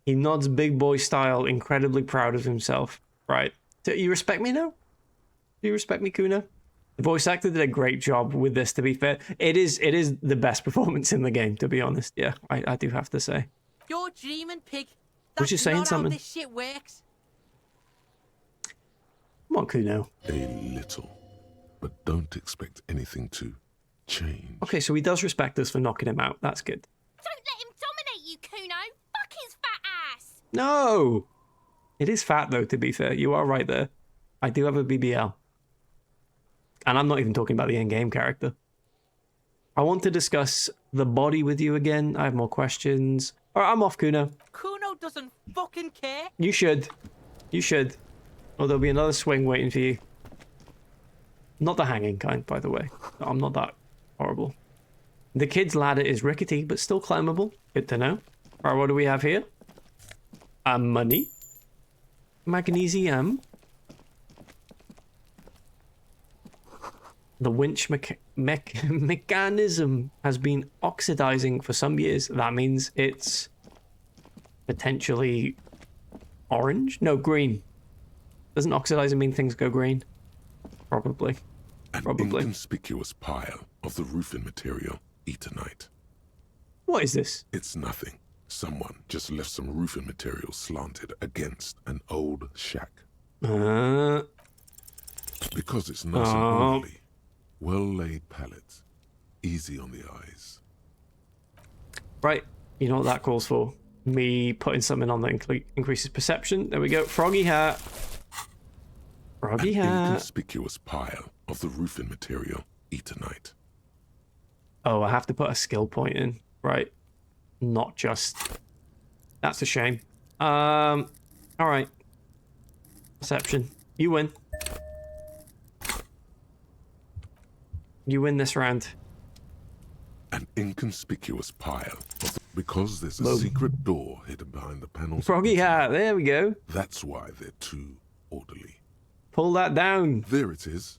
He nods big boy style, incredibly proud of himself. Right. Do you respect me now? Do you respect me, Kuno? The voice actor did a great job with this, to be fair. It is the best performance in the game, to be honest. Yeah, I do have to say. You're dreaming, pig. Was That's you saying not something? how this shit works. Come on, Kuno. A little. But don't expect anything to change. Okay, so he does respect us for knocking him out. That's good. Don't let him dominate you, Kuno. Fuck his fat ass. No! It is fat, though, to be fair. You are right there. I do have a BBL. And I'm not even talking about the in-game character. I want to discuss the body with you again. I have more questions. All right, I'm off, Kuno. Kuno doesn't fucking care. You should. You should. Or there'll be another swing waiting for you. Not the hanging kind, by the way. I'm not that horrible. The kid's ladder is rickety, but still climbable. Good to know. All right, what do we have here? Money. Magnesium. The winch mechanism has been oxidizing for some years. That means it's potentially orange? No, green. Doesn't oxidizing mean things go green? Probably. An inconspicuous pile of the roofing material, Eternite. What is this? It's nothing. Someone just left some roofing material slanted against an old shack. Uh, Because it's nice and orderly. Well-laid pallets. Easy on the eyes. Right. You know what that calls for? Me putting something on that increases perception. There we go. Froggy hat. Froggy An hat. inconspicuous pile of the roofing material, Eternite. Oh, I have to put a skill point in. Right. Not just... That's a shame. Alright. Perception. You win. You win this round. An inconspicuous pile. Because there's a Boom. secret door hidden behind the panels. Froggy hat. There we go. That's why they're too orderly. Pull that down. There it is.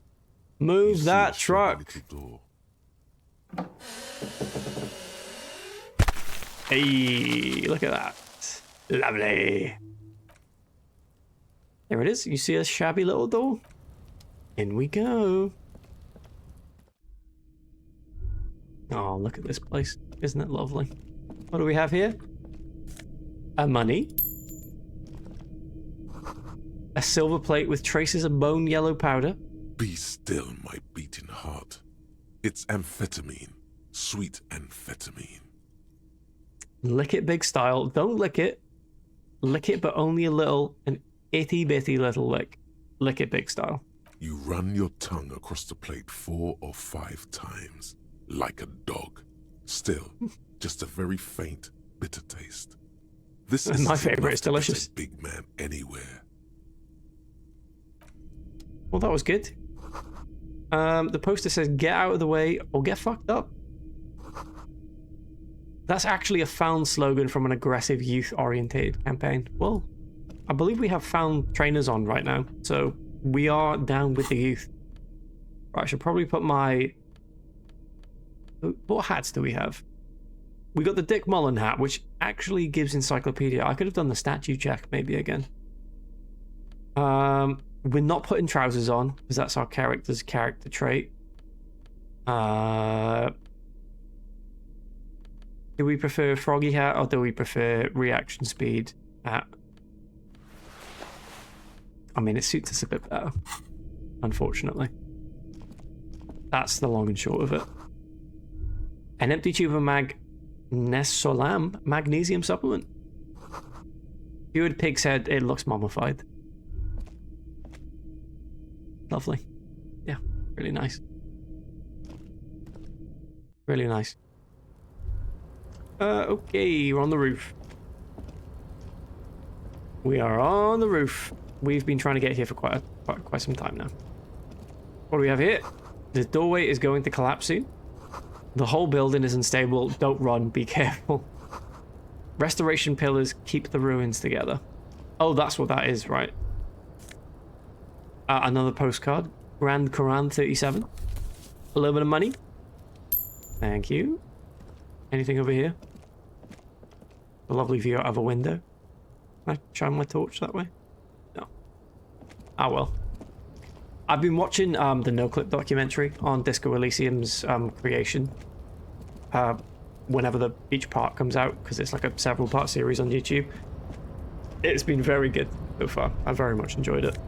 Move You see that a truck. shiny little door. Hey, look at that. Lovely. There it is. You see a shabby little door? In we go. Oh, look at this place. Isn't it lovely? What do we have here? A money. A silver plate with traces of bone yellow powder. Be still, my beating heart. It's amphetamine. Sweet amphetamine. Lick it big style. Don't lick it. Lick it, but only a little. An itty bitty little lick. Lick it big style. You run your tongue across the plate 4 or 5 times. Like a dog. Still, just a very faint, bitter taste. This is My favorite. It's delicious. Big man anywhere. Well, that was good. The poster says, get out of the way or get fucked up. That's actually a found slogan from an aggressive youth-orientated campaign. Well, I believe we have found trainers on right now, so we are down with the youth. Right, I should probably put my... What hats do we have? We got the Dick Mullen hat, which actually gives encyclopedia. I could have done the statue check maybe again. We're not putting trousers on, because that's our character's character trait. Do we prefer Froggy hat, or do we prefer reaction speed hat? I mean, it suits us a bit better, unfortunately. That's the long and short of it. An empty tube of Nessolam magnesium supplement. Cured pig's head, it looks mummified. Lovely. Yeah, really nice. Really nice. Okay, we're on the roof. We are on the roof. We've been trying to get here for quite some time now. What do we have here? The doorway is going to collapse soon. The whole building is unstable. Don't run. Be careful. Restoration pillars keep the ruins together. Oh, that's what that is, right? Another postcard. Grand Quran 37. A little bit of money. Thank you. Anything over here? A lovely view out of a window. Can I shine my torch that way? No. Ah, well. I've been watching the no-clip documentary on Disco Elysium's creation. Whenever each part comes out, because it's like a several-part series on YouTube. It's been very good so far. I very much enjoyed it.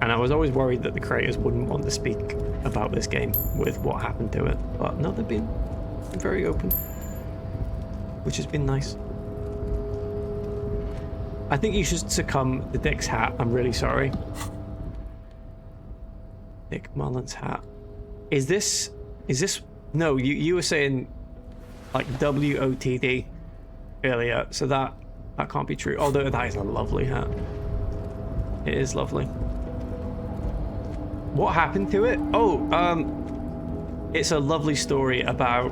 And I was always worried that the creators wouldn't want to speak about this game with what happened to it. But no, they've been very open. Which has been nice. I think you should succumb to Dick's hat. I'm really sorry. Dick Mullen's hat. Is this... No, you were saying like WOTD earlier, so that can't be true. Although that is a lovely hat. It is lovely. What happened to it? Oh, it's a lovely story about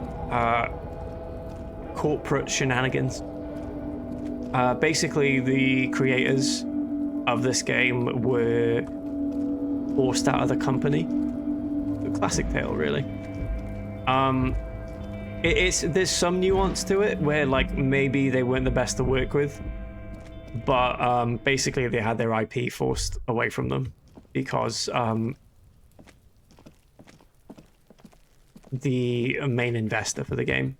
corporate shenanigans. Basically, the creators of this game were forced out of the company. A classic tale, really. There's some nuance to it where like maybe they weren't the best to work with, but basically they had their IP forced away from them because the main investor for the game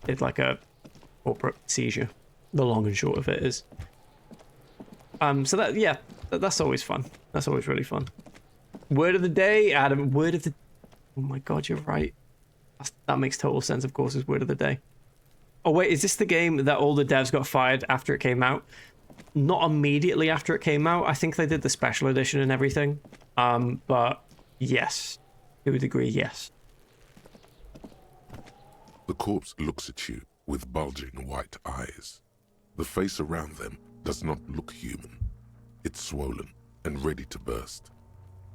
did like a corporate seizure. The long and short of it is. So that's always fun. That's always really fun. Word of the day, Adam. Word of the... Oh my god, you're right. That makes total sense, of course, is word of the day. Oh wait, is this the game that all the devs got fired after it came out? Not immediately after it came out. I think they did the special edition and everything. But yes. To a degree, yes. The corpse looks at you with bulging white eyes. The face around them does not look human. It's swollen and ready to burst.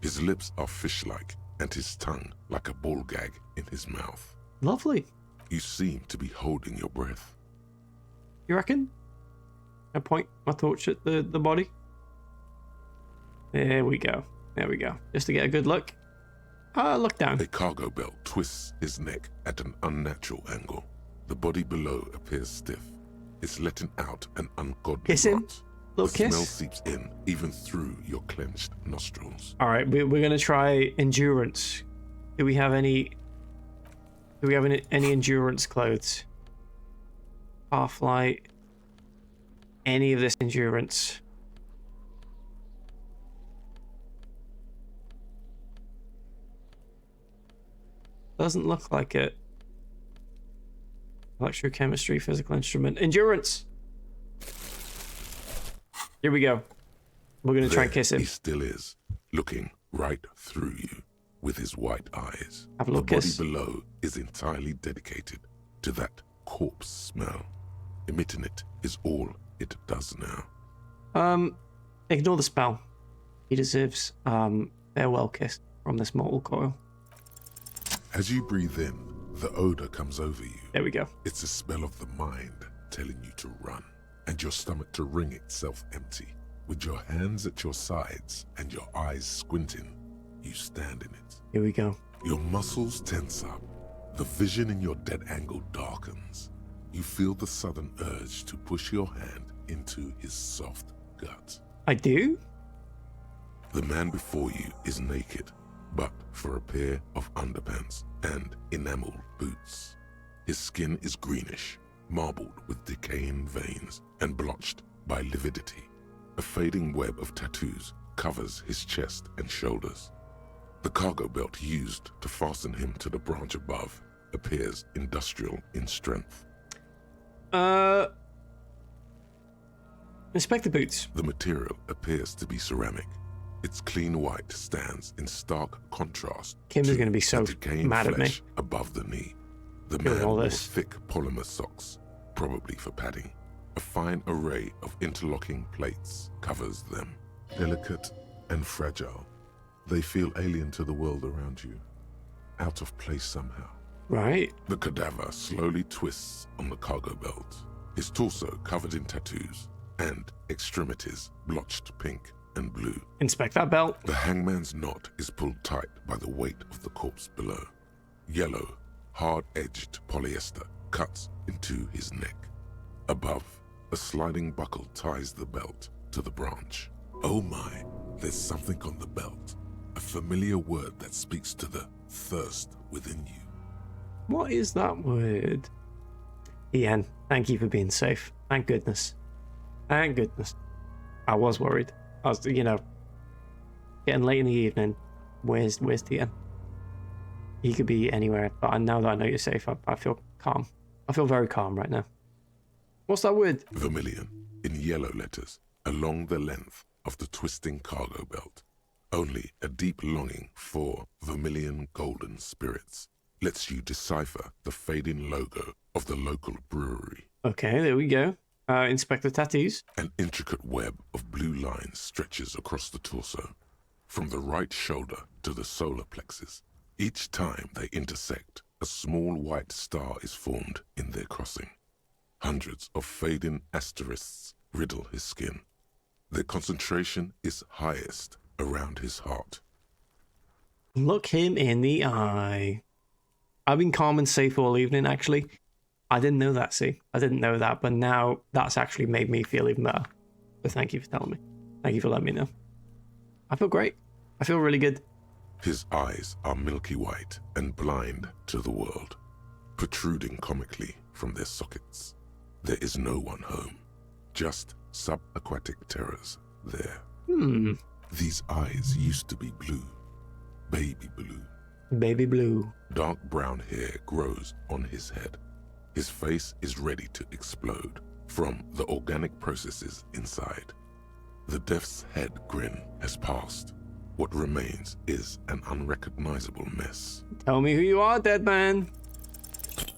His lips are fish-like and his tongue like a ball gag in his mouth. Lovely. You seem to be holding your breath. You reckon? I point my torch at the body. There we go. There we go. Just to get a good look. Look down. A cargo belt twists his neck at an unnatural angle. The body below appears stiff. It's letting out an ungodly Kiss him. rot. Little The kiss. smell seeps in even through your clenched nostrils. All right, we're gonna try endurance. Do we have any endurance clothes? Half-light. Any of this endurance? Doesn't look like it. Electrochemistry, physical instrument, endurance. Here we go. We're gonna try and kiss him. He still is, looking right through you with his white eyes. Have a little the kiss. body below is entirely dedicated to that corpse smell. Emitting it is all it does now. Ignore the spell. He deserves farewell kiss from this mortal coil. As you breathe in, the odor comes over you. There we go. It's a smell of the mind telling you to run, and your stomach to wring itself empty. With your hands at your sides and your eyes squinting, you stand in it. Here we go. Your muscles tense up. The vision in your dead angle darkens. You feel the sudden urge to push your hand into his soft gut. I do? The man before you is naked, but for a pair of underpants and enameled boots. His skin is greenish, marbled with decaying veins and blotched by lividity. A fading web of tattoos covers his chest and shoulders. The cargo belt used to fasten him to the branch above appears industrial in strength. Inspect the boots. The material appears to be ceramic. Its clean white stands in stark contrast Kim is to going to be so the decaying mad at me. flesh above the knee. The Doing man all wore this. thick polymer socks, probably for padding. A fine array of interlocking plates covers them. Delicate and fragile, they feel alien to the world around you, out of place somehow. Right. The cadaver slowly twists on the cargo belt, his torso covered in tattoos, and extremities blotched pink and blue. Inspect that belt. The hangman's knot is pulled tight by the weight of the corpse below. Yellow, hard-edged polyester cuts into his neck. Above, a sliding buckle ties the belt to the branch. Oh my, there's something on the belt. A familiar word that speaks to the thirst within you. What is that word? Ian, thank you for being safe. Thank goodness. Thank goodness. I was worried. I was, getting late in the evening. Where's Ian? He could be anywhere, but now that I know you're safe, I feel calm. I feel very calm right now. What's that word? Vermilion, in yellow letters, along the length of the twisting cargo belt. Only a deep longing for vermilion golden spirits lets you decipher the fading logo of the local brewery. Okay, there we go. Inspect the tattoos. An intricate web of blue lines stretches across the torso, from the right shoulder to the solar plexus. Each time they intersect, a small white star is formed in their crossing. Hundreds of fading asterisks riddle his skin. Their concentration is highest around his heart. Look him in the eye. I've been calm and safe all evening, actually. I didn't know that, see? I didn't know that, but now that's actually made me feel even better. So thank you for telling me. Thank you for letting me know. I feel great. I feel really good. His eyes are milky white and blind to the world, protruding comically from their sockets. There is no one home, just subaquatic terrors there. These eyes used to be blue, baby blue. Baby blue. Dark brown hair grows on his head. His face is ready to explode from the organic processes inside. The death's head grin has passed. What remains is an unrecognizable mess. Tell me who you are, dead man.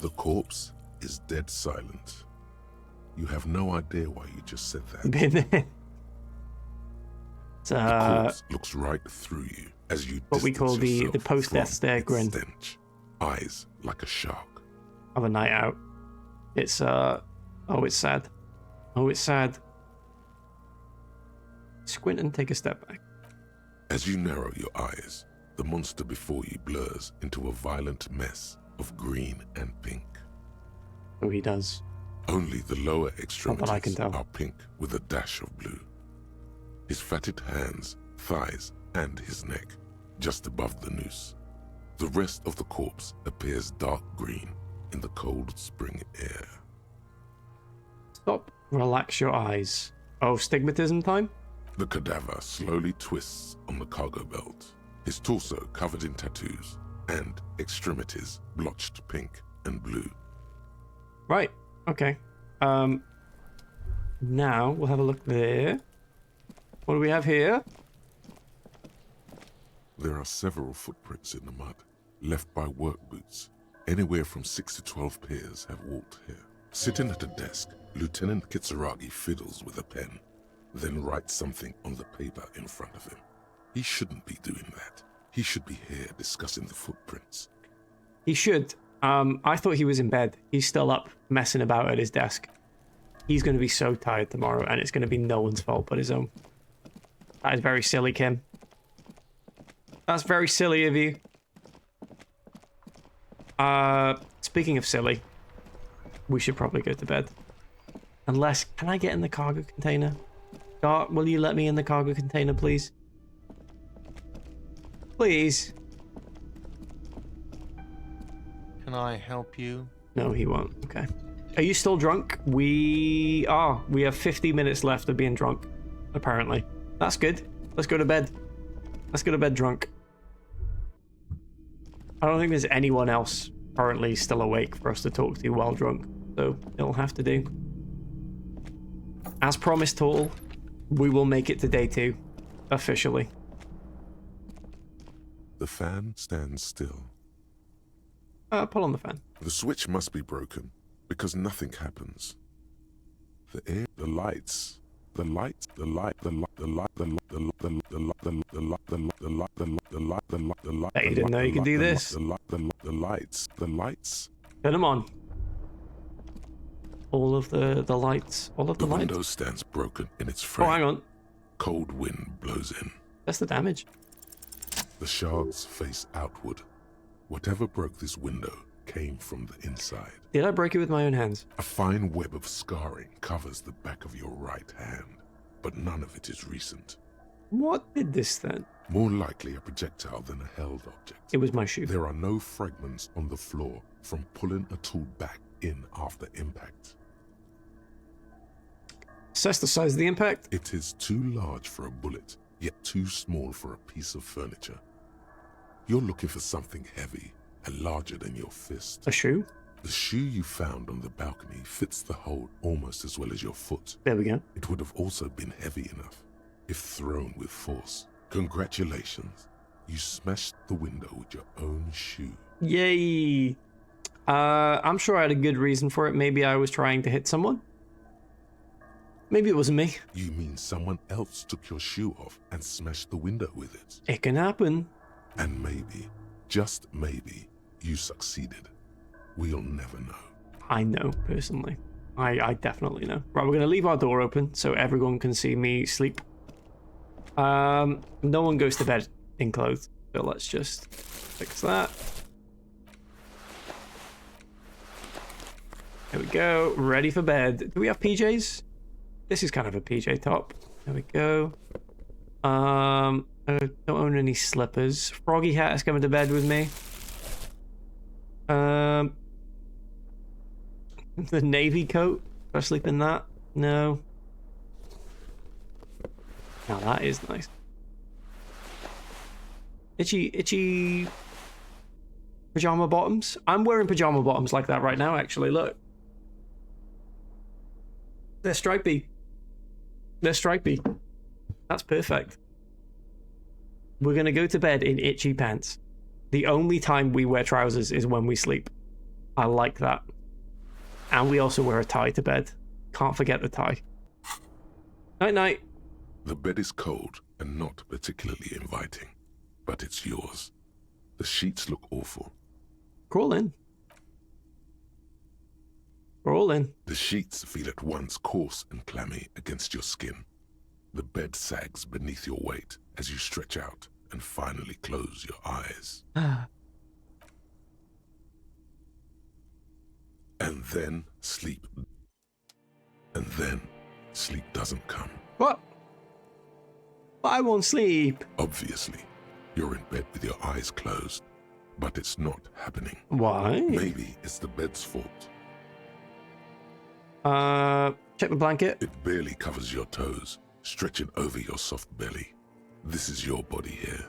The corpse is dead silent. You have no idea why you just said that. Been there. The corpse looks right through you as you what we call the post-death stare grin. Stench. Eyes like a shark. Of a night out. It's oh, it's sad. Oh, it's sad. Squint and take a step back. As you narrow your eyes, the monster before you blurs into a violent mess of green and pink. Oh, he does. Only the lower extremities I can tell. are pink with a dash of blue. His fatted hands, thighs, and his neck, just above the noose. The rest of the corpse appears dark green in the cold spring air. Stop. Relax your eyes. Oh, stigmatism time? The cadaver slowly twists on the cargo belt, his torso covered in tattoos, and extremities blotched pink and blue. Right. Okay. Now we'll have a look there. What do we have here? There are several footprints in the mud, left by work boots. Anywhere from 6 to 12 pairs have walked here. Sitting at a desk, Lieutenant Kitsuragi fiddles with a pen, then writes something on the paper in front of him. He shouldn't be doing that. He should be here discussing the footprints. He should. I thought he was in bed. He's still up, messing about at his desk. He's going to be so tired tomorrow, and it's going to be no one's fault but his own. That is very silly, Kim. That's very silly of you. Speaking of silly, we should probably go to bed. Unless, can I get in the cargo container? Dart, will you let me in the cargo container, please? Please. Can I help you? No, he won't. Okay. Are you still drunk? We are. We have 50 minutes left of being drunk, apparently. That's good. Let's go to bed. Let's go to bed drunk. I don't think there's anyone else currently still awake for us to talk to while drunk, so it'll have to do. As promised, Total, we will make it to day 2, officially. The fan stands still. Pull on the fan. The switch must be broken, because nothing happens. The air, the lights, the lights, the light, the light, the light, the light, the light, the light, the light, the light, the light, the light, the light, the light, the light, the light. You didn't know you could do this. The light, the lights, the lights. Turn them on. All of the lights. All of the lights. The window stands broken in its frame. Oh, hang on. Cold wind blows in. That's the damage. The shards face outward. Whatever broke this window came from the inside. Did I break it with my own hands? A fine web of scarring covers the back of your right hand, but none of it is recent. What did this then? More likely a projectile than a held object. It was my shoe. There are no fragments on the floor from pulling a tool back in after impact. Assess the size of the impact. It is too large for a bullet, yet too small for a piece of furniture. You're looking for something heavy and larger than your fist. A shoe? The shoe you found on the balcony fits the hole almost as well as your foot. There we go. It would have also been heavy enough if thrown with force. Congratulations. You smashed the window with your own shoe. Yay! I'm sure I had a good reason for it. Maybe I was trying to hit someone. Maybe it wasn't me. You mean someone else took your shoe off and smashed the window with it? It can happen. And maybe, just maybe, you succeeded. We'll never know. I know, personally. I definitely know. Right, we're going to leave our door open so everyone can see me sleep. No one goes to bed in clothes, so let's just fix that. There we go, ready for bed. Do we have PJs? This is kind of a PJ top. There we go. I don't own any slippers. Froggy Hat is coming to bed with me. The navy coat. Do I sleep in that? No. Now that is nice. Itchy pajama bottoms. I'm wearing pajama bottoms like that right now, actually. Look. They're stripy. They're stripy. That's perfect. We're going to go to bed in itchy pants. The only time we wear trousers is when we sleep. I like that. And we also wear a tie to bed. Can't forget the tie. Night night. The bed is cold and not particularly inviting, but it's yours. The sheets look awful. Crawl in. Crawl in. The sheets feel at once coarse and clammy against your skin. The bed sags beneath your weight as you stretch out and finally close your eyes. And then sleep. And then sleep doesn't come. What? I won't sleep. Obviously, you're in bed with your eyes closed, but it's not happening. Why? Maybe it's the bed's fault. Check the blanket. It barely covers your toes, stretching over your soft belly. This is your body here,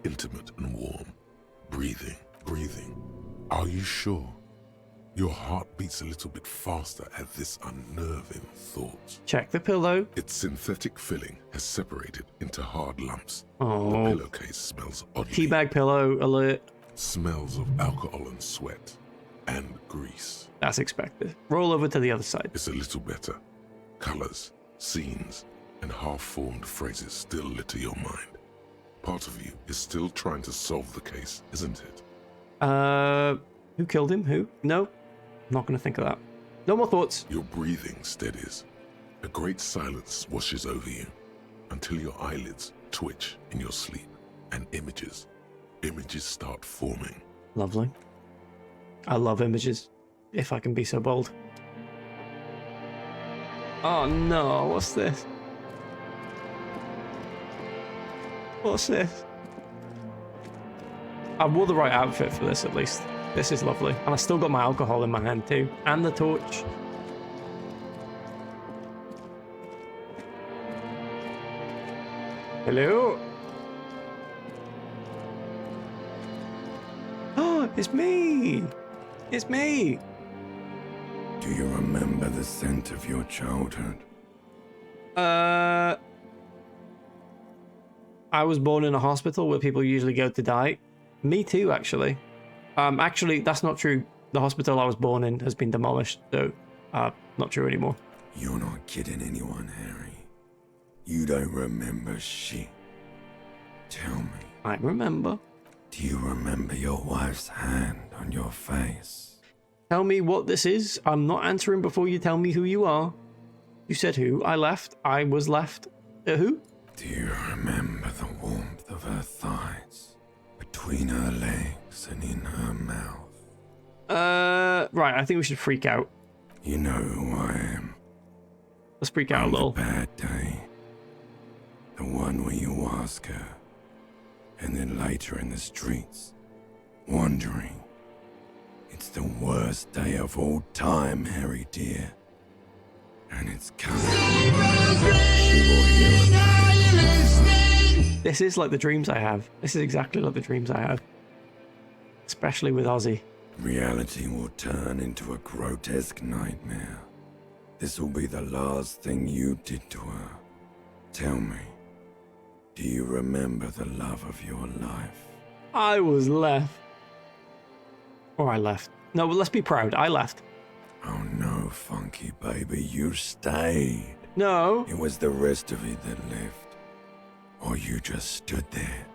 intimate and warm. Breathing, breathing. Are you sure? Your heart beats a little bit faster at this unnerving thought. Check the pillow. Its synthetic filling has separated into hard lumps. Oh. The pillowcase smells oddly. Teabag pillow alert. Smells of alcohol and sweat and grease. That's expected. Roll over to the other side. It's a little better. Colors, scenes, and half-formed phrases still litter your mind. Part of you is still trying to solve the case, isn't it? Who killed him? Who? No. I'm not going to think of that. No more thoughts. Your breathing steadies. A great silence washes over you until your eyelids twitch in your sleep and images start forming. Lovely. I love images, if I can be so bold. Oh no, what's this? What's this? I wore the right outfit for this at least. This is lovely. And I still got my alcohol in my hand too. And the torch. Hello? Oh, it's me! It's me! Do you remember the scent of your childhood? I was born in a hospital where people usually go to die. Me too, actually. Actually, that's not true. The hospital I was born in has been demolished, so not true anymore. You're not kidding anyone, Harry. You don't remember shit. Tell me. I remember. Do you remember your wife's hand on your face? Tell me what this is. I'm not answering before you tell me who you are. You said who? I left. I was left. Who? Do you remember the warmth of her thighs? Between her legs and in her mouth? Right, I think we should freak out. You know who I am. Let's freak out a little. The bad day. The one where you ask her. And then later in the streets. Wandering. It's the worst day of all time, Harry dear. And it's coming. She will hear about it. This is like the dreams I have. This is exactly like the dreams I have. Especially with Ozzy. Reality will turn into a grotesque nightmare. This will be the last thing you did to her. Tell me, do you remember the love of your life? I was left. Or I left. No, but let's be proud. I left. Oh no, Funky baby, you stayed. No. It was the rest of it that left. Or you just stood there,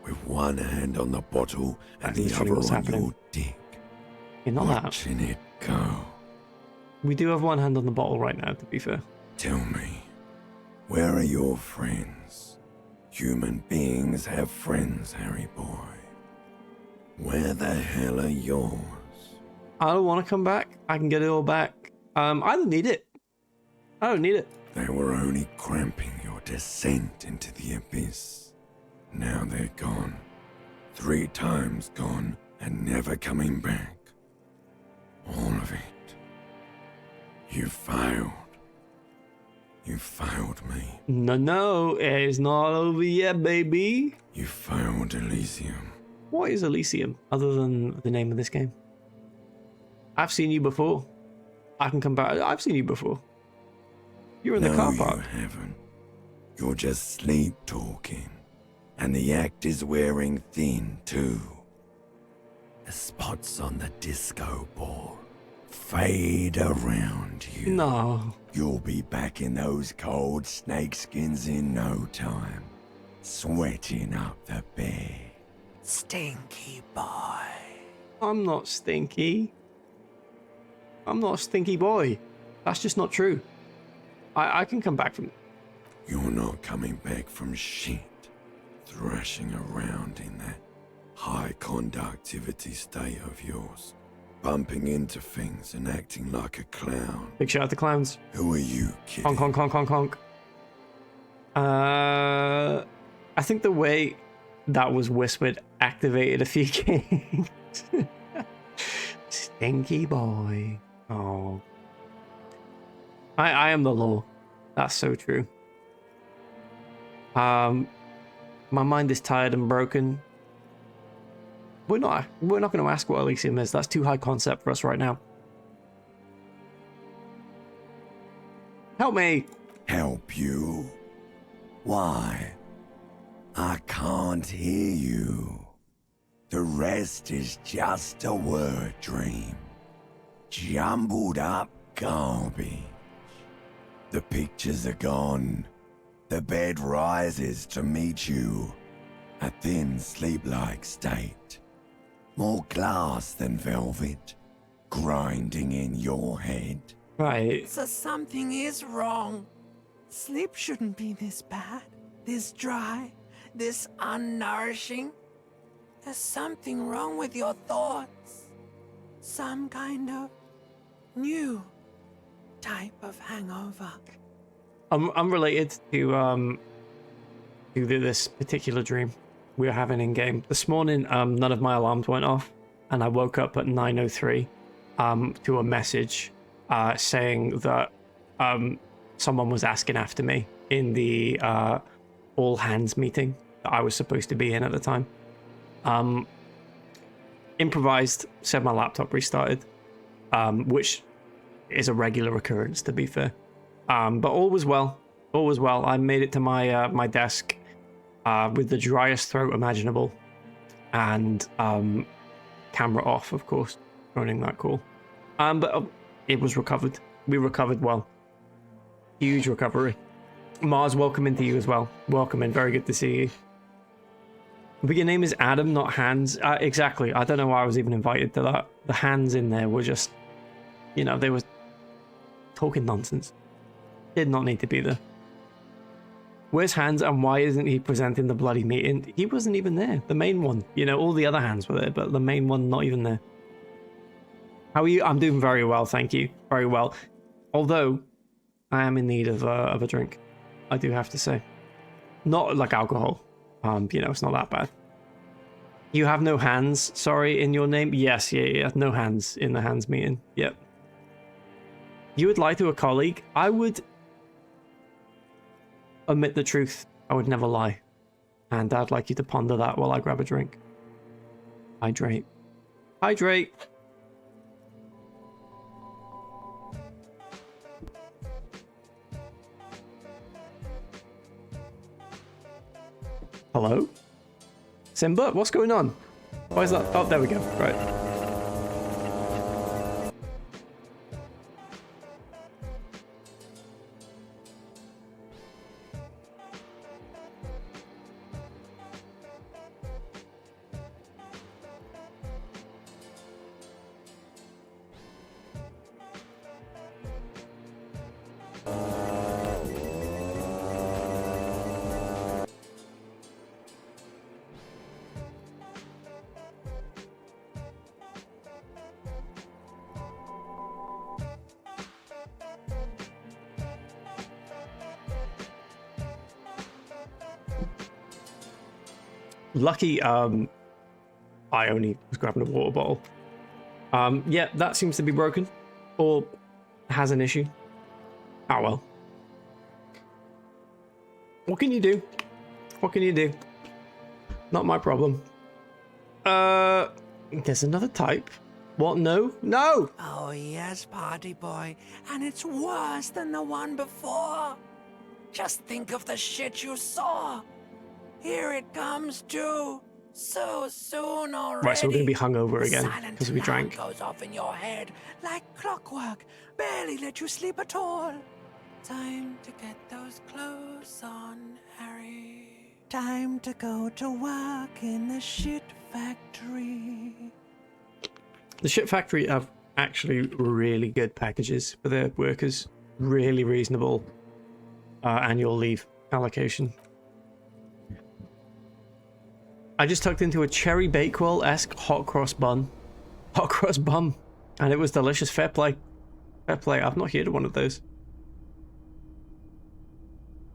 with one hand on the bottle and the other on your dick. You're not watching it go. We do have one hand on the bottle right now, to be fair. Tell me, where are your friends? Human beings have friends, Harry boy. Where the hell are yours? I don't want to come back. I can get it all back. I don't need it. I don't need it. They were only cramping your descent into the abyss. Now they're gone. 3 times gone and never coming back. All of it. You failed. You failed me. No, it's not over yet, baby. You failed Elysium. What is Elysium, other than the name of this game? I've seen you before. I can come back. I've seen you before. You're in the car park. No, you haven't. You're just sleep talking. And the act is wearing thin, too. The spots on the disco ball fade around you. No. You'll be back in those cold snakeskins in no time. Sweating up the bed. Stinky boy. I'm not stinky. I'm not a stinky boy. That's just not true. I can come back from... You're not coming back from shit. Thrashing around in that high conductivity state of yours. Bumping into things and acting like a clown. Big shout out to clowns. Who are you, kid? Honk, honk, honk, honk, honk. I think the way that was whispered activated a few kings. Stinky boy. Oh. I am the law. That's so true. My mind is tired and broken. We're not going to ask what Elysium is. That's too high concept for us right now. Help me. Help you? Why? I can't hear you. The rest is just a word dream. Jumbled up garbage. The pictures are gone. The bed rises to meet you. A thin, sleep-like state. More glass than velvet. Grinding in your head. Right. So something is wrong. Sleep shouldn't be this bad, this dry, this unnourishing. There's something wrong with your thoughts. Some kind of new type of hangover. I'm related to this particular dream we were having in game. This morning, none of my alarms went off, and I woke up at 9:03 to a message saying that someone was asking after me in the all hands meeting that I was supposed to be in at the time. Improvised, said my laptop restarted, which is a regular occurrence, to be fair. But all was well. All was well. I made it to my my desk with the driest throat imaginable, and camera off, of course, running that call. But it was recovered. We recovered well. Huge recovery. Mars, welcome into you as well. Welcome in. Very good to see you. But your name is Adam, not Hans. Exactly. I don't know why I was even invited to that. The hands in there were just, you know, they were talking nonsense. Did not need to be there. Where's Hans and why isn't he presenting the bloody meeting? He wasn't even there. The main one. You know, all the other hands were there, but the main one not even there. How are you? I'm doing very well, thank you. Very well. Although, I am in need of a drink. I do have to say. Not like alcohol. You know, it's not that bad. You have no hands, sorry, in your name? Yes, yeah. No hands in the hands meeting. Yep. You would lie to a colleague? I would admit the truth. I would never lie. And I'd like you to ponder that while I grab a drink. Hydrate. Hydrate! Hello? Simba, what's going on? Why is that? Oh, there we go. Right. Lucky, I only was grabbing a water bottle. Yeah, that seems to be broken. Or has an issue. Oh well. What can you do? What can you do? Not my problem. There's another type. What? No? No! Oh, yes, party boy. And it's worse than the one before. Just think of the shit you saw. Here it comes too. So soon already. Right, so we're going to be hungover again because we drank. Goes off in your head like clockwork. Barely let you sleep at all. Time to get those clothes on, Harry. Time to go to work in the shit factory. The shit factory have actually really good packages for their workers. Really reasonable annual leave allocation. I just tucked into a cherry Bakewell-esque hot cross bun. Hot cross bun. And it was delicious. Fair play. Fair play. I've not heard of one of those.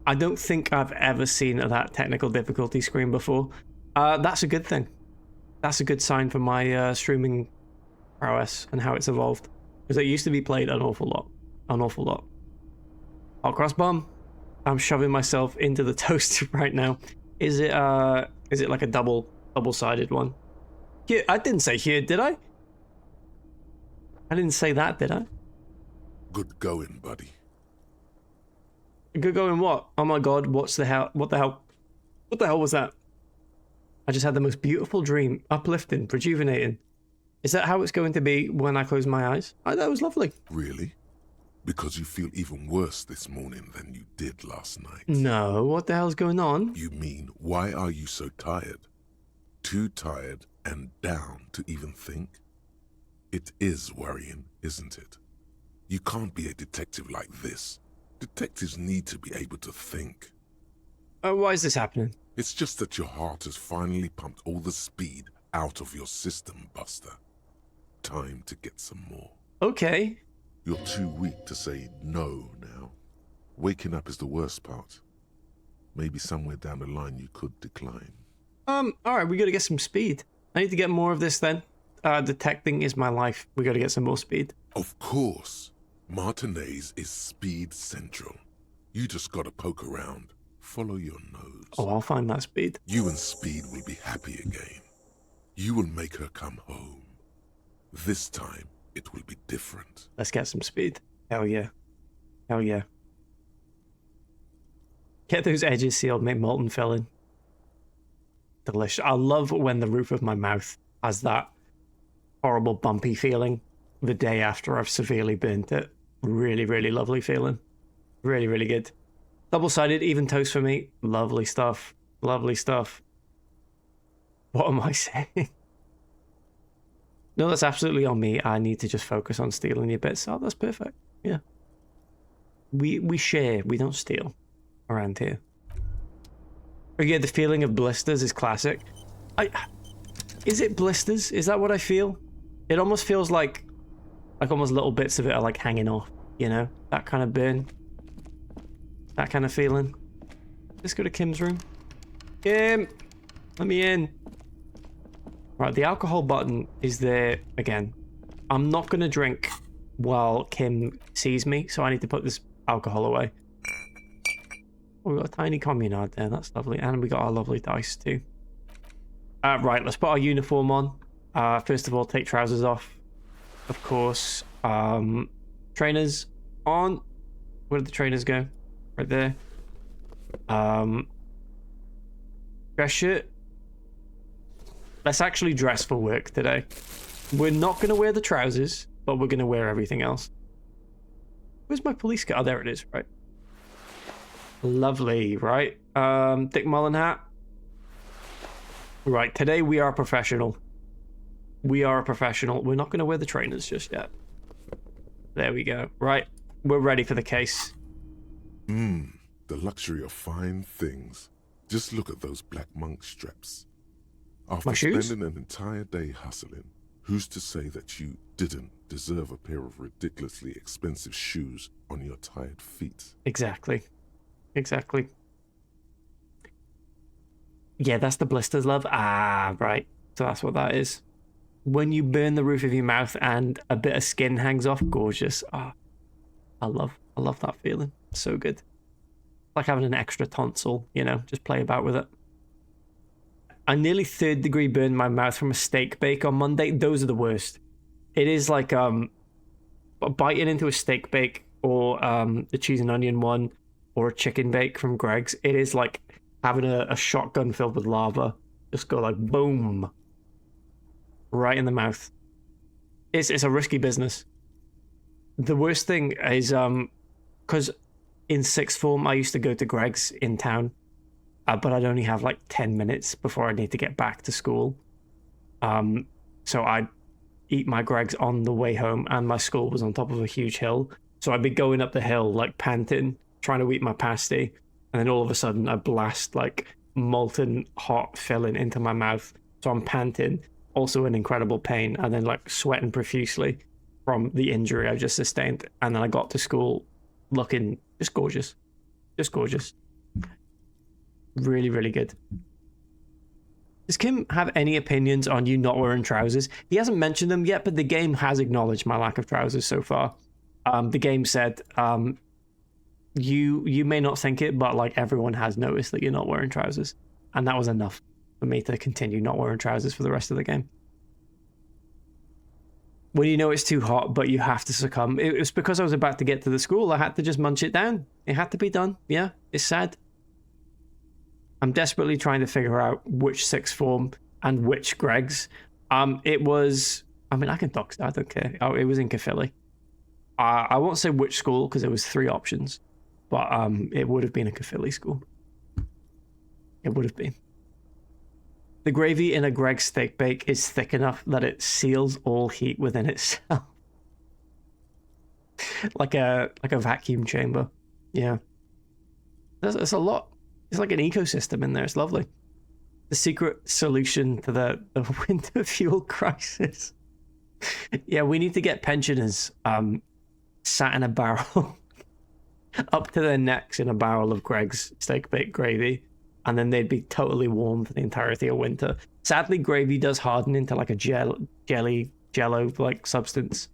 I don't think I've ever seen that technical difficulty screen before. That's a good thing. That's a good sign for my streaming prowess and how it's evolved. Because it used to be played an awful lot. An awful lot. Hot cross bun. I'm shoving myself into the toast right now. Is it like a double-sided one? Here, I didn't say here, did I? I didn't say that, did I? Good going, buddy. Good going what? Oh my god, what the hell? What the hell was that? I just had the most beautiful dream. Uplifting, rejuvenating. Is that how it's going to be when I close my eyes? That was lovely. Really? Because you feel even worse this morning than you did last night. No, what the hell's going on? You mean, why are you so tired? Too tired and down to even think? It is worrying, isn't it? You can't be a detective like this. Detectives need to be able to think. Why is this happening? It's just that your heart has finally pumped all the speed out of your system, Buster. Time to get some more. Okay. You're too weak to say no now. Waking up is the worst part. Maybe somewhere down the line you could decline. Alright, we gotta get some speed. I need to get more of this then. Detecting is my life. We gotta get some more speed. Of course. Martinez is speed central. You just gotta poke around. Follow your nose. Oh, I'll find that speed. You and Speed will be happy again. You will make her come home. This time, it will be different. Let's get some speed. Hell yeah. Hell yeah. Get those edges sealed, make molten filling. Delicious. I love when the roof of my mouth has that horrible bumpy feeling the day after I've severely burnt it. Really, really lovely feeling. Really, really good. Double-sided, even toast for me. Lovely stuff. Lovely stuff. What am I saying? No, that's absolutely on me. I need to just focus on stealing your bits. Oh, that's perfect. Yeah. We share. We don't steal around here. But yeah, the feeling of blisters is classic. Is it blisters? Is that what I feel? It almost feels like almost little bits of it are like hanging off, you know? That kind of burn. That kind of feeling. Let's go to Kim's room. Kim! Let me in. Right, the alcohol button is there again. I'm not going to drink while Kim sees me, so I need to put this alcohol away. Oh, we got a tiny communard there. That's lovely. And we got our lovely dice too. Right, let's put our uniform on. First of all, take trousers off. Of course. Trainers on. Where did the trainers go? Right there. Dress shirt. Let's actually dress for work today. We're not going to wear the trousers, but we're going to wear everything else. Where's my police car? Oh, there it is, right. Lovely, right? Dick Mullen hat. Right, today we are professional. We are a professional. We're not going to wear the trainers just yet. There we go. Right, we're ready for the case. The luxury of fine things. Just look at those black monk straps. After spending an entire day hustling, who's to say that you didn't deserve a pair of ridiculously expensive shoes on your tired feet? Exactly. Exactly. Yeah, that's the blisters, love. Ah, right. So that's what that is. When you burn the roof of your mouth and a bit of skin hangs off, gorgeous. Ah, I love that feeling. So good. Like having an extra tonsil, you know, just play about with it. I nearly 3rd degree burned my mouth from a steak bake on Monday. Those are the worst. It is like biting into a steak bake or the cheese and onion one or a chicken bake from Greg's. It is like having a shotgun filled with lava. Just go like boom. Right in the mouth. It's a risky business. The worst thing is because in sixth form I used to go to Greg's in town. But I'd only have like 10 minutes before I need to get back to school. So I'd eat my Greg's on the way home, and my school was on top of a huge hill. So I'd be going up the hill, like panting, trying to eat my pasty. And then all of a sudden I blast like molten hot filling into my mouth. So I'm panting, also in incredible pain, and then like sweating profusely from the injury I just sustained. And then I got to school looking just gorgeous. Just gorgeous. Really, really good. Does Kim have any opinions on you not wearing trousers? He hasn't mentioned them yet, but the game has acknowledged my lack of trousers so far. The game said, you may not think it, but like everyone has noticed that you're not wearing trousers. And that was enough for me to continue not wearing trousers for the rest of the game. When you know it's too hot, but you have to succumb. It was because I was about to get to the school. I had to just munch it down. It had to be done. Yeah, it's sad. I'm desperately trying to figure out which sixth form and which Greg's. It was, I mean, I can dox, I don't care. Oh, it was in Caerphilly. I won't say which school because there was 3 options, but it would have been a Caerphilly school. It would have been. The gravy in a Greg's steak bake is thick enough that it seals all heat within itself. like a vacuum chamber. Yeah. There's a lot. It's like an ecosystem in there. It's lovely. The secret solution to the winter fuel crisis. Yeah, we need to get pensioners sat in a barrel up to their necks in a barrel of Greg's steak baked gravy, and then they'd be totally warm for the entirety of winter. Sadly, gravy does harden into like a jello like substance.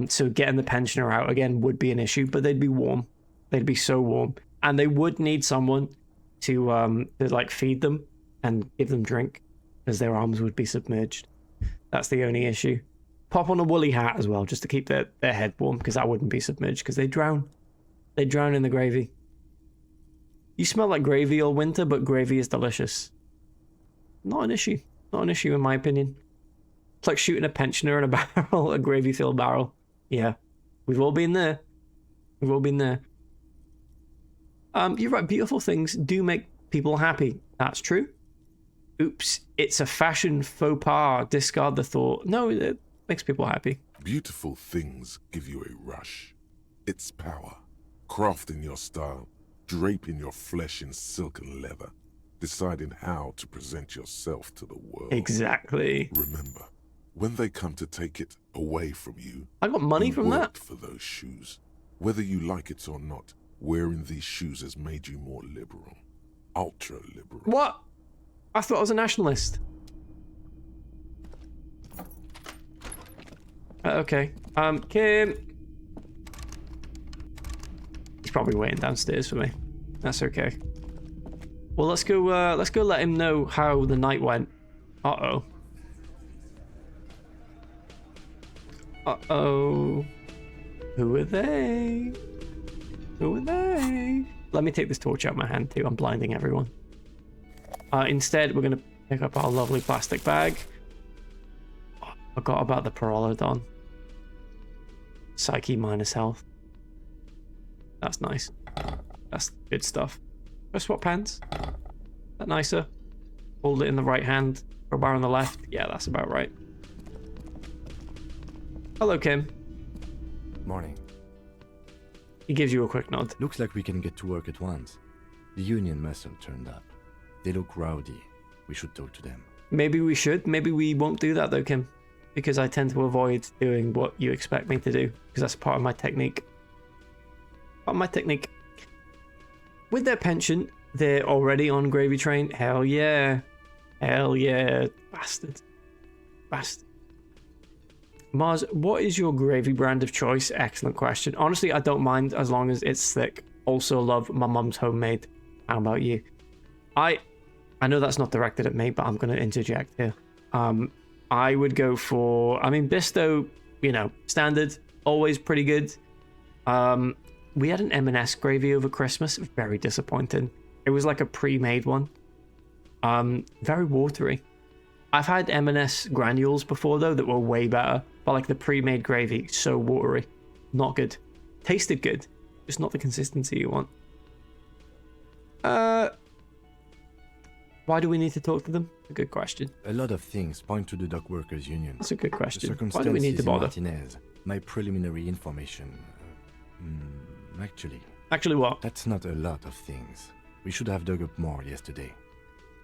So getting the pensioner out again would be an issue, but they'd be warm. They'd be so warm. And they would need someone to like feed them and give them drink, as their arms would be submerged. That's the only issue. Pop on a woolly hat as well, just to keep their head warm, because that wouldn't be submerged, because they drown. They drown in the gravy. You smell like gravy all winter, but gravy is delicious. Not an issue. Not an issue in my opinion. It's like shooting a pensioner in a barrel, a gravy-filled barrel. Yeah. We've all been there. We've all been there. You're right. Beautiful things do make people happy. That's true. Oops, it's a fashion faux pas. Discard the thought. No, it makes people happy. Beautiful things give you a rush. It's power. Crafting your style, draping your flesh in silk and leather, deciding how to present yourself to the world. Exactly. Remember, when they come to take it away from you, I got money from that. worked for those shoes. Whether you like it or not, wearing these shoes has made you more liberal. Ultra liberal. What? I thought I was a nationalist. Okay. Kim. He's probably waiting downstairs for me. That's okay. Well, let's go let him know how the night went. Uh-oh. Uh-oh. Who are they? Who are they? Let me take this torch out of my hand too. I'm blinding everyone. Instead, we're going to pick up our lovely plastic bag. Oh, I forgot about the Pyrrolodon. Psyche minus health. That's nice. That's good stuff. Go swap pants. Is that nicer? Hold it in the right hand. Crowbar on the left. Yeah, that's about right. Hello, Kim. Morning. He gives you a quick nod. Looks like we can get to work at once. The Union muscle turned up. They look rowdy. We should talk to them. Maybe we should. Maybe we won't do that though, Kim. Because I tend to avoid doing what you expect me to do. Because that's part of my technique. Part of my technique. With their pension, they're already on Gravy Train. Hell yeah. Hell yeah. Bastard. Bastard. Mars, what is your gravy brand of choice? Excellent question. Honestly, I don't mind as long as it's thick. Also love my mum's homemade. How about you? I know that's not directed at me, but I'm going to interject here. I would go for, I mean, Bisto, you know, standard, always pretty good. We had an M&S gravy over Christmas. Very disappointing. It was like a pre-made one. Very watery. I've had M&S granules before, though, that were way better. But like the pre-made gravy, so watery. Not good. Tasted good. Just not the consistency you want. Why do we need to talk to them? A good question. A lot of things point to the Dock Workers Union. That's a good question. Why do we need to bother? Martinez, my preliminary information. Actually what? That's not a lot of things. We should have dug up more yesterday.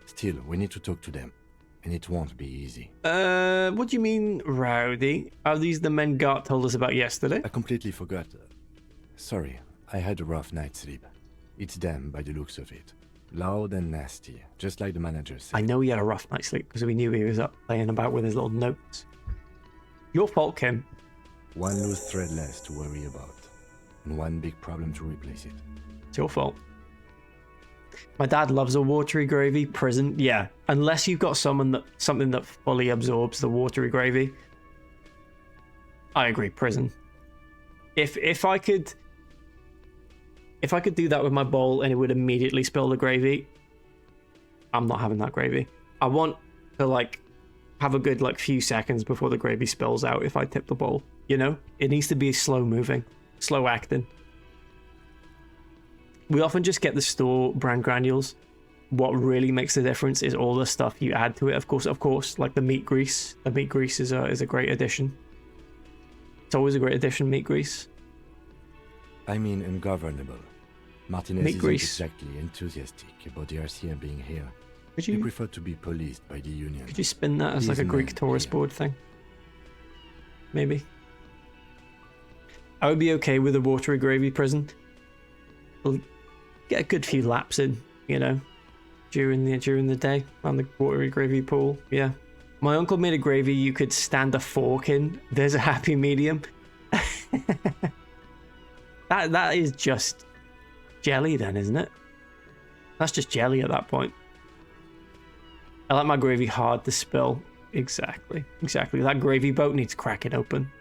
Still, we need to talk to them. And it won't be easy. What do you mean, rowdy? Are these the men Gart told us about yesterday? I completely forgot. Sorry, I had a rough night's sleep. It's them by the looks of it. Loud and nasty, just like the manager said. I know he had a rough night's sleep because we knew he was up playing about with his little notes. Your fault, Kim. One loose thread less to worry about. And one big problem to replace it. It's your fault. My dad loves a watery gravy. Prison, yeah. Unless you've got something that fully absorbs the watery gravy. I agree, prison. If I could do that with my bowl and it would immediately spill the gravy, I'm not having that gravy. I want to like have a good like few seconds before the gravy spills out if I tip the bowl. You know? It needs to be slow moving, slow acting. We often just get the store brand granules. What really makes the difference is all the stuff you add to it. Of course, like the meat grease. The meat grease is a great addition. It's always a great addition, meat grease. I mean ungovernable. Martinez meat isn't grease. exactly enthusiastic about the RCM being here. Could He you prefer to be policed by the Union. Could you spin that as like a Greek tourist board thing? Maybe. I would be okay with a watery gravy prison. We'll get a good few laps in, you know, during the day on the watery gravy pool. Yeah. My uncle made a gravy you could stand a fork in. There's a happy medium. That is just jelly then, isn't it? That's just jelly at that point. I like my gravy hard to spill. Exactly. That gravy boat needs cracking open.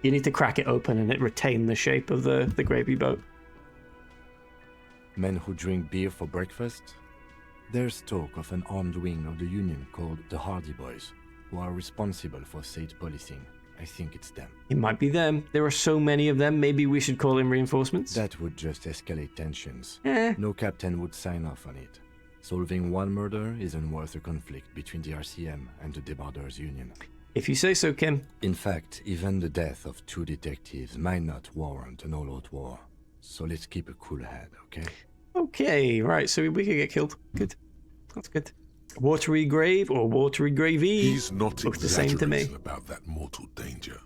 You need to crack it open and it retain the shape of the gravy boat. Men who drink beer for breakfast? There's talk of an armed wing of the Union called the Hardy Boys, who are responsible for state policing. I think it's them. It might be them. There are so many of them. Maybe we should call in reinforcements. That would just escalate tensions. Eh. No captain would sign off on it. Solving one murder isn't worth a conflict between the RCM and the Debarders Union. If you say so, Kim. In fact, even the death of 2 detectives might not warrant an all-out war. So let's keep a cool head, okay? Okay, right, so we could get killed. Good. That's good. Watery Grave or Watery Gravey. He's not both the same to me. exaggerating about that mortal danger,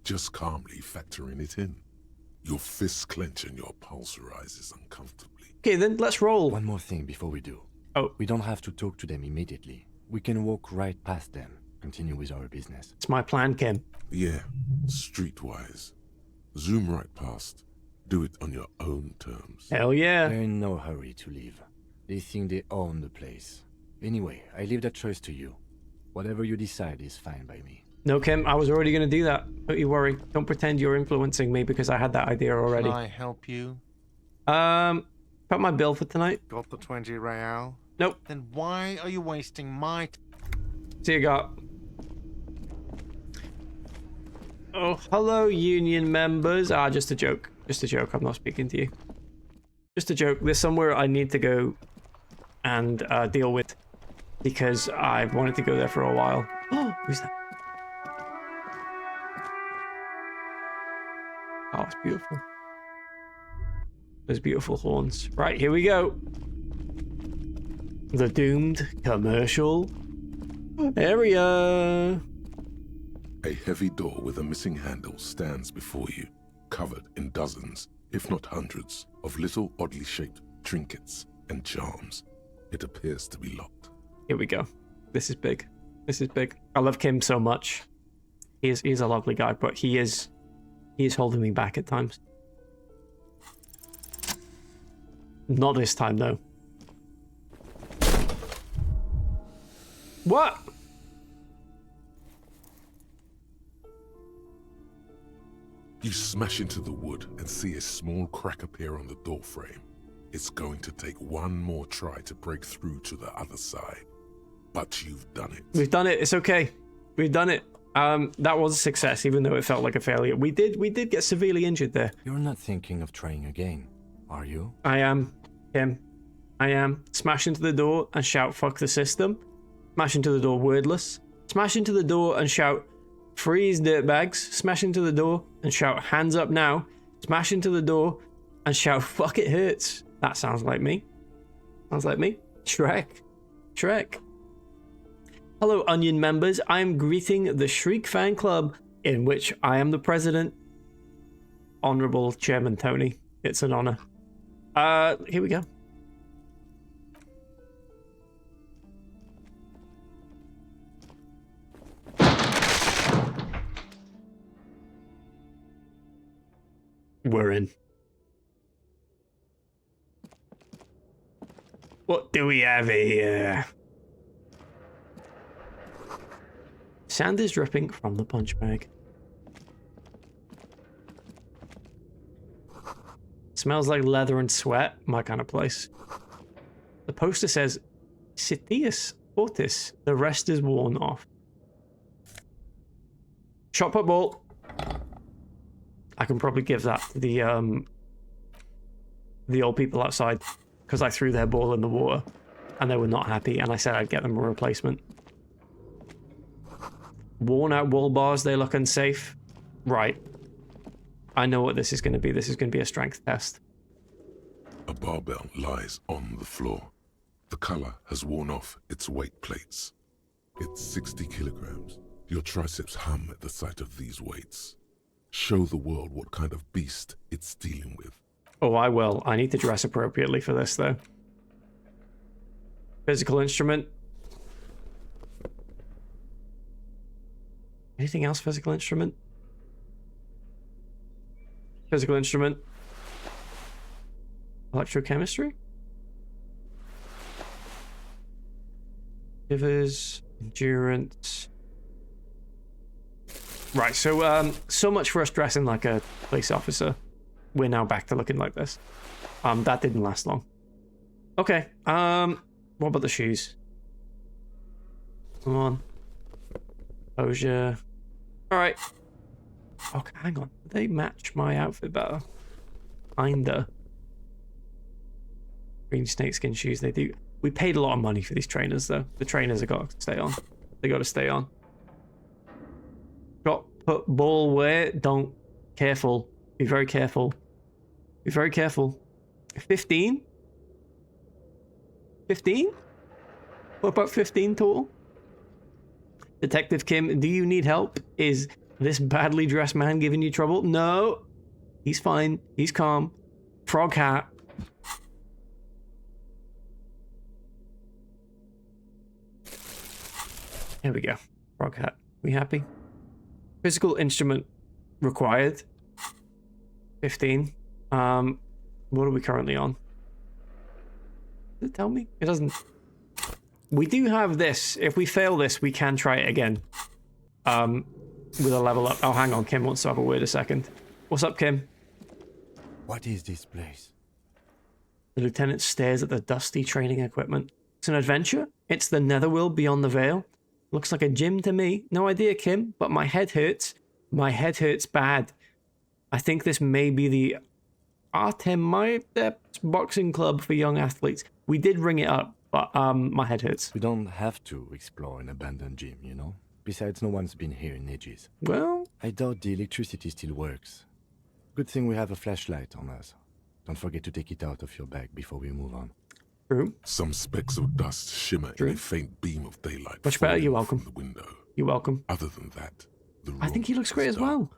just calmly factoring it in. Your fists clench and your pulse rises uncomfortably. Okay, then let's roll. One more thing before we do. Oh. We don't have to talk to them immediately. We can walk right past them, continue with our business. It's my plan, Kim. Yeah, streetwise. Zoom right past. Do it on your own terms. Hell yeah. They're in no hurry to leave. They think they own the place. Anyway, I leave that choice to you. Whatever you decide is fine by me. No, Kim, I was already going to do that. Don't you worry. Don't pretend you're influencing me because I had that idea already. Can I help you? Got my bill for tonight. Got the 20 real? Nope. Then why are you wasting my See you got. Oh, hello, union members. Ah, just a joke. Just a joke. I'm not speaking to you. Just a joke. There's somewhere I need to go and deal with because I've wanted to go there for a while. Oh, who's that? Oh, it's beautiful. Those beautiful horns. Right, here we go. The doomed commercial area. A heavy door with a missing handle stands before you, covered in dozens, if not hundreds, of little oddly shaped trinkets and charms. It appears to be locked. Here we go. This is big. This is big. I love Kim so much. He's a lovely guy, but he is holding me back at times. Not this time, though. What? You smash into the wood and see a small crack appear on the doorframe. It's going to take one more try to break through to the other side. But you've done it. We've done it. It's okay. We've done it. That was a success, even though it felt like a failure. We did get severely injured there. You're not thinking of trying again, are you? I am, Kim. I am. Smash into the door and shout, fuck the system. Smash into the door wordless. Smash into the door and shout, freeze dirtbags. Smash into the door and shout, hands up now. Smash into the door and shout, fuck it hurts. That sounds like me. Sounds like me. Shrek. Shrek. Hello, Onion members. I am greeting the Shriek fan club, in which I am the president. Honorable Chairman Tony. It's an honor. Here we go. We're in. What do we have here? Sand is dripping from the punch bag. Smells like leather and sweat. My kind of place. The poster says, Citius Fortis. The rest is worn off. Shot put ball. I can probably give that to the old people outside because I threw their ball in the water and they were not happy and I said I'd get them a replacement. Worn out wall bars, they look unsafe. Right. I know what this is going to be. This is going to be a strength test. A barbell lies on the floor. The color has worn off its weight plates. It's 60 kilograms. Your triceps hum at the sight of these weights. Show the world what kind of beast it's dealing with. Oh, I will. I need to dress appropriately for this, though. Physical instrument. Anything else physical instrument? Physical instrument. Electrochemistry? Shivers. Endurance. Right, so so much for us dressing like a police officer. We're now back to looking like this. That didn't last long. Okay, what about the shoes? Come on. Posure. Alright. Okay, hang on. They match my outfit better. Kinda. Green snakeskin shoes, they do. We paid a lot of money for these trainers, though. The trainers have got to stay on. They got to stay on. Drop, put, ball, where? Don't. Careful. Be very careful. Be very careful. 15? 15? What about 15 total? Detective Kim, do you need help? Is this badly dressed man giving you trouble? No. He's fine. He's calm. Frog hat. There we go. Frog hat. We happy? Physical instrument required. 15. What are we currently on? Does it tell me? It doesn't. We do have this. If we fail this, we can try it again. With a level up. Oh, hang on. Kim wants to have a word a second. What's up, Kim? What is this place? The lieutenant stares at the dusty training equipment. It's an adventure. It's the netherworld beyond the veil. Looks like a gym to me. No idea, Kim, but my head hurts. My head hurts bad. I think this may be the Artemides boxing club for young athletes. We did ring it up, but my head hurts. We don't have to explore an abandoned gym, you know? Besides, no one's been here in ages. Well, I doubt the electricity still works. Good thing we have a flashlight on us. Don't forget to take it out of your bag before we move on. True. Some specks of dust shimmer True. in a faint beam of daylight. Much better. You're falling from welcome. The window. You're welcome. Other than that, the room I think he looks great is as well. dark.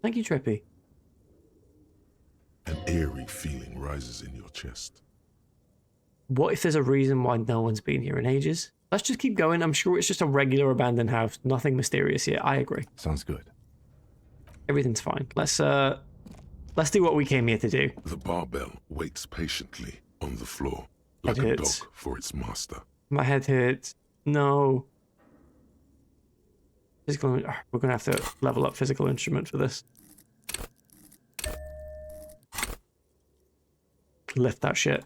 Thank you, Trippy. An eerie feeling rises in your chest. What if there's a reason why no one's been here in ages? Let's just keep going. I'm sure it's just a regular abandoned house. Nothing mysterious here. I agree. Sounds good. Everything's fine. Let's do what we came here to do. The barbell waits patiently on the floor, like Head a hurts. dog for its master. My head hurts. No. Physical. We're gonna have to level up physical instrument for this. Lift that shit.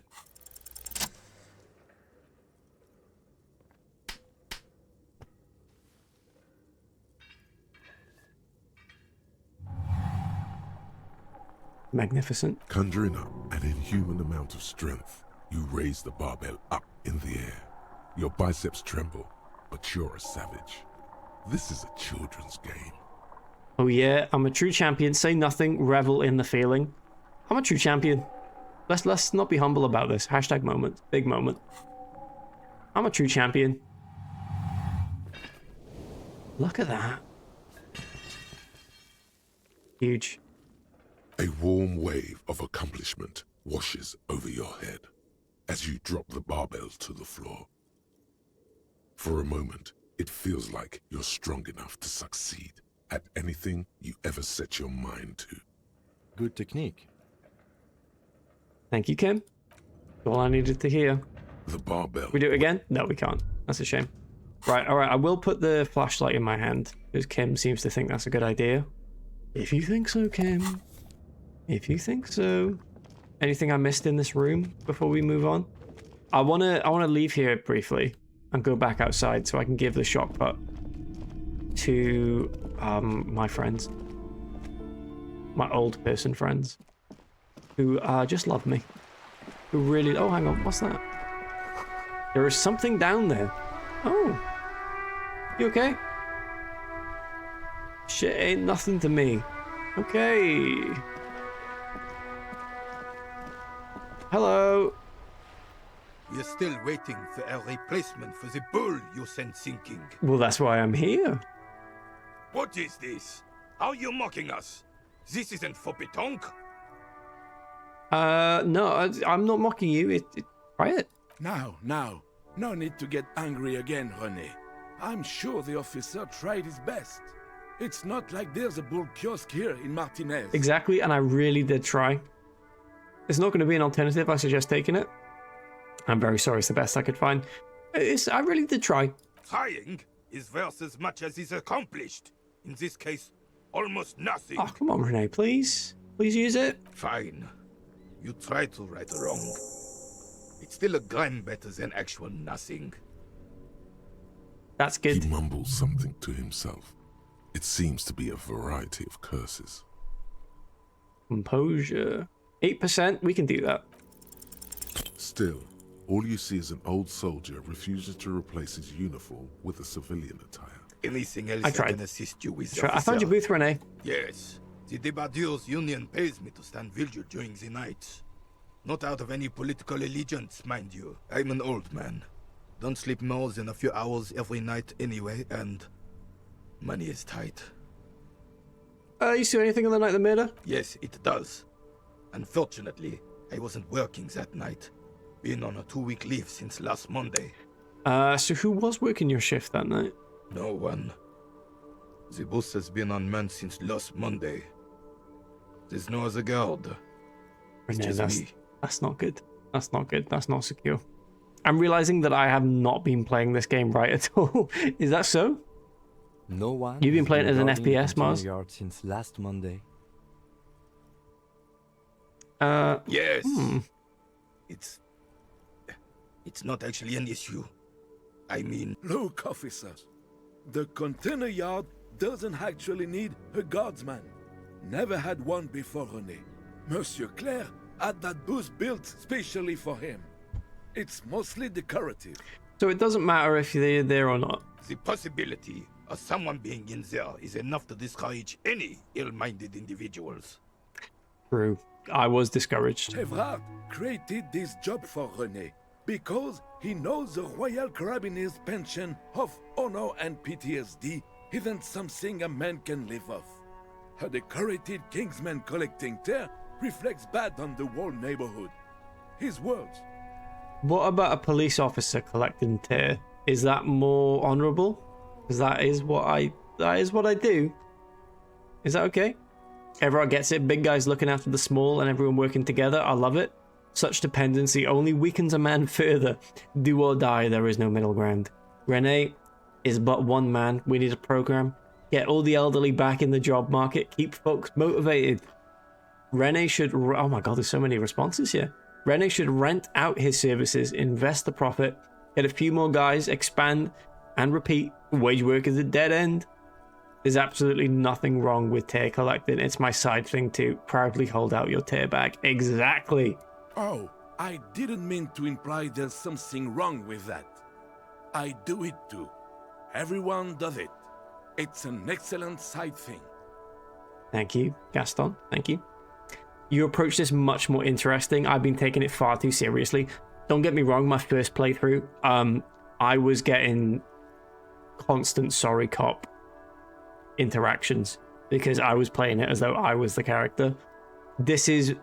Magnificent. Conjuring up an inhuman amount of strength, you raise the barbell up in the air. Your biceps tremble, but you're a savage. This is a children's game. Oh yeah, I'm a true champion. Say nothing, revel in the feeling. I'm a true champion. Let's not be humble about this. Hashtag moment. Big moment. I'm a true champion. Look at that. Huge. A warm wave of accomplishment washes over your head as you drop the barbell to the floor. For a moment, it feels like you're strong enough to succeed at anything you ever set your mind to. Good technique. Thank you, Kim. All I needed to hear. The barbell. We do it again? No, we can't. That's a shame. Right, alright, I will put the flashlight in my hand, because Kim seems to think that's a good idea. If you think so, Kim. If you think so. Anything I missed in this room before we move on? I wanna leave here briefly and go back outside so I can give the shock putt to my friends. My old person friends. Who just love me. Who really... Oh, hang on. What's that? There is something down there. Oh. You okay? Shit ain't nothing to me. Okay. Hello. We're still waiting for a replacement for the bull you sent sinking. Well, that's why I'm here. What is this? Are you mocking us? This isn't for pétanque. No, I'm not mocking you. Try it. Now. No need to get angry again, René. I'm sure the officer tried his best. It's not like there's a bull kiosk here in Martinez. Exactly, and I really did try. There's not going to be an alternative. I suggest taking it. I'm very sorry. It's the best I could find. I really did try. Trying is worth as much as is accomplished. In this case, almost nothing. Oh, come on, Renee, please. Please use it. Fine. You try to right a wrong. It's still a gram better than actual nothing. That's good. He mumbles something to himself. It seems to be a variety of curses. Composure. 8%, we can do that. Still, all you see is an old soldier refuses to replace his uniform with a civilian attire. Anything else I I tried. can assist you with, I found your booth, Renee. Yes. The Debardeurs Union pays me to stand vigil during the night. Not out of any political allegiance, mind you. I'm an old man. Don't sleep more than a few hours every night anyway, and money is tight. You see anything on the night of the murder? Yes, it does. Unfortunately, I wasn't working that night. Been on a 2-week leave since last Monday. So who was working your shift that night? No one. The bus has been unmanned since last Monday. There's no other guard. It's Renee, just me. that's not good. That's not good. That's not secure. I'm realizing that I have not been playing this game right at all. Is that so? No one. You've been has playing as an guarding the FPS, Mars? container yard since last Monday. Yes. It's not actually an issue. I mean... Look, officer. The container yard doesn't actually need a guardsman. Never had one before, René. Monsieur Claire had that booth built specially for him. It's mostly decorative. So it doesn't matter if they're there or not. The possibility of someone being in there is enough to discourage any ill-minded individuals. True. I was discouraged. Evrard created this job for René because he knows the Royal Carabiniers' pension of honor and PTSD isn't something a man can live off. A decorated Kingsman collecting tear reflects bad on the whole neighborhood. His words. What about a police officer collecting tear? Is that more honorable? Because that is what I do. Is that okay? Everyone gets it. Big guys looking after the small and everyone working together. I love it. Such dependency only weakens a man further. Do or die, there is no middle ground. René is but one man. We need a program. Get all the elderly back in the job market. Keep folks motivated. René should... Oh my god, there's so many responses here. René should rent out his services, invest the profit, get a few more guys, expand, and repeat. Wage work is a dead end. There's absolutely nothing wrong with tear collecting. It's my side thing too. Proudly hold out your tear bag. Exactly. Oh, I didn't mean to imply there's something wrong with that. I do it too. Everyone does it. It's an excellent side thing. Thank you, Gaston. Thank you. You approach this much more interesting. I've been taking it far too seriously. Don't get me wrong, my first playthrough, I was getting constant sorry cop interactions because I was playing it as though I was the character. This is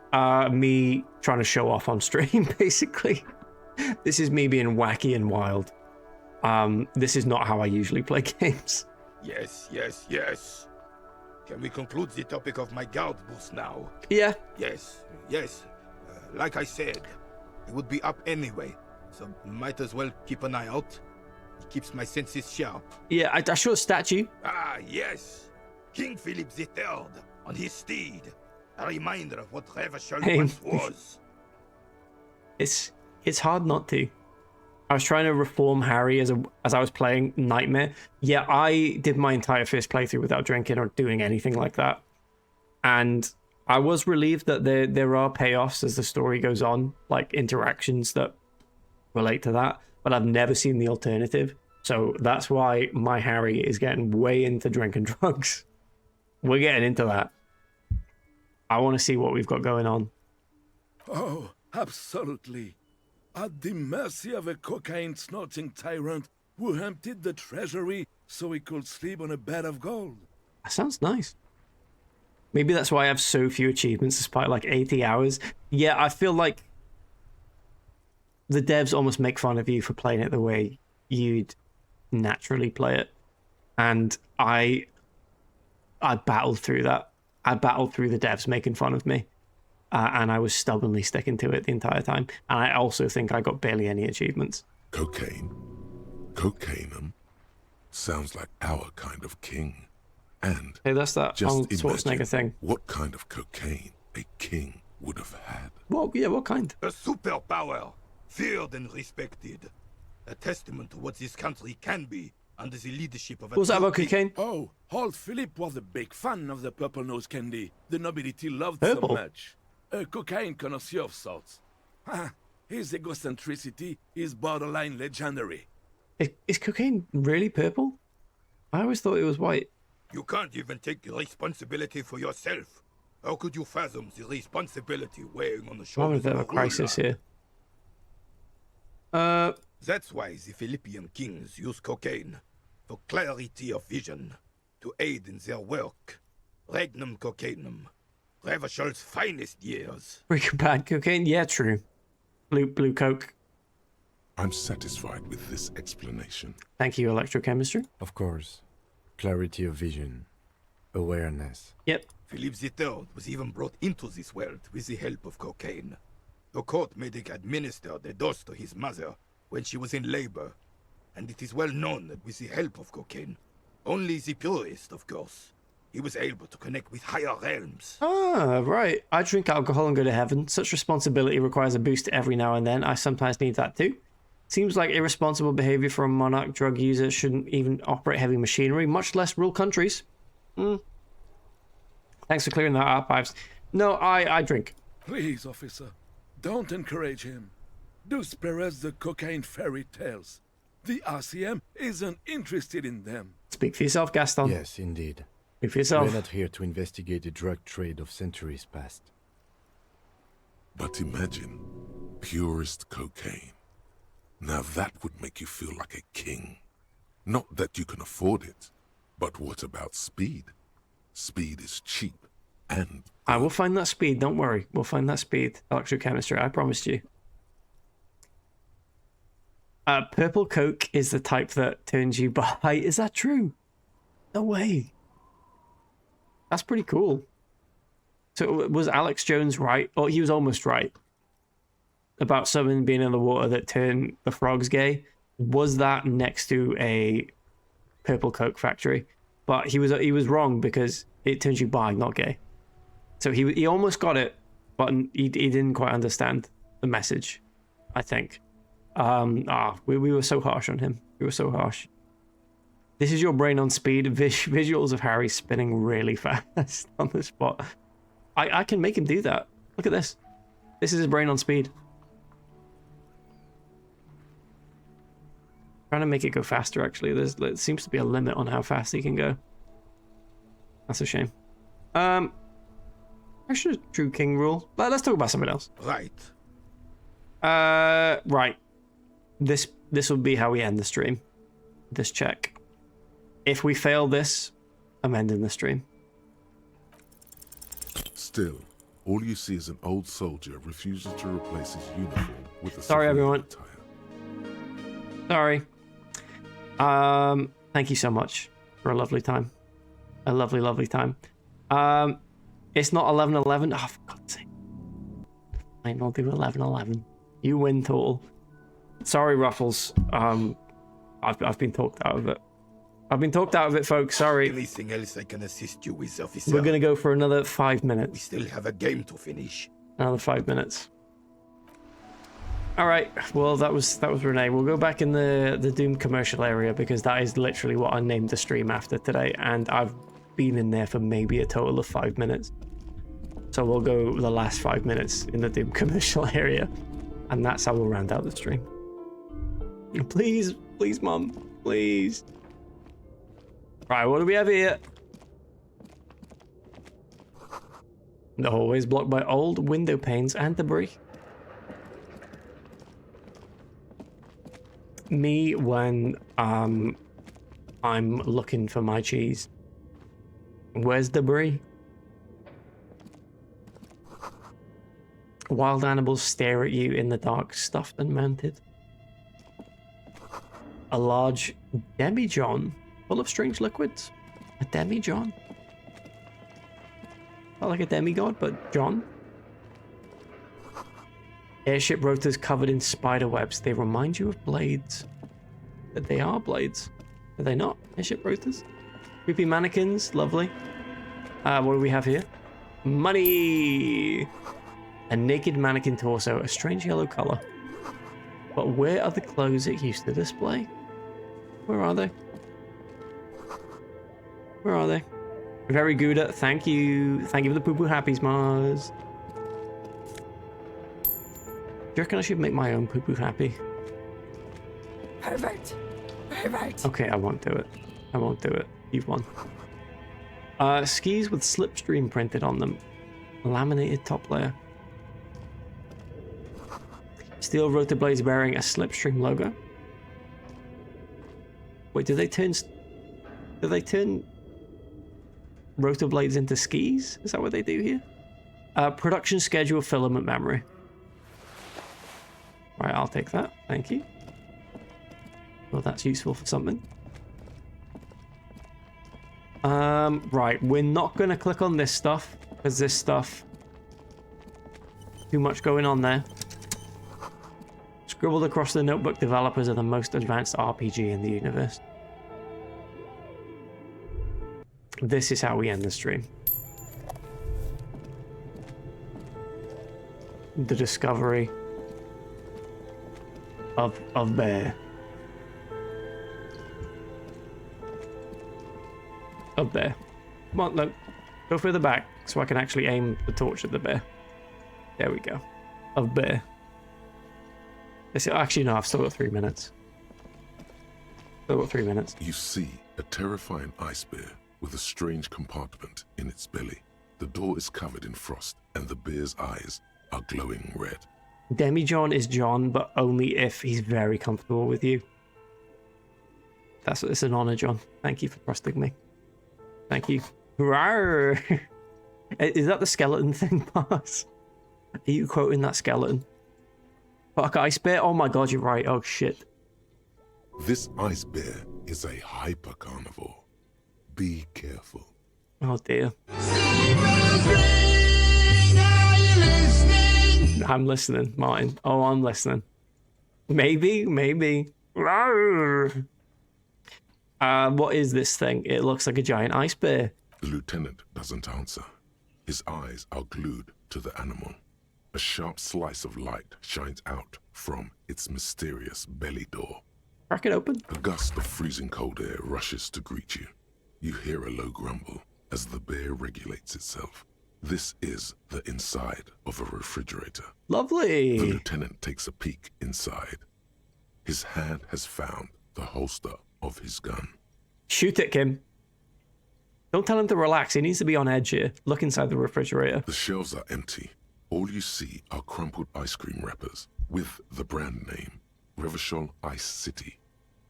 me trying to show off on stream, basically. This is me being wacky and wild. This is not how I usually play games. Yes, yes, yes. Can we conclude the topic of my guard booth now? Yeah. Yes, yes. Like I said, it would be up anyway, so might as well keep an eye out. It keeps my senses sharp. Yeah, I saw a statue. Ah, yes. King Philip III on his steed. A reminder of what Revachol once was. It's hard not to. I was trying to reform Harry as I was playing Nightmare. Yeah, I did my entire first playthrough without drinking or doing anything like that. And I was relieved that there are payoffs as the story goes on, like interactions that relate to that. But I've never seen the alternative. So that's why my Harry is getting way into drinking drugs. We're getting into that. I want to see what we've got going on. Oh, absolutely. At the mercy of a cocaine-snorting tyrant who emptied the treasury so he could sleep on a bed of gold. That sounds nice. Maybe that's why I have so few achievements despite like 80 hours. Yeah, I feel like the devs almost make fun of you for playing it the way you'd naturally play it. And I battled through that. I battled through the devs making fun of me. And I was stubbornly sticking to it the entire time. And I also think I got barely any achievements. Cocaine? Cocainum? Sounds like our kind of king. And hey, that's that Arnold Schwarzenegger thing. What kind of cocaine a king would have had? Well, yeah, what kind? A superpower, feared and respected. A testament to what this country can be under the leadership of a... Was that about cocaine? Oh, Old Philip was a big fan of the purple nose candy the nobility loved Purple? so much. A cocaine connoisseur of sorts. His egocentricity is borderline legendary. Is cocaine really purple? I always thought it was white. You can't even take responsibility for yourself. How could you fathom the responsibility weighing on the I'm having a shoulders bit of a of a crisis ruler? here. That's why the Philippian kings use cocaine, for clarity of vision, to aid in their work. Regnum cocainum, Revishal's finest years. Breaking Bad cocaine? Yeah, true. Blue coke. I'm satisfied with this explanation. Thank you, electrochemistry. Of course. Clarity of vision. Awareness. Yep. Philip III was even brought into this world with the help of cocaine. The court made him administer the dose to his mother when she was in labor, and it is well known that with the help of cocaine, only the purest, of course, he was able to connect with higher realms. Ah, right. I drink alcohol and go to heaven. Such responsibility requires a boost every now and then. I sometimes need that too. Seems like irresponsible behavior for a monarch drug user. Shouldn't even operate heavy machinery, much less rule countries. Thanks for clearing that up, Ives. No, I drink. Please, officer, don't encourage him. Do spare us the cocaine fairy tales. The RCM isn't interested in them. Speak for yourself, Gaston. Yes, indeed. Speak for yourself. We're not here to investigate the drug trade of centuries past. But imagine purest cocaine. Now that would make you feel like a king. Not that you can afford it, but what about speed? Speed is cheap, and... I will find that speed, don't worry. We'll find that speed. Electrochemistry, I promised you. Purple coke is the type that turns you bi. Is that true? No way. That's pretty cool. So was Alex Jones right? Or he was almost right about something being in the water that turned the frogs gay. Was that next to a purple coke factory? But he was wrong because it turns you bi, not gay. So he almost got it, but he didn't quite understand the message, I think. We were so harsh on him. We were so harsh. This is your brain on speed. Visuals of Harry spinning really fast on the spot. I can make him do that. Look at this. This is his brain on speed. Trying to make it go faster, actually. There seems to be a limit on how fast he can go. That's a shame. I should have drew King Rule. But let's talk about something else. Right. Right. This will be how we end the stream. This check. If we fail this, I'm ending the stream. Still, all you see is an old soldier refuses to replace his uniform with a Sorry, everyone. attire. Sorry. Thank you so much for a lovely time. A lovely, lovely time. It's not 11:11. Oh, for God's sake. Fine, I'll do 11:11. You win, Total. Sorry, Ruffles. I've been talked out of it. I've been talked out of it, folks. Sorry. Anything else I can assist you with, officer? We're gonna go for another 5 minutes. We still have a game to finish. Another 5 minutes. All right. Well, that was Renee. We'll go back in the Doom commercial area because that is literally what I named the stream after today, and I've been in there for maybe a total of 5 minutes. So we'll go the last 5 minutes in the Doom commercial area, and that's how we'll round out the stream. Please, please, Mum, please. Right, what do we have here? The hallway is blocked by old window panes and debris. Me when I'm looking for my cheese. Where's debris? Wild animals stare at you in the dark, stuffed and mounted. A large demijohn full of strange liquids. A demijohn? Not like a demigod, but John. Airship rotors covered in spider webs. They remind you of blades. But they are blades. Are they not? Airship rotors? Creepy mannequins. Lovely. What do we have here? Money! A naked mannequin torso. A strange yellow color. But where are the clothes it used to display? Where are they? Where are they? Very good. Thank you. Thank you for the poo-poo happies, Mars. Do you reckon I should make my own poo-poo happy? Perfect. Perfect. Okay, I won't do it. I won't do it. You've won. Skis with slipstream printed on them. Laminated top layer. Steel rotor blades bearing a slipstream logo. Wait, do they turn rotor blades into skis? Is that what they do here? Production schedule filament memory. Right, I'll take that. Thank you. Well, that's useful for something. Right, we're not gonna click on this stuff because this stuff too much going on there. Scribbled across the notebook, developers are the most advanced RPG in the universe. This is how we end the stream. The discovery of bear. Up there. Come on, look. Go further back so I can actually aim the torch at the bear. There we go. Of bear. Actually, no, I've still got 3 minutes. Still got 3 minutes. You see a terrifying ice bear with a strange compartment in its belly. The door is covered in frost, and the bear's eyes are glowing red. Demi-John is John, but only if he's very comfortable with you. It's an honor, John. Thank you for trusting me. Thank you. Rawr. Is that the skeleton thing, Mars? Are you quoting that skeleton? Fuck ice bear? Oh my god, you're right. Oh shit. This ice bear is a hyper carnivore. Be careful. Oh dear. I'm listening, Martin. Oh, I'm listening. Maybe. Rawr. What is this thing? It looks like a giant ice bear. The lieutenant doesn't answer. His eyes are glued to the animal. A sharp slice of light shines out from its mysterious belly door. Crack it open. A gust of freezing cold air rushes to greet you. You hear a low grumble as the bear regulates itself. This is the inside of a refrigerator. Lovely. The lieutenant takes a peek inside. His hand has found the holster of his gun. Shoot it, Kim. Don't tell him to relax. He needs to be on edge here. Look inside the refrigerator. The shelves are empty. All you see are crumpled ice cream wrappers with the brand name, Revachol Ice City.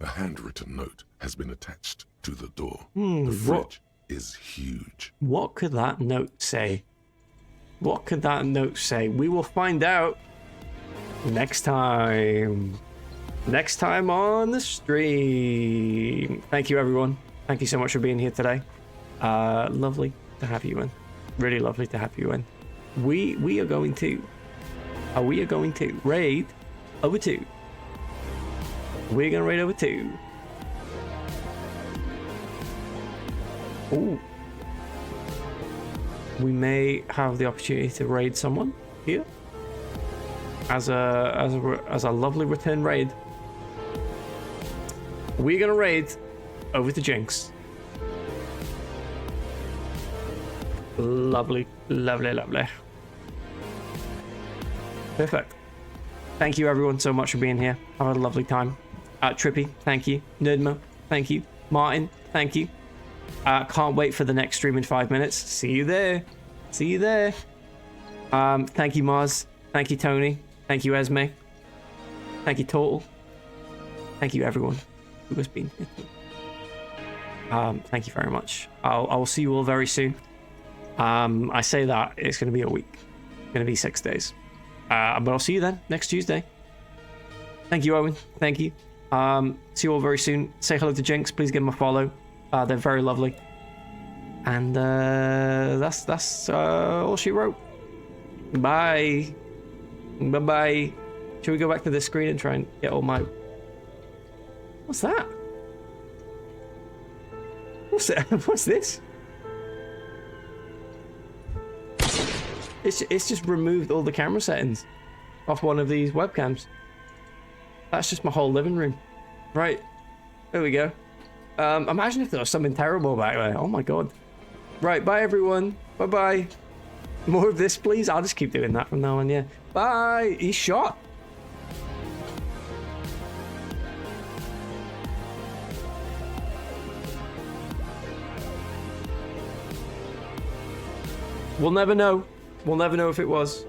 A handwritten note has been attached to the door. The fridge is huge. What could that note say? What could that note say? We will find out next time. Next time on the stream. Thank you, everyone. Thank you so much for being here today. Lovely to have you in. Really lovely to have you in. We are going to raid over 2. We're gonna raid over 2. Ooh. We may have the opportunity to raid someone here as a lovely return raid. We're gonna raid over to Jinx. Lovely. Perfect. Thank you everyone so much for being here. I've had a lovely time. Trippy, thank you. Nerdmo, thank you. Martin, thank you. Can't wait for the next stream in 5 minutes. See you there. Thank you, Mars. Thank you, Tony. Thank you, Esme. Thank you, Total. Thank you, everyone who has been here. Thank you very much. I will see you all very soon. I say that it's going to be a week. It's going to be 6 days. But I'll see you then next Tuesday. Thank you, Owen. Thank you. See you all very soon. Say hello to Jinx. Please give them a follow. They're very lovely. And that's all she wrote. Bye. Bye. Should we go back to this screen and try and get all my... What's that? What's that? What's this? It's just removed all the camera settings off one of these webcams. That's just my whole living room. Right. There we go. Imagine if there was something terrible back there. Oh my god. Right, bye everyone. Bye-bye. More of this, please. I'll just keep doing that from now on, yeah. Bye. He's shot. We'll never know. We'll never know if it was.